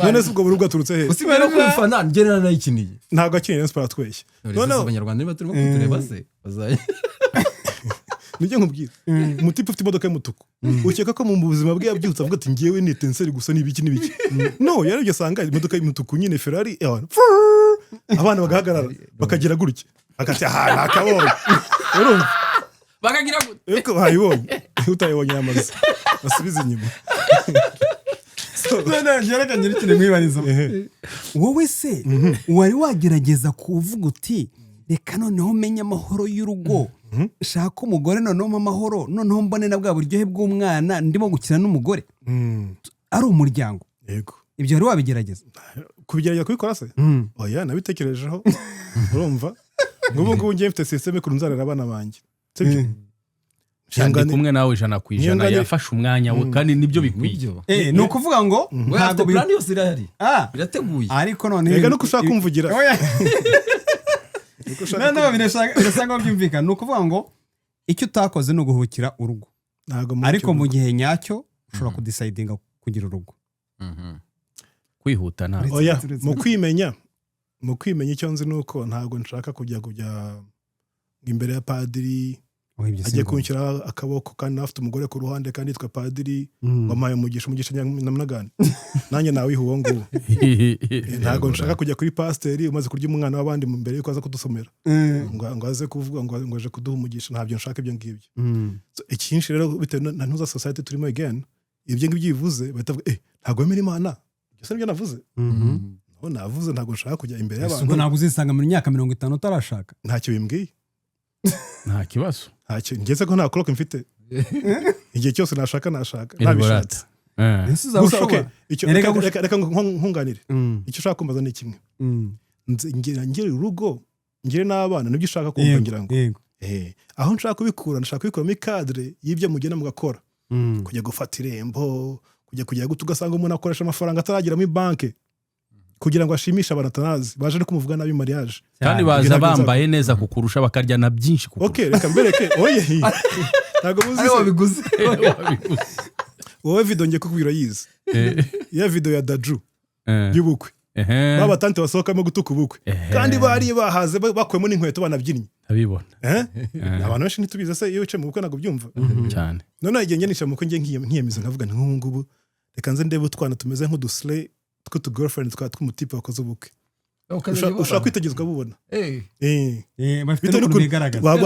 none se ubwo bururu bwaturutse he usibara ko fana ngerera nayikiniye ntabwo akiniye Rayon Sport atweshye none abanyarwanda niba turimo kutureba se bazaye nijye nkubwira umutipe ufite imodoka y'umutuku ukeka ko mu buzima bwe yabyutse avuga ati ngewe ni tenseri gusa n'ibiki no yarebye asanga imodoka y'umutuku nyine Ferrari abana bagahagarara bakagira gutya akati nakabonye urumva bakagira gutya uko bayibonye utayibonye yamaze basubiza inyuma ngerekanye n'ikindi mwibariza wowe se wari wagerageza kuvuga uti reka noneho menya amahoro y'urugo shaka umugore noneho mu mahoro noneho mbone na bwa buryohe bw'umwana ndimo gukina n'umugore ari umuryango yego ibyo rero wabigerageza kubigerageza kubikora se oya nabitekerejeho urumva ngubu ngiye mfite systeme ku nzarera abana banjye sibyo cyane kumwe nawe 100% yafashe umwanya we kandi nibyo bikwiye ni ukuvuga ngo ntabwo plan yose irahari birateguye ariko none rega no kushaka kumvugira no birasanga byumvikana ni ukuvuga ngo icyo utakoze ni uguhukira urugo ariko mu gihe nyacyo ushobora kudecidinga kugira urugo kwihuta ntabwo oya mu kwimenya icyo nzi nuko ntabwo nshaka kujya imbere ya padiri agiye kunshyira akaboko kandi afite umugore ku ruhande kandi yitwa padiri wampaye umugisha nyamunagane nanjye nawe uwo nguwo ntabwo nshaka kujya kuri pasiteri umaze kurya umwana w'abandi mbere yuko aza kudusomera ngo aze kuvuga ngo aje kuduha umugisha ntabyo nshaka ibyo ngibyo icyinshi rero bitewe na ntuza society turimo again ibyo ngibyo bivuze bahita bavuga ntabwo wemera imana byose nibyo navuze navuze ntabwo nshaka kujya imbere y'abantu ubwo ntabwo uzisanga mu myaka 50 utarashaka ntacyo bimbwiye nta kibazo ntacyo ngeze ko nta clock mfite igihe cyose nashaka ntabishatse reka nkunganire icyo ushaka kumbaza ni kimwe ngire urugo ngire n'abana nibyo ushaka kumva ngira ngo aho nshaka kubikura ndashaka kubikura muri cadre y'ibyo mugenda mugakora kujya gufata irembo kujya guta ugasanga umuntu akoresha amafaranga ataragira muri banki kugira ngo ashimishe abantu atanazi baje no kumuvuga nabi mariage kandi baza bambaye neza kukurusha bakarya na byinshi kukurusha reka mbereke oye ntago muzi ayo wabiguze wowe video ngiye kukubwira yize ya video ya Daju y'ubukwe baba tante basohokamo gutuka ubukwe kandi bari bahaze bakwemo n'inkweto banabyinnye abibona abantu benshi ntitubize se iyo wicaye mu bukwe ntago byumva cyane none igihe ngenisha mu bukwe ngiye nkiyemiza nkavuga nk'ubu ngubu reka nze ndebe utwana tumeze nk'udusle tw'utu girlfriend tw'umutipe wakoze ubukwe ushaka kwitegezwa bubona bafite n'ukuntu bigaragaza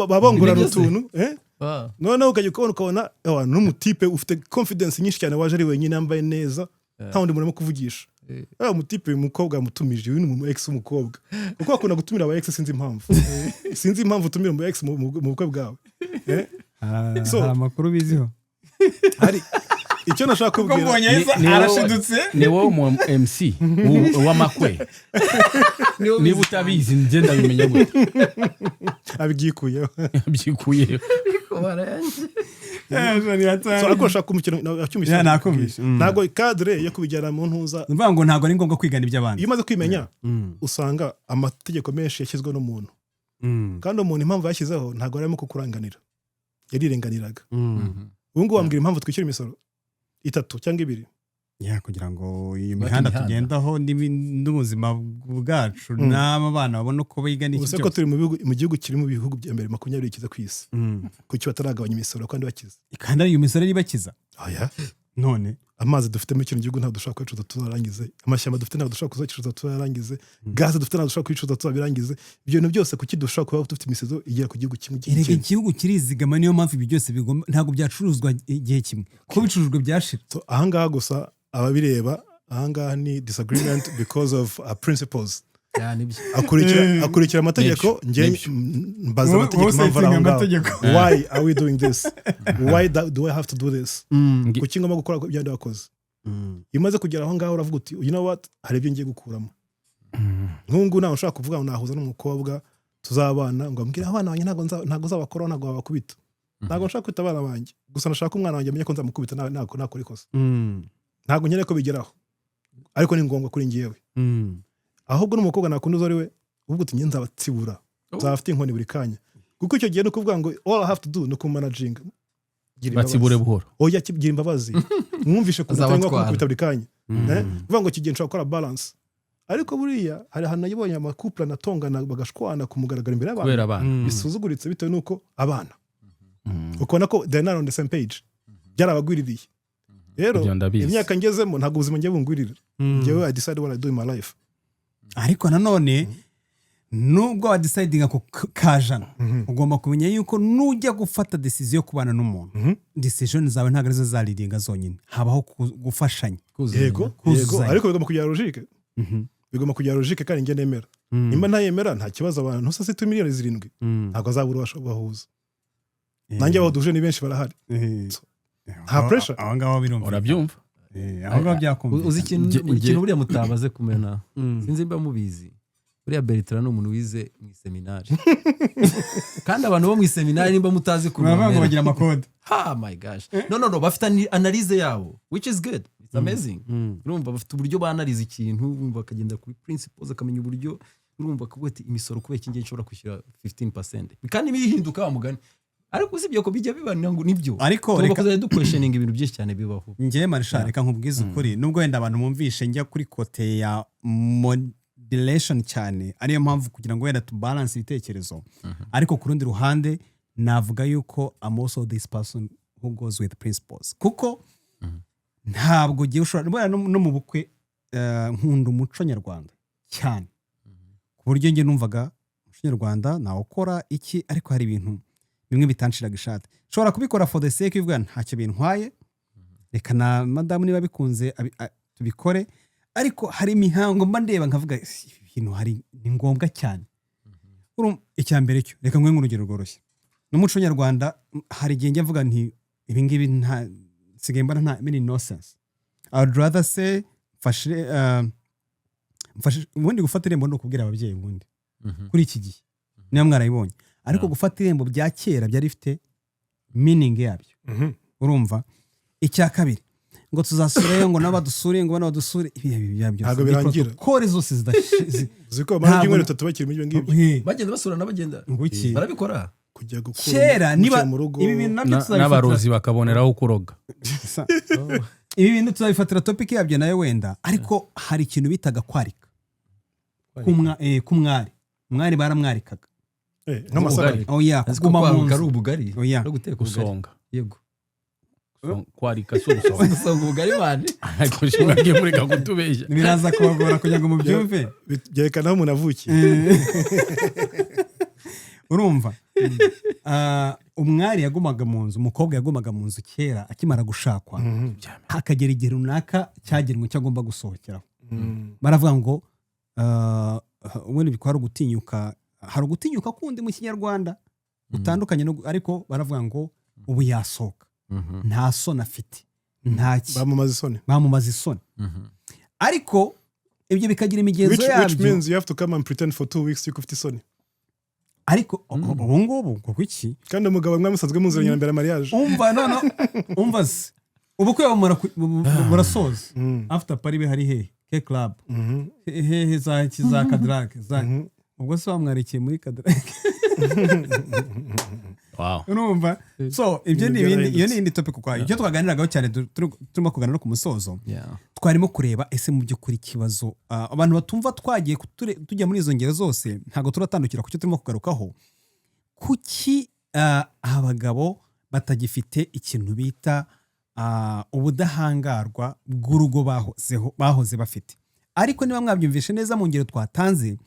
babongorana utuntu noneho ukajya ukabona n'umutipe ufite confidence nyinshi cyane waje ari wenyine yambaye neza nta wundi muntu arimo kuvugisha umutipe uyu mukobwa yamutumije uyu ni umu ex w'umukobwa kuko akunda gutumira aba ex sinzi impamvu utumira umu ex mu bukwe bwawe hari amakuru biziho hari icyo nashaka kubwira arashidutse ni wowe mu MC w'amakwe niba utabizi njye ndabimenya gute abyikuyeho ariko ushaka kumukino ntabwo cadre yo kubijyana mu ntuza mvuga ngo ntabwo ari ngombwa kwigana iby'abandi iyo umaze kwimenya usanga amategeko menshi yashyizweho n'umuntu kandi umuntu impamvu yashyizeho ntabwo arimo kukuranganira yarirenganiraga ubu ngubu wambwira impamvu twishyura imisoro 3 cyangwa 2 kugira ngo iyi mihanda tugendaho n'ubuzima bwacu n'abana babona uko biga n'iki cyose ko turi mu gihugu kiri mu bihugu bya mbere 20 kiza ku isi kuki bataragabanya imisoro kandi bakiza kandi ari imisoro iri bakiza oya none amazi dufite muri kino gihugu ntabwo dushaka kwicuza tuzarangize amashyamba dufite ntabwo dushaka kuzakicuza tuzarangize gaze dufite ntabwo dushaka kwicuza tuzabirangize ibyo bintu byose kuki dushaka kuba dufite imisozo igera ku gihugu kimwe igihugu kirizigama niyo mpamvu ibi byose bigomba ntabwo byacuruzwa igihe kimwe ko bicurujwe byashira ahangaha gusa ababireba ahangaha ni disagreement because of principles akurikira amategeko mbaza amategeko impamvu ari aho ngaho why are we doing this why do I have to do this kuki ngomba gukora ibyo ndi wakoze iyo umaze kugera aho ngaho uravuga uti you know what hari ibyo ngiye gukuramo nk'ubu nawe ushaka kuvuga ngo nahuza n'umukobwa tuzabana ngo ambwire abana banjye ntabwo nzabakoraho ntabwo babakubita ntabwo nshaka kwita abana banjye gusa nashaka umwana wanjye amenye ko nzamukubita nakora ikosa ntabwo nkeneye ko bigeraho ariko ni ngombwa kuri njyewe ahubwo n'umukobwa nakunda uzo ari we ubwo uti nge nzabatsibura nzabafite inkoni buri kanya kuko icyo gihe ni ukuvuga ngo all I have to do ni ukumanaginga batsibure buhoro oya gira imbabazi mwumvishe kuzatenga kumukubita buri kanya uvuga ngo kigiye nshobora gukora balance ariko buriya hari ahantu nayibonye amakupla anatongana bagashwana kumugaragara imbere y'abantu bisuzuguritse bitewe n'uko abana ukabona ko they're not on the same page byarabagwiririye rero imyaka ngezemo ntabwo ubuzima ngiye bungwirira njyewe I decide what I do in my life ariko nanone nubwo wadecidinga ku kajana ugomba kumenya yuko nujya gufata decision yo kubana n'umuntu decision zawe ntabwo arizo zariringa zonyine habaho gufashanya yego ariko bigomba kugira logique bigomba kugira logique kandi nge nemera nimba ntayemera nta kibazo abantu sase 2 miliyoni 7 ntabwo azabura bahuza nanjye abaduje ni benshi barahari nta pressure aho ngaho birumva urabyumva aho ngaho byakumva uzi ikintu buriya mutabaze kumena sinzi mba mubizi buriya Bertrand ni umuntu wize mu seminari kandi abantu bo mu seminari nimba mutazi kumenya bagira amakode my gosh no bafite analyze yabo which is good it's amazing urumva bafite uburyo banalize ikintu bakagenda kuri principles akamenya uburyo urumva kuvuga ati imisoro kubera iki ngiye nshobora kwishyura 15% kandi bihinduka wa mugani ariko usibye ko bijya bibanira ngo nibyo ariko reka kuzajya duquestioning ibintu byinshi cyane bibaho ngiye Marshal reka nkubwize ukuri nubwo wenda abantu mumvishe njya kuri kote ya modulation cyane ariyo mpamvu kugira ngo wenda tu balance ibitekerezo ariko ku rundi ruhande navuga yuko I'm also this person who goes with principles kuko ntabwo ugiye ushobora no mu bukwe nkunda umuco nyarwanda cyane ku buryo njye numvaga umuco nyarwanda nawukora iki ariko hari ibintu bimwe bitanshiraga ishati ushobora kubikora for the sake of ntacyo bintwaye reka na madamu niba bikunze tubikore ariko hari imihango mba ndeba nkavuga ibintu hari ni ngombwa cyane icya mbere cyo reka nkwe nk'urugero rworoshye n'umuco nyarwanda hari igihe njya mvuga nti ibi ngibi nta sigaye mbona nta mini nonsense I would rather say mfashe ubundi gufata irembo no kubwira ababyeyi ubundi kuri iki gihe niba mwarayibonye ariko gufata irembo bya kera byari bifite meaning yabyo urumva icya kabiri ngo tuzasureyo ngo n'abadusure ngo n'abadusure ibi byabyo ntabwo birangira kore zose ziko bari kimwe tutatu bakiri muri ibyo ngibyo bagenda basura n'abagenda barabikora kujya gukura kera niba ibi bintu nabyo n'abarozi bakaboneraho kuroga ibi bintu tuzabifatira topic yabyo nayo wenda ariko hari ikintu bitaga kwarika kumwari baramwarikaga nk'amasaka kuguma mu nzu ubugari no guteka usonga yego kwarika so usonga ubugari bane ariko shingagiye muri gakutubeshya biraza kubagora kugira ngo mubyumve byerekana aho umuntu avukiye urumva umwari yagumaga mu nzu umukobwa yagumaga mu nzu kera akimara gushakwa hakagera igihe runaka cyagenwe cyo agomba gusohokeraho baravuga ngo ubundi bikwara gutinyuka hari ugutinyuka kundi mu kinyarwanda gutandukanye ariko baravuga ngo ubu yasohoka nta soni afite bamumaze isoni ariko ibyo bikagira imigenzo yabyo which means you have to come and pretend for 2 weeks yuko ufite isoni ariko ubu ngubu kuko iki kandi umugabo mwe musanzwe muziranye mbere mariage umva se ubukwe burasoza after party be hari he club he za kadrag ubwo se bamwarikiye muri kadrag urumva so ibyo ni iyo ni indi topic kwayo icyo twaganiragaho cyane turimo kuganira no ku musozo twarimo kureba ese mu by'ukuri ikibazo abantu batumva twagiye tujya muri izo ngero zose ntabwo turatandukira ku cyo turimo kugarukaho kuki abagabo batagifite ikintu bita ubudahangarwa bw'urugo bahoze bafite ariko niba mwabyumvishe neza mu ngero twatanze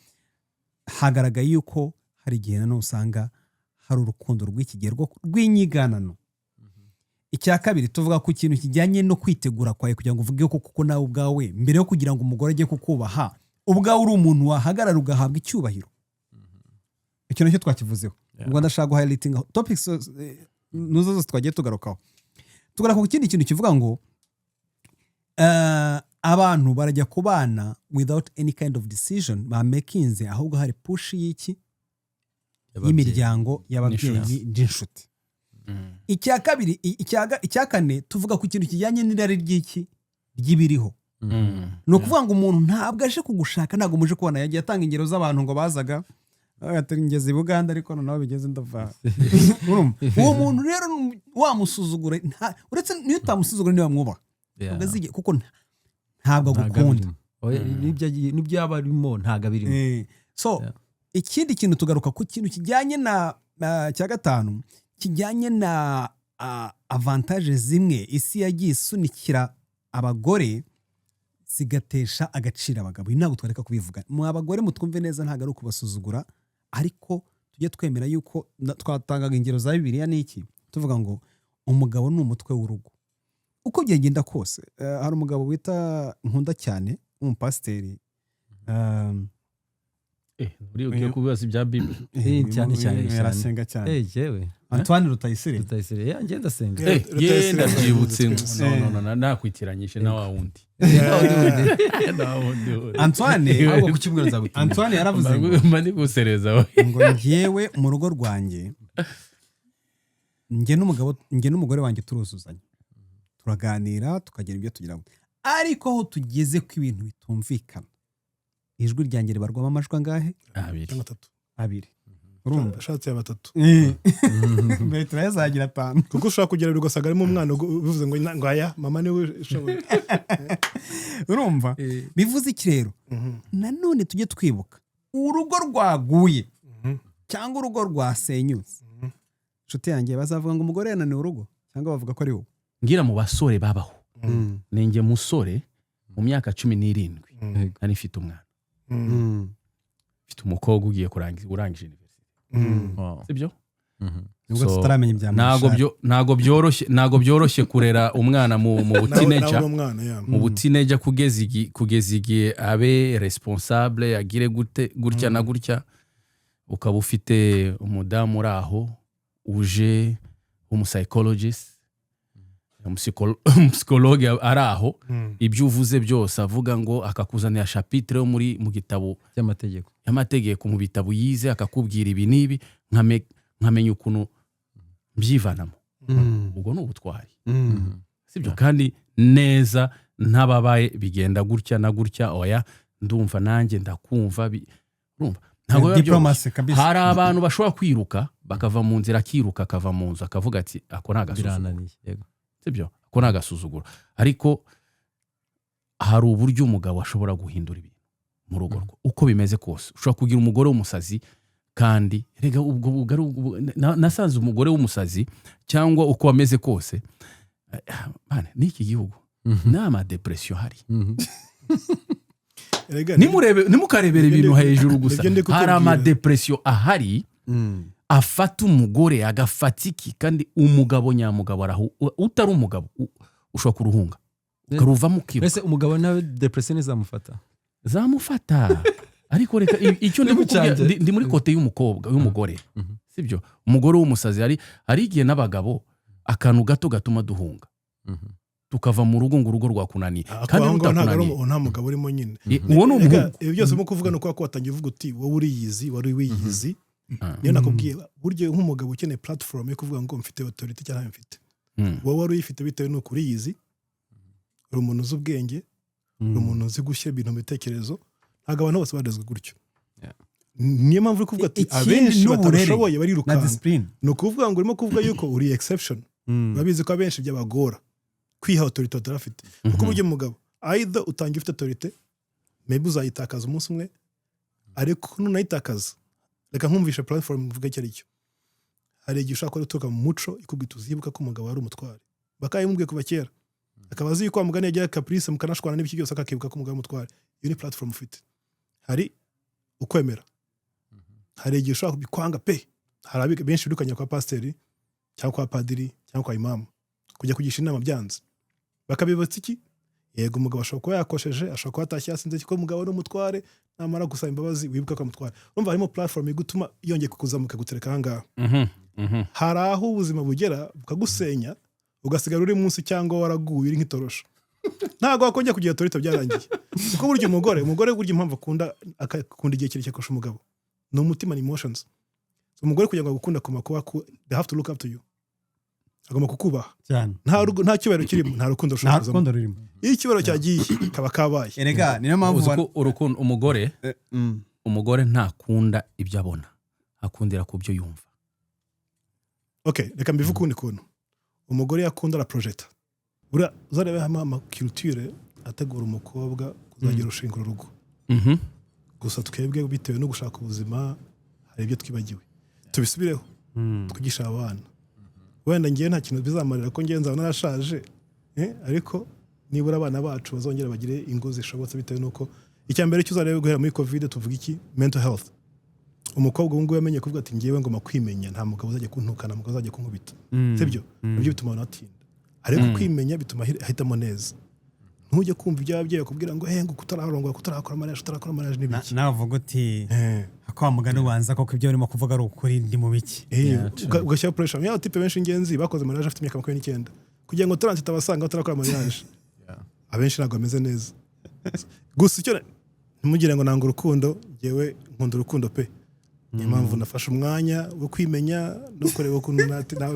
hagaragaye yuko hari igihe nanone usanga hari urukundo rw'ikigero rw'inyiganano icya kabiri tuvuga ku kintu kijyanye no kwitegura kwawe kugira ngo uvuge ko kuko nawe ubwawe mbere yo kugira ngo umugore ajye kukubaha ubwawe uri umuntu wahagarara ugahabwa icyubahiro icyo nacyo twakivuzeho ubwo ndashaka guhighlightinga topics nuzo zose twagiye tugarukaho tugaruka ku kindi kintu kivuga ngo abantu barajya kubana without any kind of decision bamakinze ahubwo hari push y'iki y'imiryango y'ababyeyi n'inshuti icya kabiri icya kane tuvuga ku kintu kijyanye n'irari ry'iki ry'ibiriho ni ukuvuga ngo umuntu ntabwo aje kugushaka ntabwo muje kubona yagiye atanga ingero z'abantu ngo bazaga ngeze i Buganda ariko noneho bigeze ndava uwo muntu rero wamusuzugura uretse niyo utamusuzugura niba mwubaha kuko ntabwo agukunda n'ibyo yaba arimo ntabwo abirimo so ikindi kintu tugaruka ku kintu kijyanye na cya gatanu kijyanye na avantage zimwe isi yagiye isunikira abagore zigatesha agaciro abagabo ntabwo twareka kubivuga mu abagore mutwumve neza ntabwo ari ukubasuzugura ariko tujye twemera yuko twatangaga ingero za Bibiliya n'iki tuvuga ngo umugabo ni umutwe w'urugo uko byagenda kose hari umugabo wita nkunda cyane umupasiteri uri ugiye kubibaza ibya Bible cyane yarasenga cyane jewe Antoine Rutayisire ngenda senga yenda byibutse no nakwitiranyije na wa wundi Antoine ahubwo ku cyumweru nzagutumira Antoine yaravuze ngo mani gusereza ngo njyewe mu rugo rwanjye njye n'umugore wanjye turuzuzanya turaganira tukagira ibyo tugira ariko aho tugeze ku ibintu bitumvikana ijwi ryanjye ribarwamo amajwi angahe 2 urumva ashatse 3 mbere turayazagira 5 kuko ushaka kugera bigosaga arimo umwana bivuze ngo aya mama niwe ushoboye urumva bivuze iki rero nanone tujye twibuka urugo rwaguye cyangwa urugo rwasenyutse nshuti yanjye bazavuga ngo umugore yananiwe urugo cyangwa bavuga ko ari wowe ngira mu basore babaho ninjye musore mu myaka 17 nari mfite umwana mfite umukobwa ugiye urangije university sibyo nubwo tutaramenya ibya nago byoroshye kurera umwana mu butineja mu butineja kugeza igihe abe responsable agire gutya na gutya ukaba ufite umudamu uraho uje umuspsychologist umusicologue araho ibyo uvuze byose avuga ngo akakuzanira chapitre mu gitabo y'amategeko mu bitabo yize akakubwira ibi nibi nkamenya ukuntu mbyivanamo ubwo ni ubutwari sibyo kandi neza ntababaye bigenda gutya na gutya oya ndumva nanjye ndakumva urumva ntabwo hari abantu bashobora kwiruka bakava mu nzira akiruka akava mu nzu akavuga ati ako nagasuzuguro sibyo ako nagasuzuguro ariko hari uburyo umugabo ashobora guhindura ibintu mu rugo uko bimeze kose ushobora kugira umugore w'umusazi kandi rega ubwo nasanze umugore w'umusazi cyangwa uko wameze kose n'iki gihugu nama depression hari nimukarebera ibintu hejuru gusa hari amadepression ahari afata umugore agafata iki kandi umugabo nyamugabo araho utari umugabo ushobora kuruhunga karuvamo kiba mbese umugabo nawe depression zamufata ariko reka icyo ndi muri kote y'umugore sibyo umugore w'umusazi hari igihe n'abagabo akantu gato gatuma duhunga tukava mu rugo ngo urugo rwakunaniye kandi rutakunaniye nta mugabo urimo nyine uwo ni umuhungu ibi byose mu kuvuga no kwa watangiye uvuga uti wowe uriyizi wari wiyizi niyo nakubwiye buryo nk'umugabo ukeneye platform yo kuvuga ngo mfite authority cyangwa mfite wowe wari uyifite bitewe n'uko uriyizi uri umuntu uzi ubwenge uri umuntu uzi gushyira ibintu mu bitekerezo ntabwo abantu bose badezwe gutyo niyo mpamvu uri kuvuga ati abenshi batarashoboye barirukanga ni ukuvuga ngo urimo kuvuga yuko uri exception babizi ko abenshi by'abagora kwiha authority batarafite kuko buryo umugabo either utangiye ufite authority maybe uzayitakaza umunsi umwe ariko nunayitakaza reka nkumvisha platform mvuga icyo ari cyo hari igihe ushaka guturuka mu muco ikubwita uzibuka ko umugabo ari umutware bakayimubwiye kuva kera akaba azi ko amugani yagiye caprice mukanashwana n'ibiki byose akakibuka ko umugabo ari umutware iyo ni platform ufite hari ukwemera hari igihe ushaka kubikwanga pe hari benshi birukanya kwa pasiteri cyangwa kwa padiri cyangwa kwa imamu kujya kugisha inama byanze bakabibatsa iki yego umugabo ashobora kuba yakosheje ashobora kuba atashye yasinze ko umugabo ari umutware namara gusaba imbabazi wibuka ko amutware urumva harimo platform igutuma yongeye kukuzamuka gutereka ahangaha hari aho ubuzima bugera bukagusenya ugasigara uri munsi cyangwa waraguye uri nk'itorosho ntabwo wakongera kugira authority byarangiye kuko buryo umugore buryo impamvu akunda igihe kirekire kurusha umugabo ni umutima ni emotions umugore kugira ngo agukunda kuma kuba they have to look up to you agomba kukubaha cyane nta cyubahiro kirimo nta rukundo nta rukundo rurimo iyo icyubahiro cyagiye kaba kabaye erega niyo mpamvu urukundo umugore ntakunda ibyo abona akundira ku byo yumva okay reka mbivuge ukundi kuntu umugore yakunda la project bura uzarebe hama amaculture ategura umukobwa kuzagira urushingiro rugo gusa twebwe bitewe no gushaka ubuzima hari ibyo twibagiwe tubisubireho twigisha abana wenda ngiye nta kintu bizamarira ko ngiye nzaba narashaje ariko nibura abana bacu bazongera bagire ingo zishobotse bitewe nuko icya mbere cyo uzarebe guhera muri covid tuvuga iki mental health umukobwa ubungu yamenye kuvuga ati ngiyewe ngoma kwimenya nta mugabo uzajya kuntukana mugabo uzajya kunkubita sibyo nibyo bituma abantu batinda ariko kwimenya bituma ahitamo neza ntujye kumva ibyo ababyeyi bakubwira ngo ngo kutararongora kutarakora mariage n'ibiki nawe uvuga uti kwa mugani ubanza koko ibyo urimo kuvuga ari ukuri ndi mu biki ugashyira pressure ya tipe benshi ingenzi bakoze mariage afite imyaka 29 kugira ngo 30 tabasanga batarakora mariage abenshi ntabwo bameze neza gusa icyo ntimugire ngo nanga urukundo ngewe nkunda urukundo pe niyo mpamvu nafashe umwanya wo kwimenya no kureba ukuntu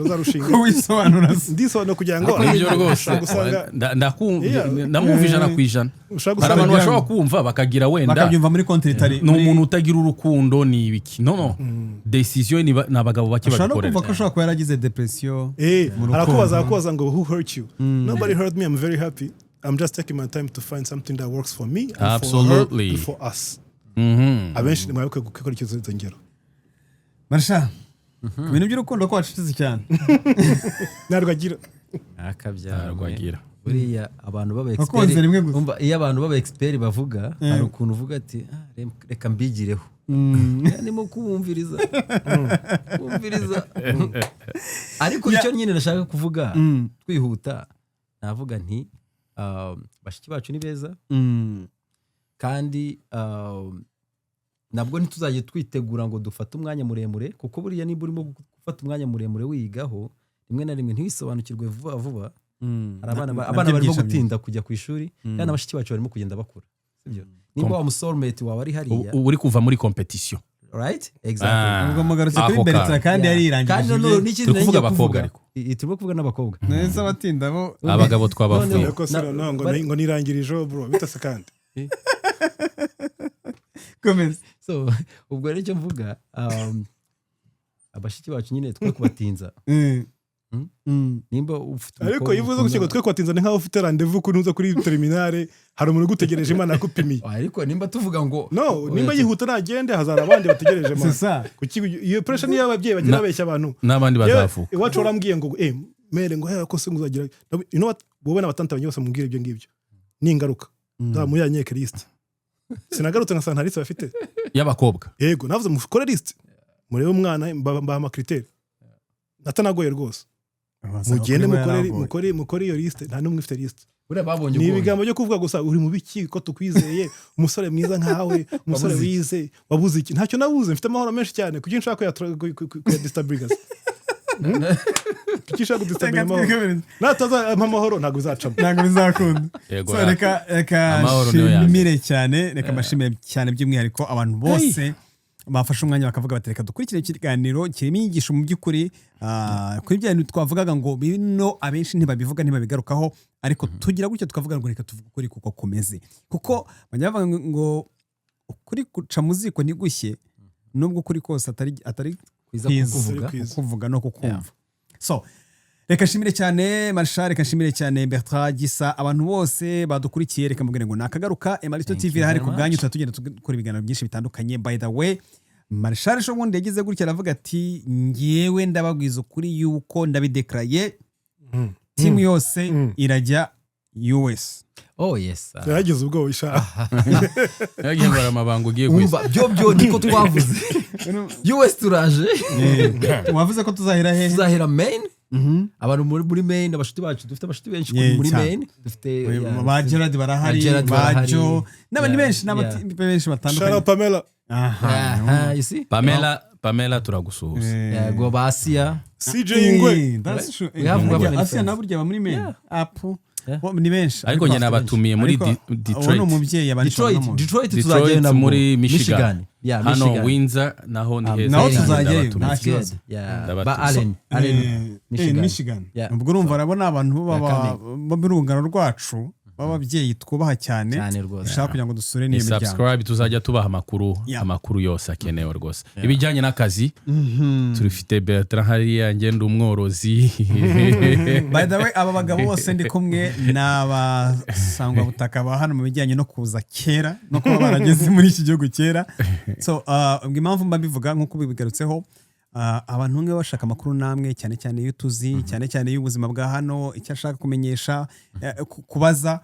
uzarushinga wisobanura ndisobanura kugira ngo ibyo rwose ndamwumva 100%. hari abantu bashobora kumva bakagira wenda bakabyumva muri kontritari ni umuntu utagira urukundo ni ibiki no decision ni abagabo bake babikorera ko ushobora kuba yaragize depression arakubaza ngo who hurt you nobody hurt me I'm very happy I'm just taking my time to find something that works for me and Absolutely. for us abenshi ni mwabuke gukora icyo ngero Marsha ku bintu by'urukundo ko wacitse cyane narwagira akabyarwagira buriya abantu baba expert umva iyo abantu baba expert bavuga hari ukuntu uvuga ati reka mbigireho nimo kumviriza ariko icyo nyine nashaka kuvuga twihuta navuga nti bashiki bacu ni beza kandi nabwo ntituzajye twitegura ngo dufate umwanya muremure kuko buriya niba urimo gufata umwanya muremure wigaho rimwe na rimwe ntiwisobanukirwe vuba abana barimo gutinda kujya ku ishuri kandi abashiki bacu barimo kugenda bakura sibyo niba wa soulmate wawe ari hariya uri kuva muri competition right exactly ubwo mugarutse kuri Bertrand kandi yari irangije kandi no n'ikindi kuvuga abakobwa ariko turimo kuvuga n'abakobwa neza batinda bo abagabo twabavuye ko sino ngo nirangirije bro bitase kandi komeza so ubwo rero icyo mvuga abashiki bacu nyine twe kubatinza nimba ufite ariko yivuze gukigo twe kubatinza ni nkaho ufite rendezvous kuri uza kuri terminale hari umuntu gutegereje Imana yakupimiye ariko nimba tuvuga ngo no nimba yihuta nagende hazara abandi bategereje c'est ça kuki iyo pressure ni y'ababyeyi bagira abeshya abantu n'abandi bazavuka iwacu warambwiye ngo mere ngo ko se nguzagira you know what wowe n'abatanta banyose mubwire ibyo ngibyo ni ingaruka za muri yanyeke list sinagarutse nka santariste bafite y'abakobwa yego navuze mukore list murebe umwana mba amakriteri natanagoye rwose mugende mukore iyo list nta numwe ufite list ni ibigambo byo kuvuga gusa uri mu biki ko tukwizeye umusore mwiza nkawe umusore wize wabuze iki ntacyo nabuze mfite amahoro menshi cyane kuki nshaka kuya destabilize kuki nshaka kudestabilize amahoro nataza amahoro ntabwo bizacamo ntabwo bizakunda so reka shimire cyane reka bashimire cyane by'umwihariko abantu bose bafashe umwanya bakavuga bati reka dukurikire ikiganiro kirimo inyigisho mu by'ukuri kuri bya bintu twavugaga ngo bino abenshi ntibabivuga ntibabigarukaho ariko tugira gutya tukavuga ngo reka tuvuge ukuri kuko kumeze kuko bajya bavuga ngo ukuri guca mu ziko ntigushye nubwo ukuri kose atari kuvuga no kukumva so reka shimire cyane Marshal reka shimire cyane Bertrand Gisa abantu bose badukurikiye reka mubwire ngo nakagaruka Emalito TV hari ku bwanyu tugenda dukora ibiganiro byinshi bitandukanye by the way Marshal sho wundi yagize gutya aravuga ati ngiyewe ndababwiza ukuri yuko ndabideclare team yose irajya US oh yes yagize ubwo ishaka yagiye bara amabanga ugiye kwisa byo niko twavuze US turaje wavuze ko tuzahira hehe tuzahira Maine abantu muri Maine abashuti bacu dufite abashuti benshi muri Maine dufite ba Gerard barahari bajo n'abandi benshi benshi batandukanye Shara Pamela you see Pamela turagusuhuza yego basia CJ Ingwe Asia na burya ba muri Maine apu ni benshi ariko nyine abatumiye muri Detroit tuzajyayo muri Michigan hano Windsor naho ni heza naho tuzajyayo ba Allen Michigan ubwo urumva arabona abantu b'urungano rwacu b'ababyeyi twubaha cyane dushaka kugira ngo dusure n'iyo miryango subscribe tuzajya tubaha amakuru yose akenewe rwose ibijyanye n'akazi turifite Bertrand hariya ngenda umworozi by the way aba bagabo bose ndi kumwe n'abasangwa butaka ba hano mu bijyanye no kuza kera no kuba barageze muri iki gihugu kera so impamvu mbabivuga nk'uko bigarutseho abantu bamwe bashaka amakuru namwe cyane cyane iyo tuzi cyane cyane y'ubuzima bwa hano icyo ashaka kumenyesha kubaza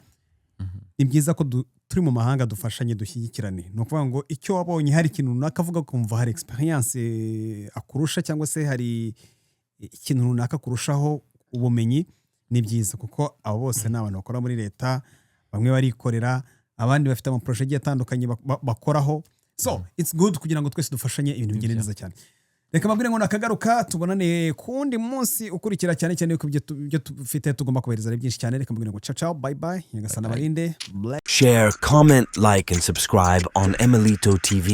ni byiza ko turi mu mahanga dufashanye dushyigikirane ni ukuvuga ngo icyo wabonye hari ikintu runaka avuga kumva hari experience akurusha cyangwa se hari ikintu runaka kurushaho ubumenyi ni byiza kuko abo bose ni abantu bakora muri leta bamwe barikorera abandi bafite amaproje agiye atandukanye bakoraho so it's good kugira ngo twese dufashanye ibintu bigende neza cyane. Reka mabwire ngo nakagaruka tubonane kundi munsi ukurikira cyane cyane yuko ibyo tufite tugomba kubereza ari byinshi cyane. Reka mabwire ngo ciao bye bye nyagasana barinde. Share, comment, like and subscribe on Emelito TV.